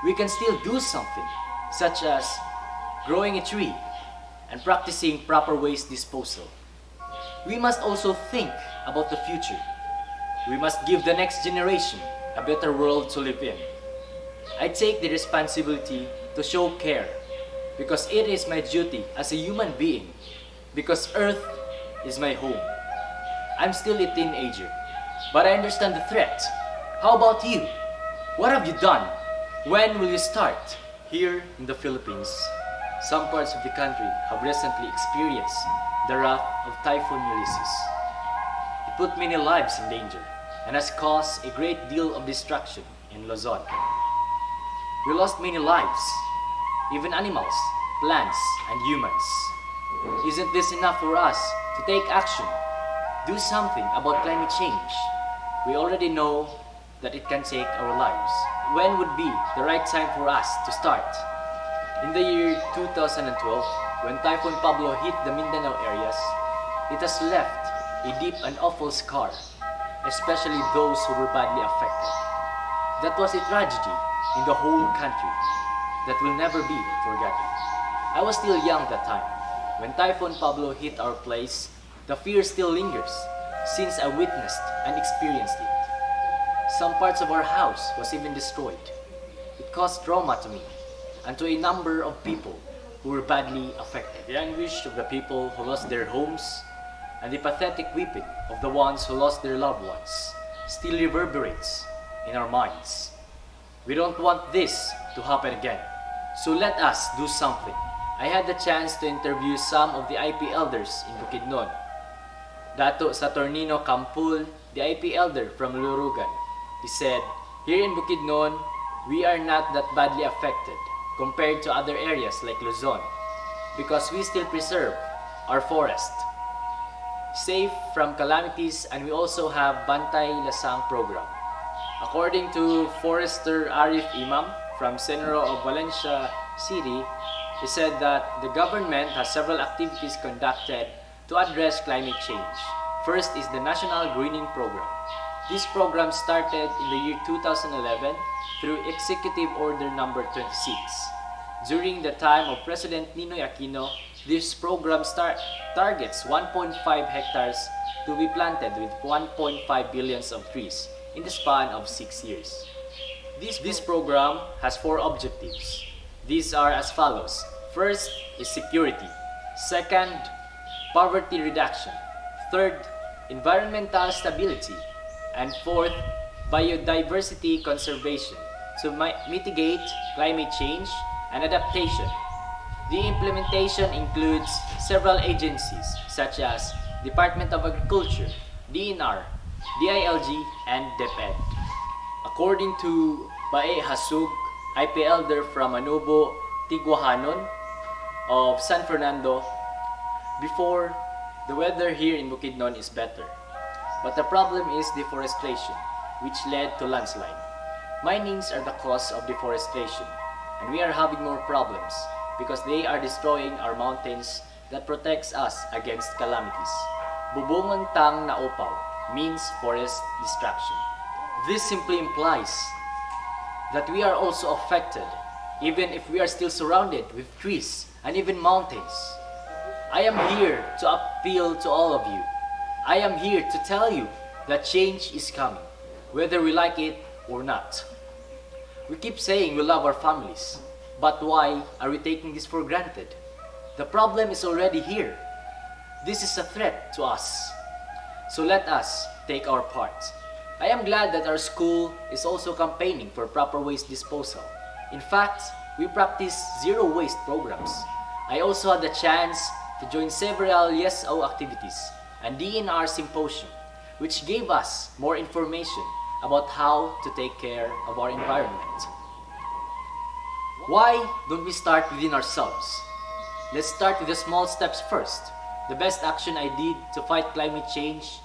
we can still do something, such as growing a tree and practicing proper waste disposal. We must also think about the future. We must give the next generation a better world to live in. I take the responsibility to show care because it is my duty as a human being, because Earth is my home. I'm still a teenager, but I understand the threat. How about you? What have you done? When will you start? Here in the Philippines, some parts of the country have recently experienced the wrath of Typhoon Ulysses. It put many lives in danger and has caused a great deal of destruction in Luzon. We lost many lives, even animals, plants, and humans. Isn't this enough for us to take action? Do something about climate change. We already know that it can take our lives. When would be the right time for us to start? In the year 2012, when Typhoon Pablo hit the Mindanao areas, it has left a deep and awful scar, especially those who were badly affected. That was a tragedy in the whole country that will never be forgotten. I was still young that time. When Typhoon Pablo hit our place, the fear still lingers since I witnessed and experienced it. Some parts of our house was even destroyed. It caused trauma to me and to a number of people who were badly affected. The anguish of the people who lost their homes and the pathetic weeping of the ones who lost their loved ones still reverberates in our minds. We don't want this to happen again, so let us do something. I had the chance to interview some of the IP elders in Bukidnon. Dato Saturnino Campul, the IP elder from Lurugan, he said, "Here in Bukidnon, we are not that badly affected compared to other areas like Luzon because we still preserve our forest, safe from calamities, and we also have Bantay Lasang program." According to Forester Arif Imam from Senro of Valencia City, he said that the government has several activities conducted to address climate change. First is the National Greening Program. This program started in the year 2011 through Executive Order Number 26. During the time of President Ninoy Aquino, this program targets 1.5 hectares to be planted with 1.5 billions of trees in the span of 6 years. This program has 4 objectives. These are as follows. First is security. Second, poverty reduction. Third, environmental stability. And fourth, biodiversity conservation to mitigate climate change and adaptation. The implementation includes several agencies such as Department of Agriculture, DNR, DILG, and DepEd. According to Bae Hasug, IP elder from Anubo, Tiguahanon of San Fernando, before, the weather here in Bukidnon is better. But the problem is deforestation, which led to landslide. Minings are the cause of deforestation, and we are having more problems because they are destroying our mountains that protects us against calamities. Bubungon tang naupaw means forest destruction. This simply implies that we are also affected, even if we are still surrounded with trees and even mountains. I am here to appeal to all of you. I am here to tell you that change is coming, whether we like it or not. We keep saying we love our families, but why are we taking this for granted? The problem is already here. This is a threat to us. So let us take our part. I am glad that our school is also campaigning for proper waste disposal. In fact, we practice zero waste programs. I also had the chance to join several YesO activities and DNR symposium, which gave us more information about how to take care of our environment. Why don't we start within ourselves? Let's start with the small steps first. The best action I did to fight climate change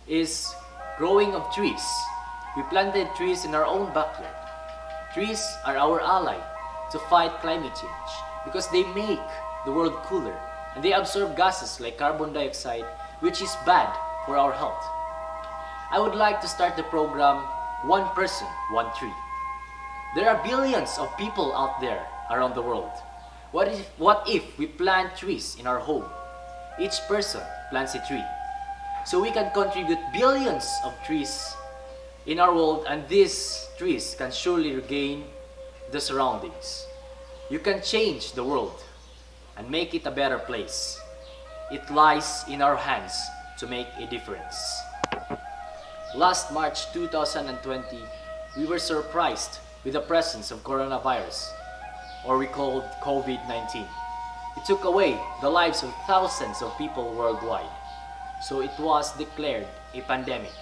is growing of trees. We planted trees in our own backyard. Trees are our ally to fight climate change because they make the world cooler and they absorb gases like carbon dioxide, which is bad for our health. I would like to start the program, One Person, One Tree. There are billions of people out there around the world. What if we plant trees in our home? Each person plants a tree. So we can contribute billions of trees in our world, and these trees can surely regain the surroundings. You can change the world and make it a better place. It lies in our hands to make a difference. Last March 2020, we were surprised with the presence of coronavirus, or we called COVID-19. It took away the lives of thousands of people worldwide, so it was declared a pandemic.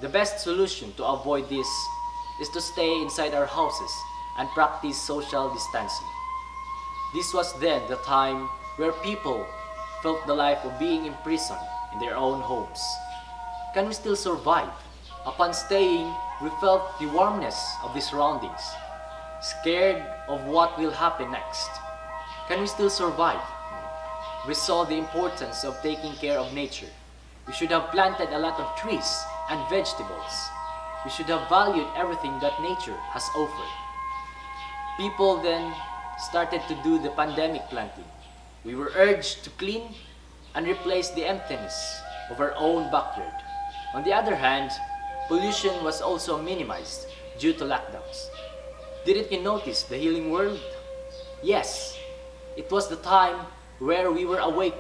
The best solution to avoid this is to stay inside our houses and practice social distancing. This was then the time where people felt the life of being imprisoned in their own homes. Can we still survive? Upon staying, we felt the warmness of the surroundings, scared of what will happen next. Can we still survive? We saw the importance of taking care of nature. We should have planted a lot of trees and vegetables. We should have valued everything that nature has offered. People then started to do the pandemic planting. We were urged to clean and replace the emptiness of our own backyard. On the other hand, pollution was also minimized due to lockdowns. Didn't you notice the healing world? Yes, it was the time where we were awake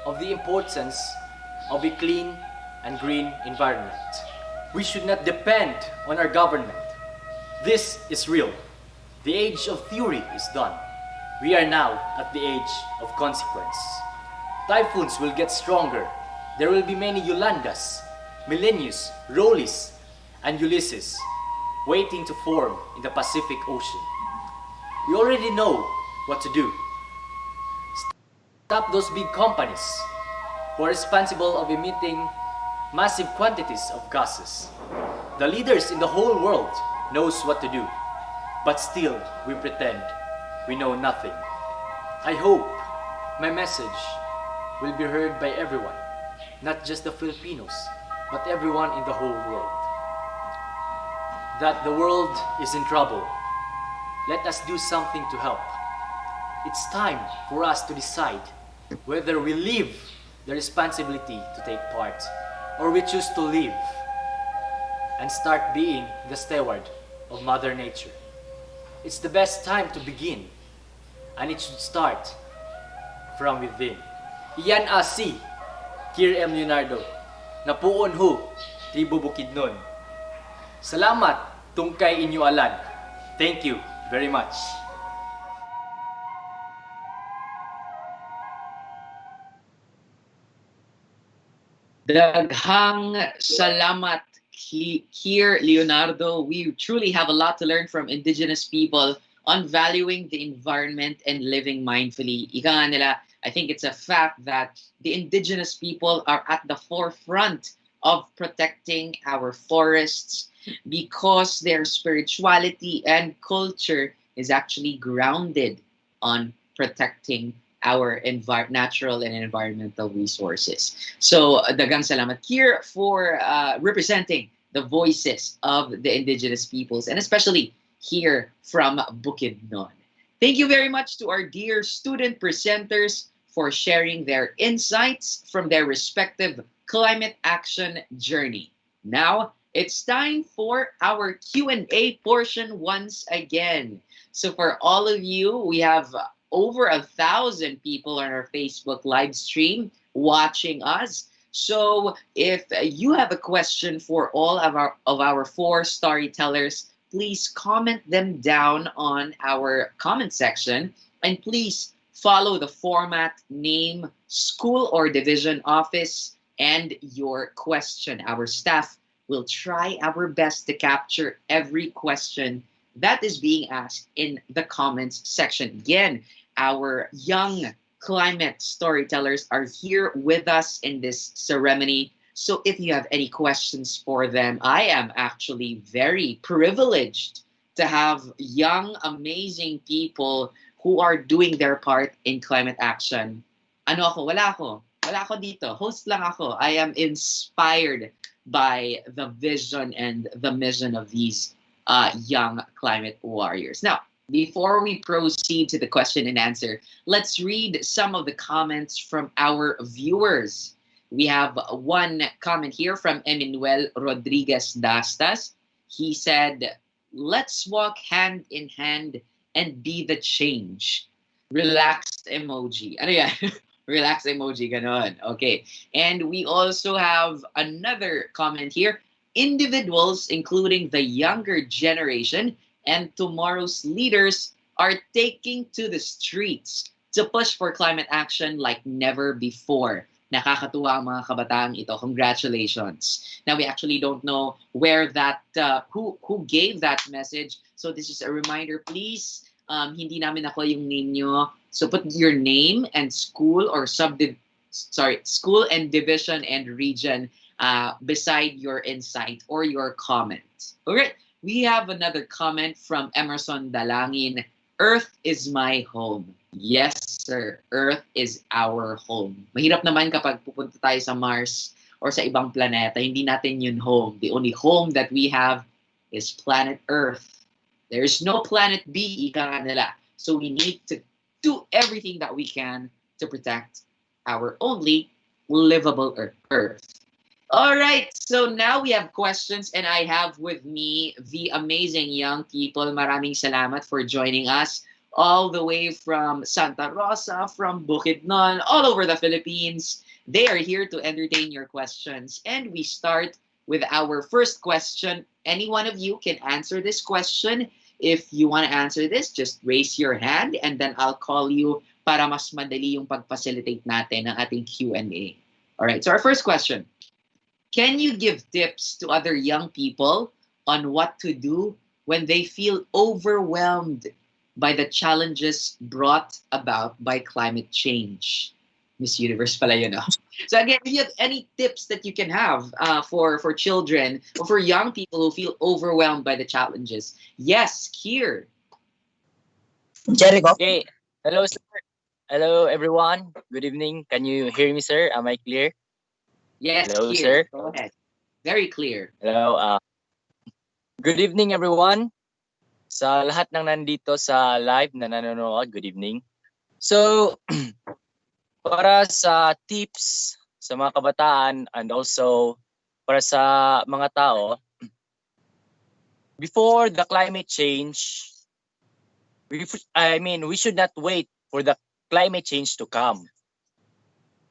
of the importance of a clean and green environment. We should not depend on our government. This is real. The age of theory is done. We are now at the age of consequence. Typhoons will get stronger. There will be many Yolandas, Millennius, Rollies, and Ulysses waiting to form in the Pacific Ocean. We already know what to do. Stop those big companies who are responsible of emitting massive quantities of gases. The leaders in the whole world knows what to do, but still we pretend we know nothing. I hope my message will be heard by everyone, not just the Filipinos, but everyone in the whole world. That the world is in trouble. Let us do something to help. It's time for us to decide whether we leave the responsibility to take part, or we choose to live and start being the steward of Mother Nature. It's the best time to begin, and it should start from within. Iyan asi, Kir M. Leonardo, napuon hu, Tribu Bukidnon. Salamat tungkay inyo alan. Thank you very much. Daghang salamat here, Leonardo. We truly have a lot to learn from indigenous people on valuing the environment and living mindfully. Ika nga nila, I think it's a fact that the indigenous people are at the forefront of protecting our forests because their spirituality and culture is actually grounded on protecting our natural and environmental resources. So, daghang salamat here for representing the voices of the indigenous peoples, and especially here from Bukidnon. Thank you very much to our dear student presenters for sharing their insights from their respective climate action journey. Now, it's time for our Q&A portion once again. So for all of you, we have over 1,000 people on our Facebook live stream watching us. So if you have a question for all of our 4 storytellers, please comment them down on our comment section, and please follow the format, name, school or division office, and your question. Our staff will try our best to capture every question that is being asked in the comments section. Again, our young climate storytellers are here with us in this ceremony. So if you have any questions for them, I am actually very privileged to have young, amazing people who are doing their part in climate action. Ano ako? Wala ako. Wala ako dito. Host lang ako. I am inspired by the vision and the mission of these young climate warriors. Now, before we proceed to the question and answer, let's read some of the comments from our viewers. We have one comment here from Emmanuel Rodriguez Dastas. He said, let's walk hand in hand and be the change. Relaxed emoji. Ano yan? Relax emoji, ganon. Okay. And we also have another comment here. Individuals, including the younger generation and tomorrow's leaders, are taking to the streets to push for climate action like never before. Nakakatuwa ang mga kabataang ito. Congratulations. Now, we actually don't know where that, who gave that message. So this is a reminder, please. Hindi namin ako yung name nyo. So put your name and school or school and division and region beside your insight or your comment. All right. We have another comment from Emerson Dalangin. Earth is my home. Yes, sir. Earth is our home. Mahirap naman kapag pupunta tayo sa Mars or sa ibang planeta, hindi natin yun home. The only home that we have is planet Earth. There's no planet B, ika nga nila. So we need to do everything that we can to protect our only livable Earth. All right, so now we have questions and I have with me the amazing young people. Maraming salamat for joining us all the way from Santa Rosa, from Bukidnon, all over the Philippines. They are here to entertain your questions. And we start with our first question. Any one of you can answer this question. If you want to answer this, just raise your hand and then I'll call you para mas madali yung pag-facilitate natin ng ating Q&A. All right, so our first question. Can you give tips to other young people on what to do when they feel overwhelmed by the challenges brought about by climate change? Miss Universe pala yun, no? So again, if you have any tips that you can have for children or for young people who feel overwhelmed by the challenges, yes, here. Jericho. Okay. Hello, sir. Hello, everyone. Good evening. Can you hear me, sir? Am I clear? Yes, Hello, here. sir. Go ahead. Very clear. Hello. Good evening, everyone. Sa lahat ng nandito sa live na nanonood, good evening. So, para sa tips sa mga kabataan and also para sa mga tao, before the climate change, we should not wait for the climate change to come.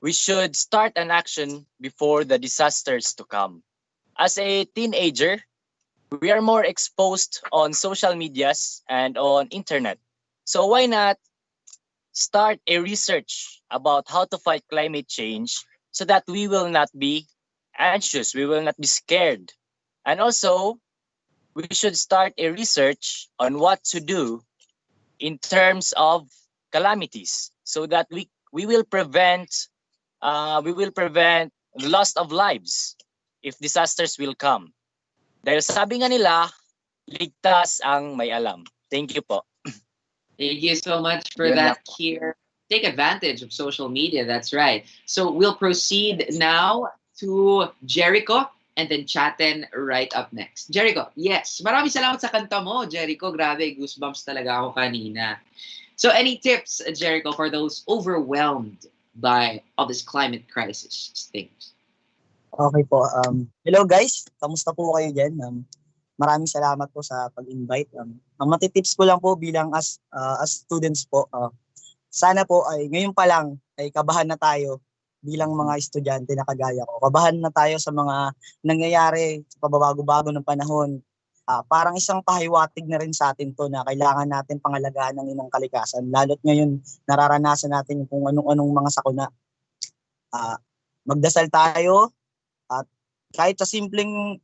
We should start an action before the disasters to come. As a teenager, we are more exposed on social medias and on internet. So why not start a research about how to fight climate change so that we will not be anxious, we will not be scared. And also, we should start a research on what to do in terms of calamities so that we will prevent the loss of lives if disasters will come. Dahil sabi nga nila, ligtas ang may alam. Thank you po. Thank you so much for that, Kier. Take advantage of social media, that's right. So we'll proceed now to Jericho and then Chaten right up next. Jericho, yes. Maraming salamat sa kanta mo, Jericho. Grabe, goosebumps talaga ako kanina. So any tips, Jericho, for those overwhelmed by all this climate crisis things? Okay po. Hello guys, kamusta po kayo dyan? Maraming salamat po sa pag-invite. Ang matitips ko lang po bilang as students po, sana po ay ngayon pa lang ay kabahan na tayo bilang mga estudyante na kagaya ko. Kabahan na tayo sa mga nangyayari, sa pababago-bago ng panahon. Parang isang pahiwatig na rin sa atin to na kailangan natin pangalagaan ng inang kalikasan. Lalo't ngayon nararanasan natin yung kung anong mga sakuna. Magdasal tayo at kahit sa simpleng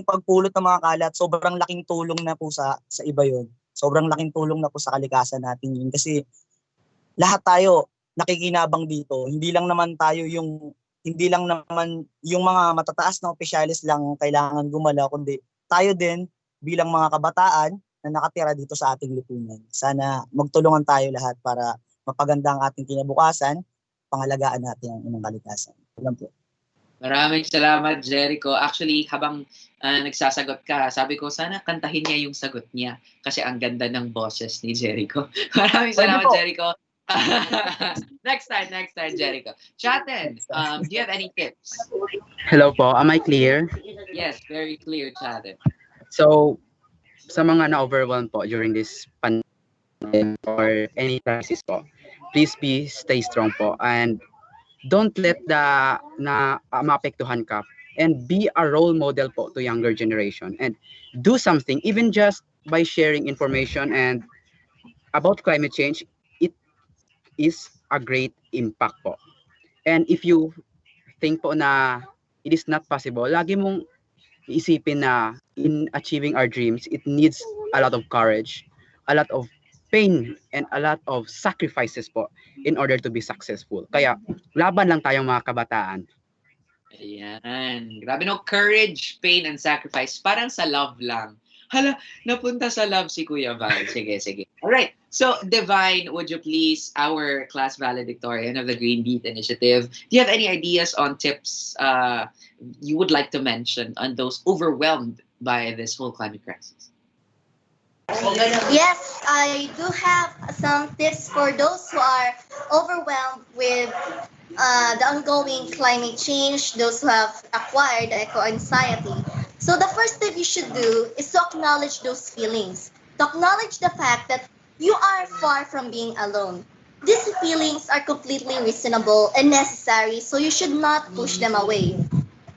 pagpulot ng mga kalat, sobrang laking tulong na po sa iba yon. Sobrang laking tulong na po sa kalikasan natin yun. Kasi lahat tayo nakikinabang dito. Hindi lang naman yung mga matataas na opisyalis lang kailangan gumalaw, kundi tayo din bilang mga kabataan na nakatira dito sa ating lipunan. Sana magtulungan tayo lahat para mapaganda ang ating kinabukasan, pangalagaan natin ang inang kalikasan. Alam po. Maraming salamat, Jericho. Actually, habang nagsasagot ka, sabi ko, sana kantahin niya yung sagot niya. Kasi ang ganda ng boses ni Jericho. Maraming Pwede salamat, po. Jericho. next time, Jericho. Chaten, do you have any tips? Hello po, am I clear? Yes, very clear, Chaten. So, sa mga na-overwhelm po during this pandemic or any crisis po, please stay strong po and don't let maapektuhan ka and be a role model po to younger generation and do something even just by sharing information and about climate change. It is a great impact po. And if you think po na it is not possible, lagi mong isipin na in achieving our dreams, it needs a lot of courage, a lot of pain, and a lot of sacrifices po in order to be successful. Kaya, laban lang tayong mga kabataan. Ayan. Grabe no, courage, pain, and sacrifice. Parang sa love lang. Hala, napunta sa love si Kuya Val. Sige, sige. Alright. So, Divine, would you please, our class valedictorian of the Green Beat Initiative, do you have any ideas on tips you would like to mention on those overwhelmed by this whole climate crisis? Yes, I do have some tips for those who are overwhelmed with the ongoing climate change, those who have acquired eco-anxiety. So the first thing you should do is to acknowledge those feelings, to acknowledge the fact that you are far from being alone. These feelings are completely reasonable and necessary, so you should not push them away.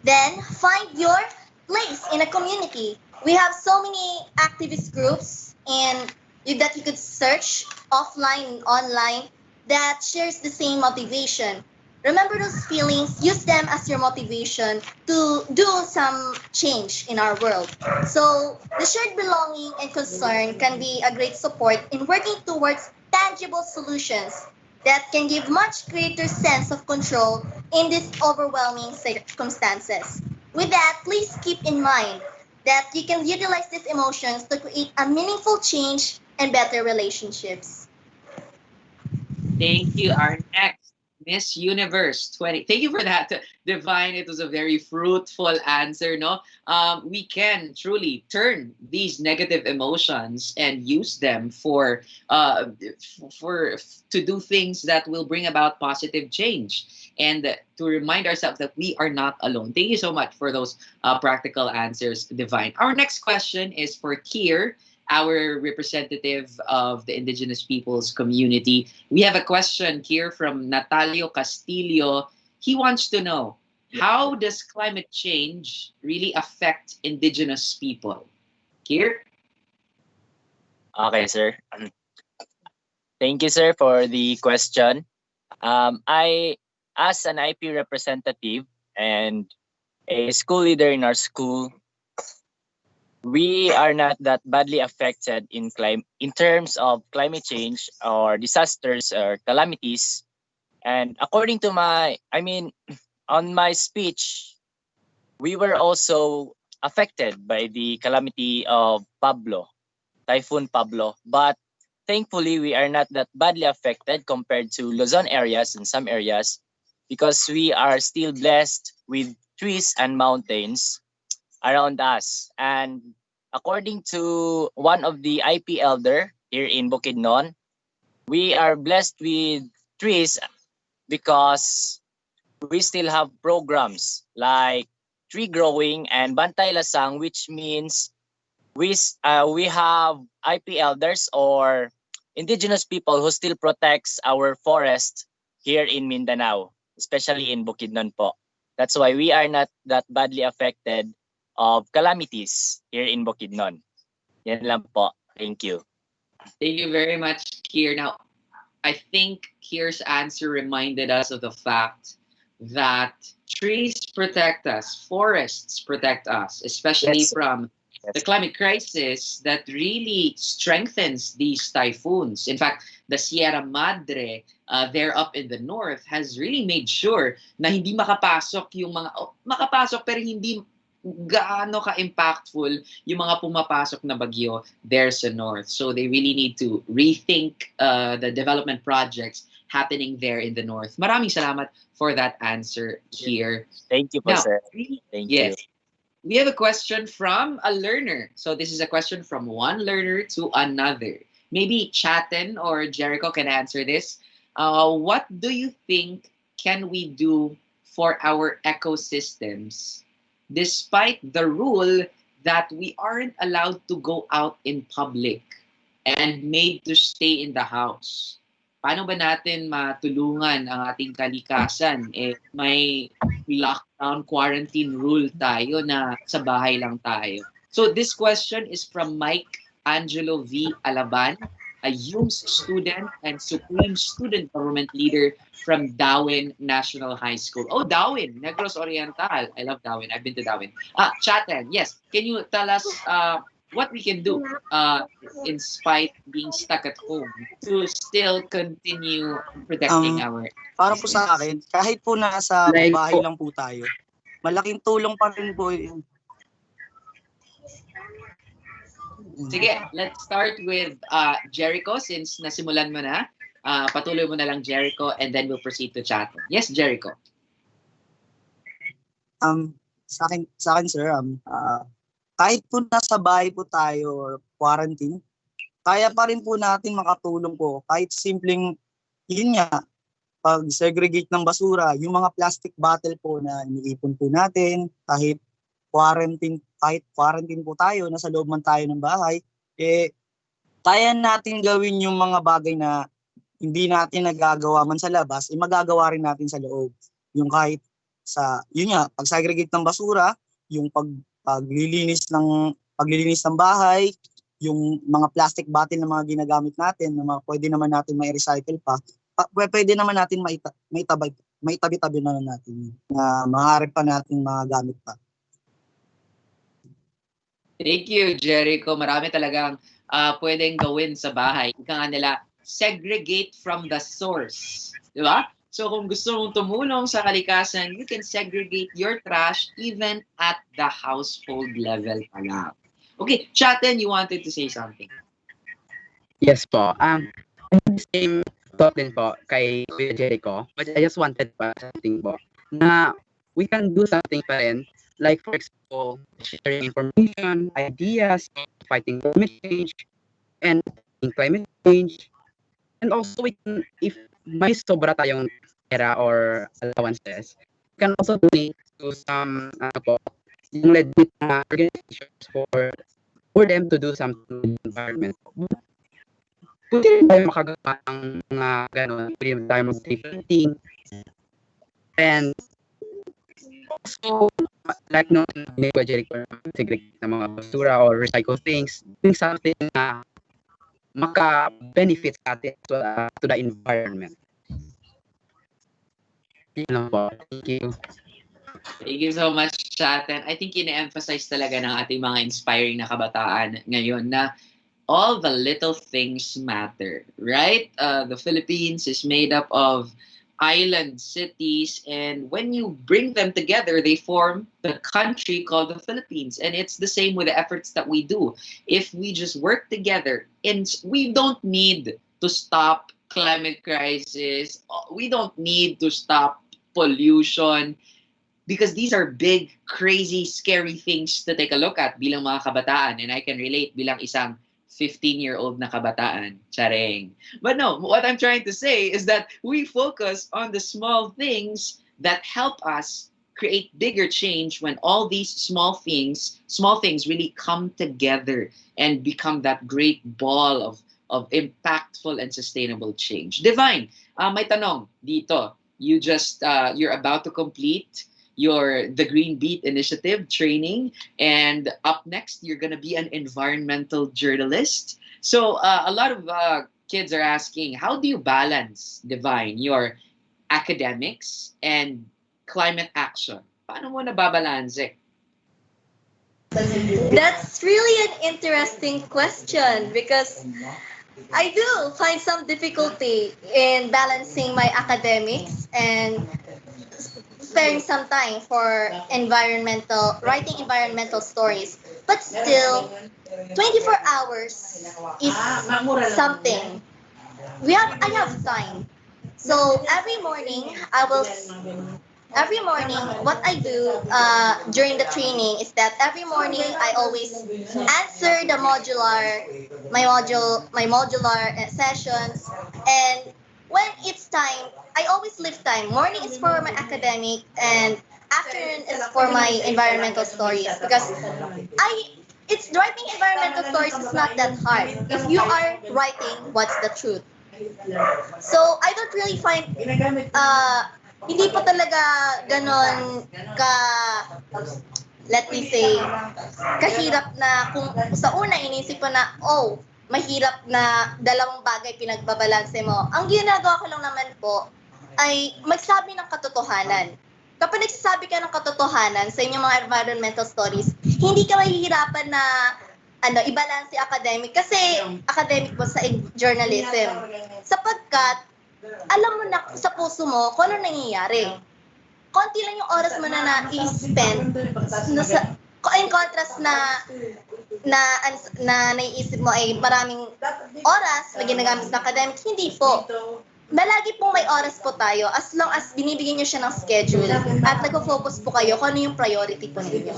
Then find your place in a community. We have so many activist groups and that you could search offline and online that shares the same motivation. Remember those feelings, use them as your motivation to do some change in our world. So the shared belonging and concern can be a great support in working towards tangible solutions that can give much greater sense of control in these overwhelming circumstances. With that, please keep in mind that you can utilize these emotions to create a meaningful change and better relationships. Thank you. Our next Miss Universe 20. Thank you for that, Divine. It was a very fruitful answer, no? We can truly turn these negative emotions and use them for to do things that will bring about positive change and to remind ourselves that we are not alone. Thank you so much for those practical answers, Divine. Our next question is for Kier, our representative of the indigenous peoples community. We have a question here from Natalio Castillo. He wants to know, how does climate change really affect indigenous people? Kier? Okay, sir. Thank you, sir, for the question. I, as an IP representative and a school leader in our school, we are not that badly affected in terms of climate change or disasters or calamities. And according to on my speech, we were also affected by the calamity of Typhoon Pablo. But thankfully, we are not that badly affected compared to Luzon areas and some areas because we are still blessed with trees and mountains around us. And according to one of the IP elder here in Bukidnon, we are blessed with trees because we still have programs like tree growing and Bantay Lasang, which means we have IP elders or indigenous people who still protects our forest here in Mindanao, especially in Bukidnon po. That's why we are not that badly affected of calamities here in Bukidnon. Yan lang po. Thank you. Thank you very much, Kier. Now, I think Kier's answer reminded us of the fact that trees protect us, forests protect us, especially from the climate crisis that really strengthens these typhoons. In fact, the Sierra Madre, there up in the north, has really made sure na hindi makapasok yung mga, makapasok pero hindi gaano ka-impactful yung mga pumapasok na bagyo there sa north. So they really need to rethink the development projects happening there in the North. Maraming salamat for that answer here. Thank you po, Now, sir. Thank you. yes, we have a question from a learner. So this is a question from one learner to another. Maybe Chaten or Jericho can answer this. What do you think can we do for our ecosystems despite the rule that we aren't allowed to go out in public and made to stay in the house? Paano ba natin matulungan ang ating kalikasan? May lockdown quarantine rule tayo na sa bahay lang tayo. So this question is from Mike Angelo V. Alaban, a UMS student and Supreme Student Government Leader from Darwin National High School. Oh, Darwin, Negros Oriental. I love Darwin. I've been to Darwin. Chaten, yes. Can you tell us what we can do in spite being stuck at home to still continue protecting our Para po sa akin, kahit po nasa bahay lang po tayo, malaking tulong pa rin po yun. Sige, let's start with Jericho since nasimulan mo na. Patuloy mo na lang, Jericho, and then we'll proceed to chat. Yes, Jericho. Sa akin sir, kahit po nasa bahay po tayo or quarantine, kaya pa rin po natin makatulong po. Kahit simpleng, yun nga, pag-segregate ng basura, yung mga plastic bottle po na iniipon po natin, kahit quarantine po tayo, nasa loob man tayo ng bahay, kaya natin gawin yung mga bagay na hindi natin nagagawa man sa labas, magagawa rin natin sa loob. Yung kahit yun nga, pag-segregate ng basura, yung paglilinis ng bahay, yung mga plastic bottle na mga ginagamit natin, na pwede naman natin mai-recycle pa, pwede naman natin maitabi-tabi na natin na maaari pa natin magamit pa. Thank you, Jericho. Marami talagang pwedeng gawin sa bahay. Ika nga nila, segregate from the source. Di ba? So kung gusto mong tumulong sa kalikasan, you can segregate your trash even at the household level pa lang. Okay, Chaten, you wanted to say something. Yes po. The same thought din po kay Kuya Jericho, but I just wanted pa something po na we can do something pa rin. Like for example, sharing information, ideas, fighting climate change, and And also we can, if may sobra tayong pera or allowances, we can also donate to some yung legit na organizations for them to do something with the environment. Pwede rin tayo makagawa ng mga gano'n, pwede rin tayo mag-painting. And also, like no Jericho, segregate ng mga basura or recycle things, doing something na maka-benefit sa atin to the environment. Yun lang po. Thank you. Thank you so much, Chaten. I think ina-emphasize talaga ng ating mga inspiring na kabataan ngayon na all the little things matter, right? The Philippines is made up of island cities, and when you bring them together, they form the country called the Philippines. And it's the same with the efforts that we do. If we just work together, and we don't need to stop climate crisis, we don't need to stop pollution, because these are big, crazy, scary things to take a look at bilang mga kabataan. And I can relate bilang isang 15-year-old na kabataan. Charing. But no, what I'm trying to say is that we focus on the small things that help us create bigger change when all these small things really come together and become that great ball of impactful and sustainable change. Divine, may tanong dito. You're about to complete the Green Beat Initiative training, and up next you're going to be an environmental journalist. So a lot of kids are asking, how do you balance, Divine, your academics and climate action? Paano mo nababalanse? That's really an interesting question because I do find some difficulty in balancing my academics and sparing some time for writing environmental stories. But still, 24 hours is something. I have time So every morning, what I do during the training is that every morning I always answer my modular sessions, and when it's time, I always leave time. Morning is for my academic, and afternoon is for my environmental stories because I it's writing environmental stories is not that hard if you are writing what's the truth. So I don't really find hindi pa talaga ganon ka, let me say, kahirap na kung sa una inisip ko na, oh, mahirap na dalawang bagay pinagbabalanse mo. Ang ginagawa ko lang naman po ay magsabi ng katotohanan. Kapag nagsasabi ka ng katotohanan sa inyong mga environmental stories, hindi ka mahihirapan na i-balance academic kasi academic mo sa journalism. Sapagkat alam mo na sa puso mo kung ano nangyayari. Konti lang yung oras mo na i-spend in contrast na naiisip mo ay maraming oras na ginagamit sa academic. Hindi po. Malagi pong may oras po tayo as long as binibigyan nyo siya ng schedule at nag-focus po kayo kung ano yung priority po ninyo.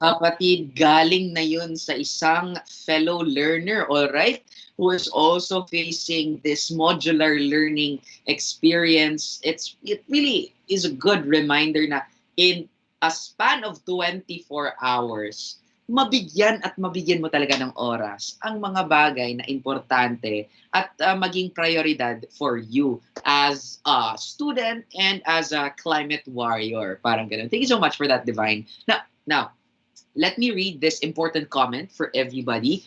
Kapatid, galing na yun sa isang fellow learner, all right? Who is also facing this modular learning experience. It really is a good reminder na in a span of 24 hours, mabigyan mo talaga ng oras ang mga bagay na importante at maging prioridad for you as a student and as a climate warrior. Parang ganun. Thank you so much for that, Divine. Now, let me read this important comment for everybody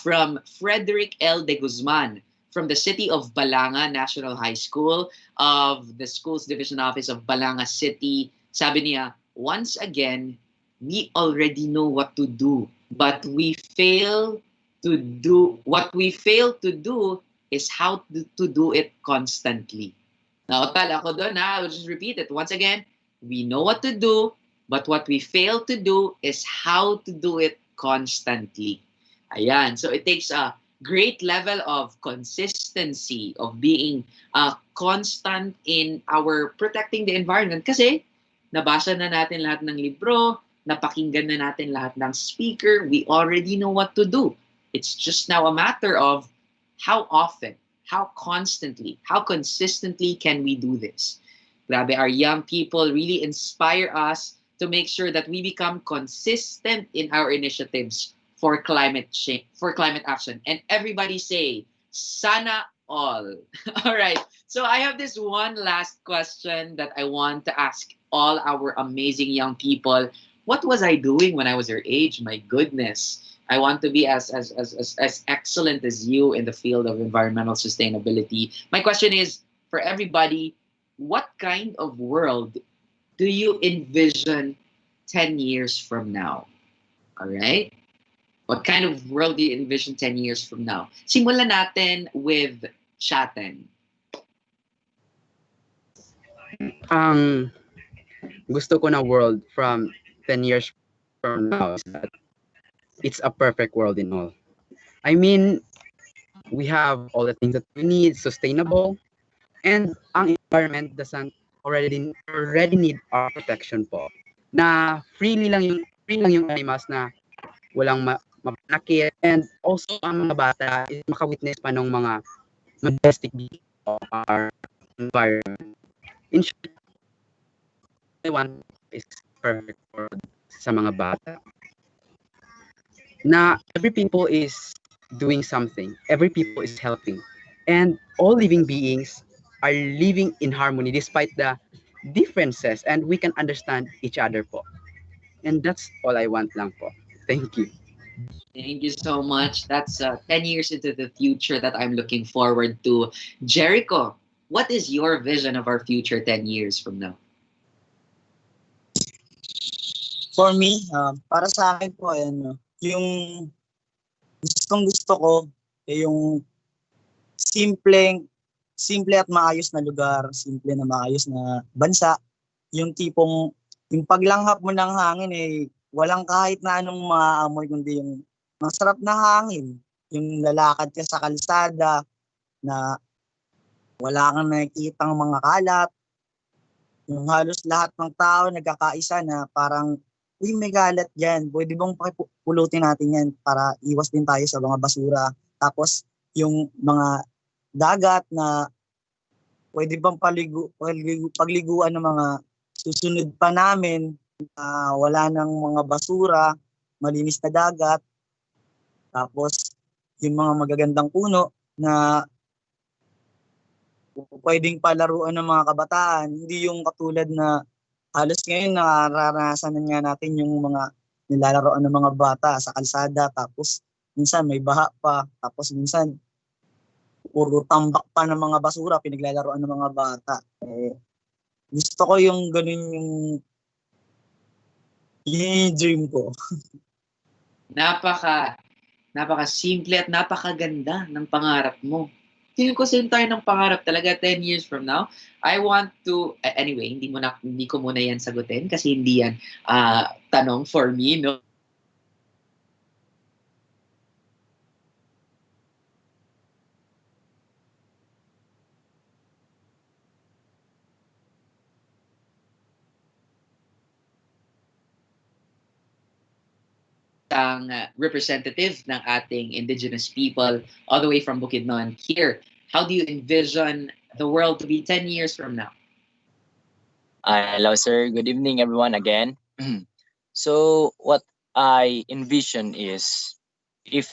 from Frederick L. de Guzman from the city of Balanga National High School of the Schools Division Office of Balanga City. Sabi niya, once again, we already know what to do, but we fail to do, what we fail to do is how to do it constantly. Now, tala ko doon ha, I'll just repeat it. Once again, we know what to do, but what we fail to do is how to do it constantly. Ayan. So it takes a great level of consistency, of being constant in our protecting the environment. Kasi nabasa na natin lahat ng libro, napakinggan na natin lahat ng speaker, we already know what to do. It's just now a matter of how often, how constantly, how consistently can we do this. Grabe, our young people really inspire us to make sure that we become consistent in our initiatives for climate change, for climate action. And everybody say, sana all. All right. So I have this one last question that I want to ask all our amazing young people. What was I doing when I was your age? My goodness. I want to be as excellent as you in the field of environmental sustainability. My question is, for everybody, what kind of world do you envision 10 years from now? All right? What kind of world do you envision 10 years from now? Simulan natin with Shaten. Ang gusto ko na world from 10 years from now is that it's a perfect world in all. I mean, we have all the things that we need, sustainable, and ang environment doesn't already need our protection po. Na free lang yung animals na walang mapanakit, and also ang mga bata is makawitness pa ng mga majestic beauty of our environment. In short, I want is perfect world sa mga bata. Na every people is doing something, every people is helping, and all living beings are living in harmony despite the differences, and we can understand each other po. And that's all I want lang po. Thank you. Thank you so much. That's 10 years into the future that I'm looking forward to. Jericho, what is your vision of our future 10 years from now? For me, para sa akin po, yung gusto ko, yung simple at maayos na lugar, simple na maayos na bansa, yung tipong, yung paglanghap mo ng hangin, walang kahit na anong maaamoy, kundi yung masarap na hangin, yung lalakad ka sa kalsada, na Wala kang nakikitang mga kalat. Yung halos lahat ng tao nagkakaisa na parang, uy, may galat dyan. Pwede bang pakipulutin natin yan para iwas din tayo sa mga basura. Tapos yung mga dagat na pwede bang pagliguan ng mga susunod pa namin na wala ng mga basura, malinis na dagat. Tapos yung mga magagandang puno na pwedeng palaruan ng mga kabataan, hindi yung katulad na halos ngayon nararanasan na nga natin yung mga nilalaroan ng mga bata sa kalsada, tapos minsan may baha pa, tapos minsan puro tambak pa ng mga basura pinaglalaroan ng mga bata. Gusto ko yung ganun yung dream ko. Napaka simple at napakaganda ng pangarap mo. Feeling ko same tayo ng pangarap talaga 10 years from now. I want to, anyway, hindi ko muna yan sagutin kasi hindi yan tanong for me, no? Ang representative ng ating indigenous people all the way from Bukidnon here. How do you envision the world to be 10 years from now? Hello, sir. Good evening, everyone, again. So, what I envision is if,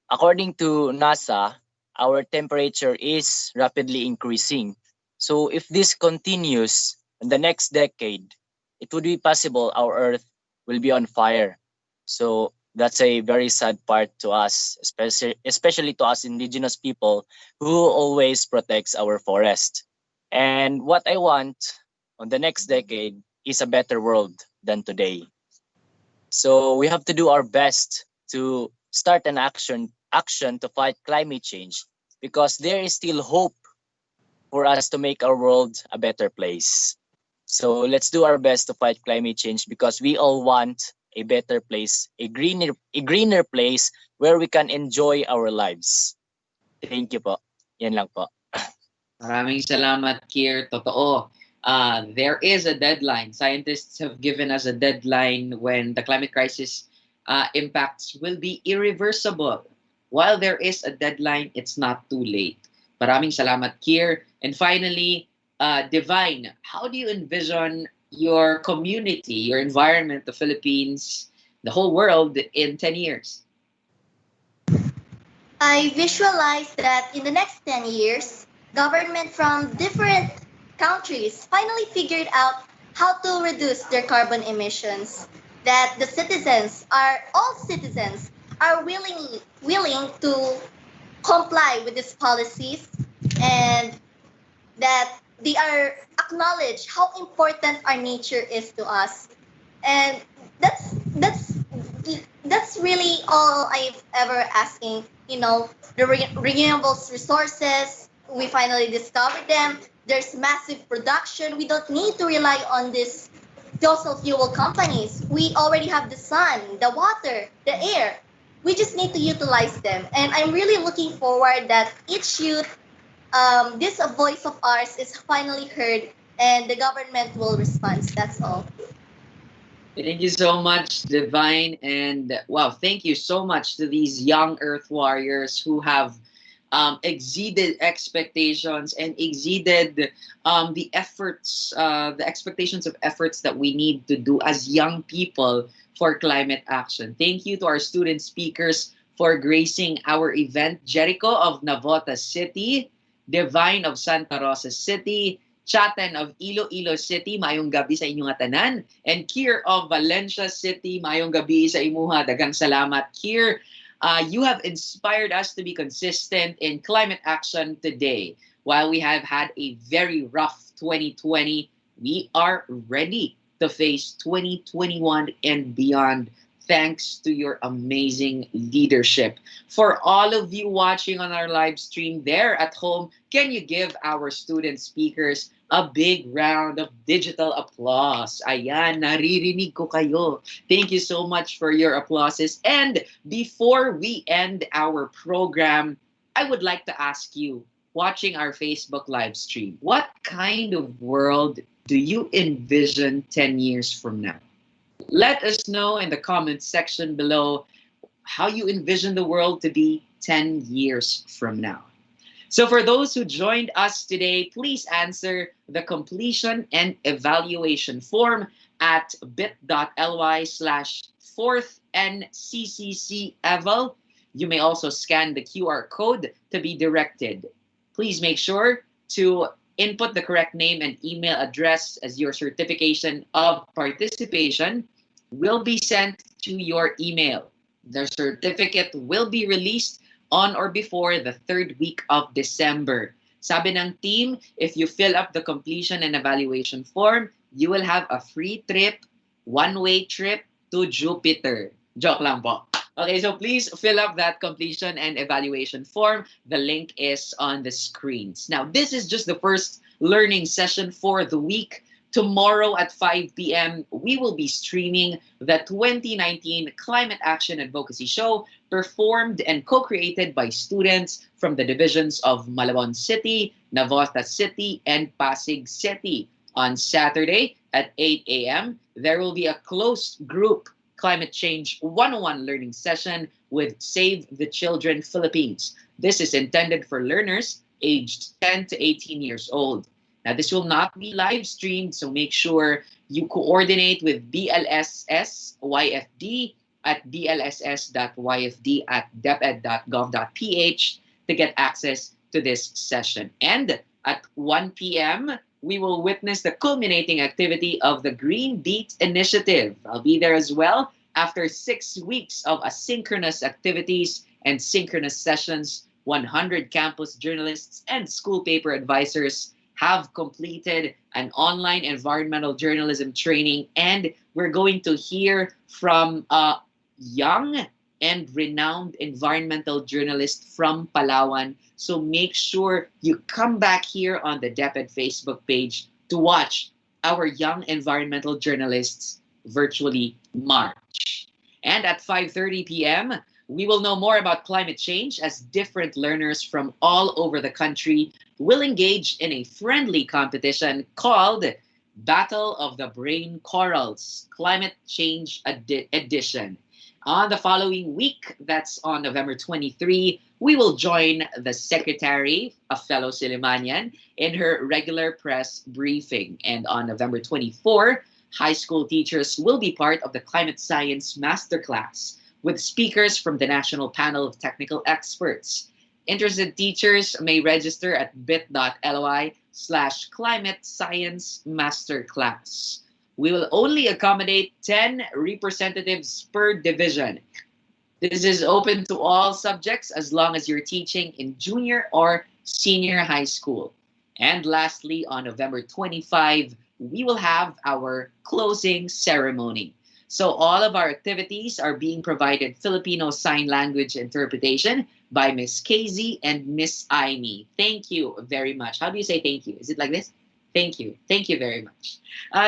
according to NASA, our temperature is rapidly increasing. So, if this continues in the next decade, it would be possible our Earth will be on fire. So, that's a very sad part to us, especially to us indigenous people who always protects our forest. And what I want on the next decade is a better world than today. So we have to do our best to start an action to fight climate change, because there is still hope for us to make our world a better place. So let's do our best to fight climate change, because we all want a better place, a greener place where we can enjoy our lives. Thank you po. Yan lang po. Maraming salamat, Kier. Totoo. There is a deadline. Scientists have given us a deadline when the climate crisis impacts will be irreversible. While there is a deadline, it's not too late. Maraming salamat, Kier. And finally, Divine, how do you envision your community, your environment, the Philippines, the whole world in 10 years? I visualize that in the next 10 years, government from different countries finally figured out how to reduce their carbon emissions. That the all citizens, are willing to comply with these policies, and that they are acknowledge how important our nature is to us. And that's really all I've ever asking. The renewable resources, we finally discovered them. There's massive production. We don't need to rely on these fossil fuel companies. We already have the sun, the water, the air. We just need to utilize them. And I'm really looking forward that each youth, this voice of ours is finally heard, and the government will respond. That's all. Thank you so much, Divine. And wow, thank you so much to these young Earth warriors who have exceeded expectations and exceeded the efforts, the expectations of efforts that we need to do as young people for climate action. Thank you to our student speakers for gracing our event. Jericho of Navotas City, Divine of Santa Rosa City, Chaten of Iloilo City, mayong gabi sa inyong tanan. And Kier of Valencia City, mayong gabi sa imuha. Dagang salamat, Kier. You have inspired us to be consistent in climate action today. While we have had a very rough 2020, we are ready to face 2021 and beyond, thanks to your amazing leadership. For all of you watching on our live stream there at home, can you give our student speakers a big round of digital applause? Ayan, naririnig ko kayo. Thank you so much for your applauses. And before we end our program, I would like to ask you, watching our Facebook live stream, what kind of world do you envision 10 years from now? Let us know in the comments section below how you envision the world to be 10 years from now. So for those who joined us today, please answer the completion and evaluation form at bit.ly/4thNCCCEval. You may also scan the QR code to be directed. Please make sure to input the correct name and email address, as your certification of participation will be sent to your email. The certificate will be released on or before the third week of December. Sabi ng team, if you fill up the completion and evaluation form, you will have a free trip, one-way trip to Jupiter. Joke lang po. Okay, so please fill up that completion and evaluation form. The link is on the screens. Now, this is just the first learning session for the week. Tomorrow at 5 p.m., we will be streaming the 2019 Climate Action Advocacy Show, performed and co-created by students from the divisions of Malabon City, Navotas City, and Pasig City. On Saturday at 8 a.m., there will be a closed group Climate Change 101 learning session with Save the Children Philippines. This is intended for learners aged 10 to 18 years old. Now, this will not be live streamed, so make sure you coordinate with BLSS YFD at blss.yfd@deped.gov.ph to get access to this session. And at 1 p.m., we will witness the culminating activity of the Green Beat Initiative. I'll be there as well. After 6 weeks of asynchronous activities and synchronous sessions, 100 campus journalists and school paper advisors have completed an online environmental journalism training, and we're going to hear from a young and renowned environmental journalist from Palawan. So make sure you come back here on the DepEd Facebook page to watch our young environmental journalists virtually march. And at 5:30 p.m., we will know more about climate change as different learners from all over the country will engage in a friendly competition called Battle of the Brain Corals, Climate Change Edition. On the following week, that's on November 23, we will join the Secretary, a fellow Silimanian, in her regular press briefing. And on November 24, high school teachers will be part of the Climate Science Masterclass with speakers from the National Panel of Technical Experts. Interested teachers may register at bit.ly/climate science masterclass. We will only accommodate 10 representatives per division. This is open to all subjects as long as you're teaching in junior or senior high school. And lastly, on November 25, we will have our closing ceremony. So all of our activities are being provided Filipino Sign Language interpretation by Miss Casey and Miss Aimee. Thank you very much. How do you say thank you? Is it like this? Thank you. Thank you very much.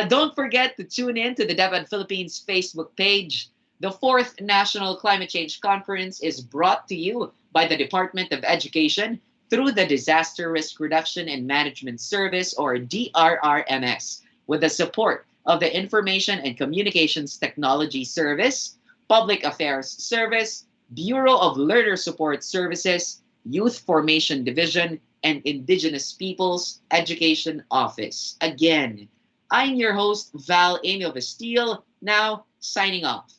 Don't forget to tune in to the DepEd Philippines Facebook page. The 4th National Climate Change Conference is brought to you by the Department of Education through the Disaster Risk Reduction and Management Service, or DRRMS, with the support of the Information and Communications Technology Service, Public Affairs Service, Bureau of Learner Support Services, Youth Formation Division, and Indigenous Peoples Education Office. Again, I'm your host, Val Emil Bastille, now signing off.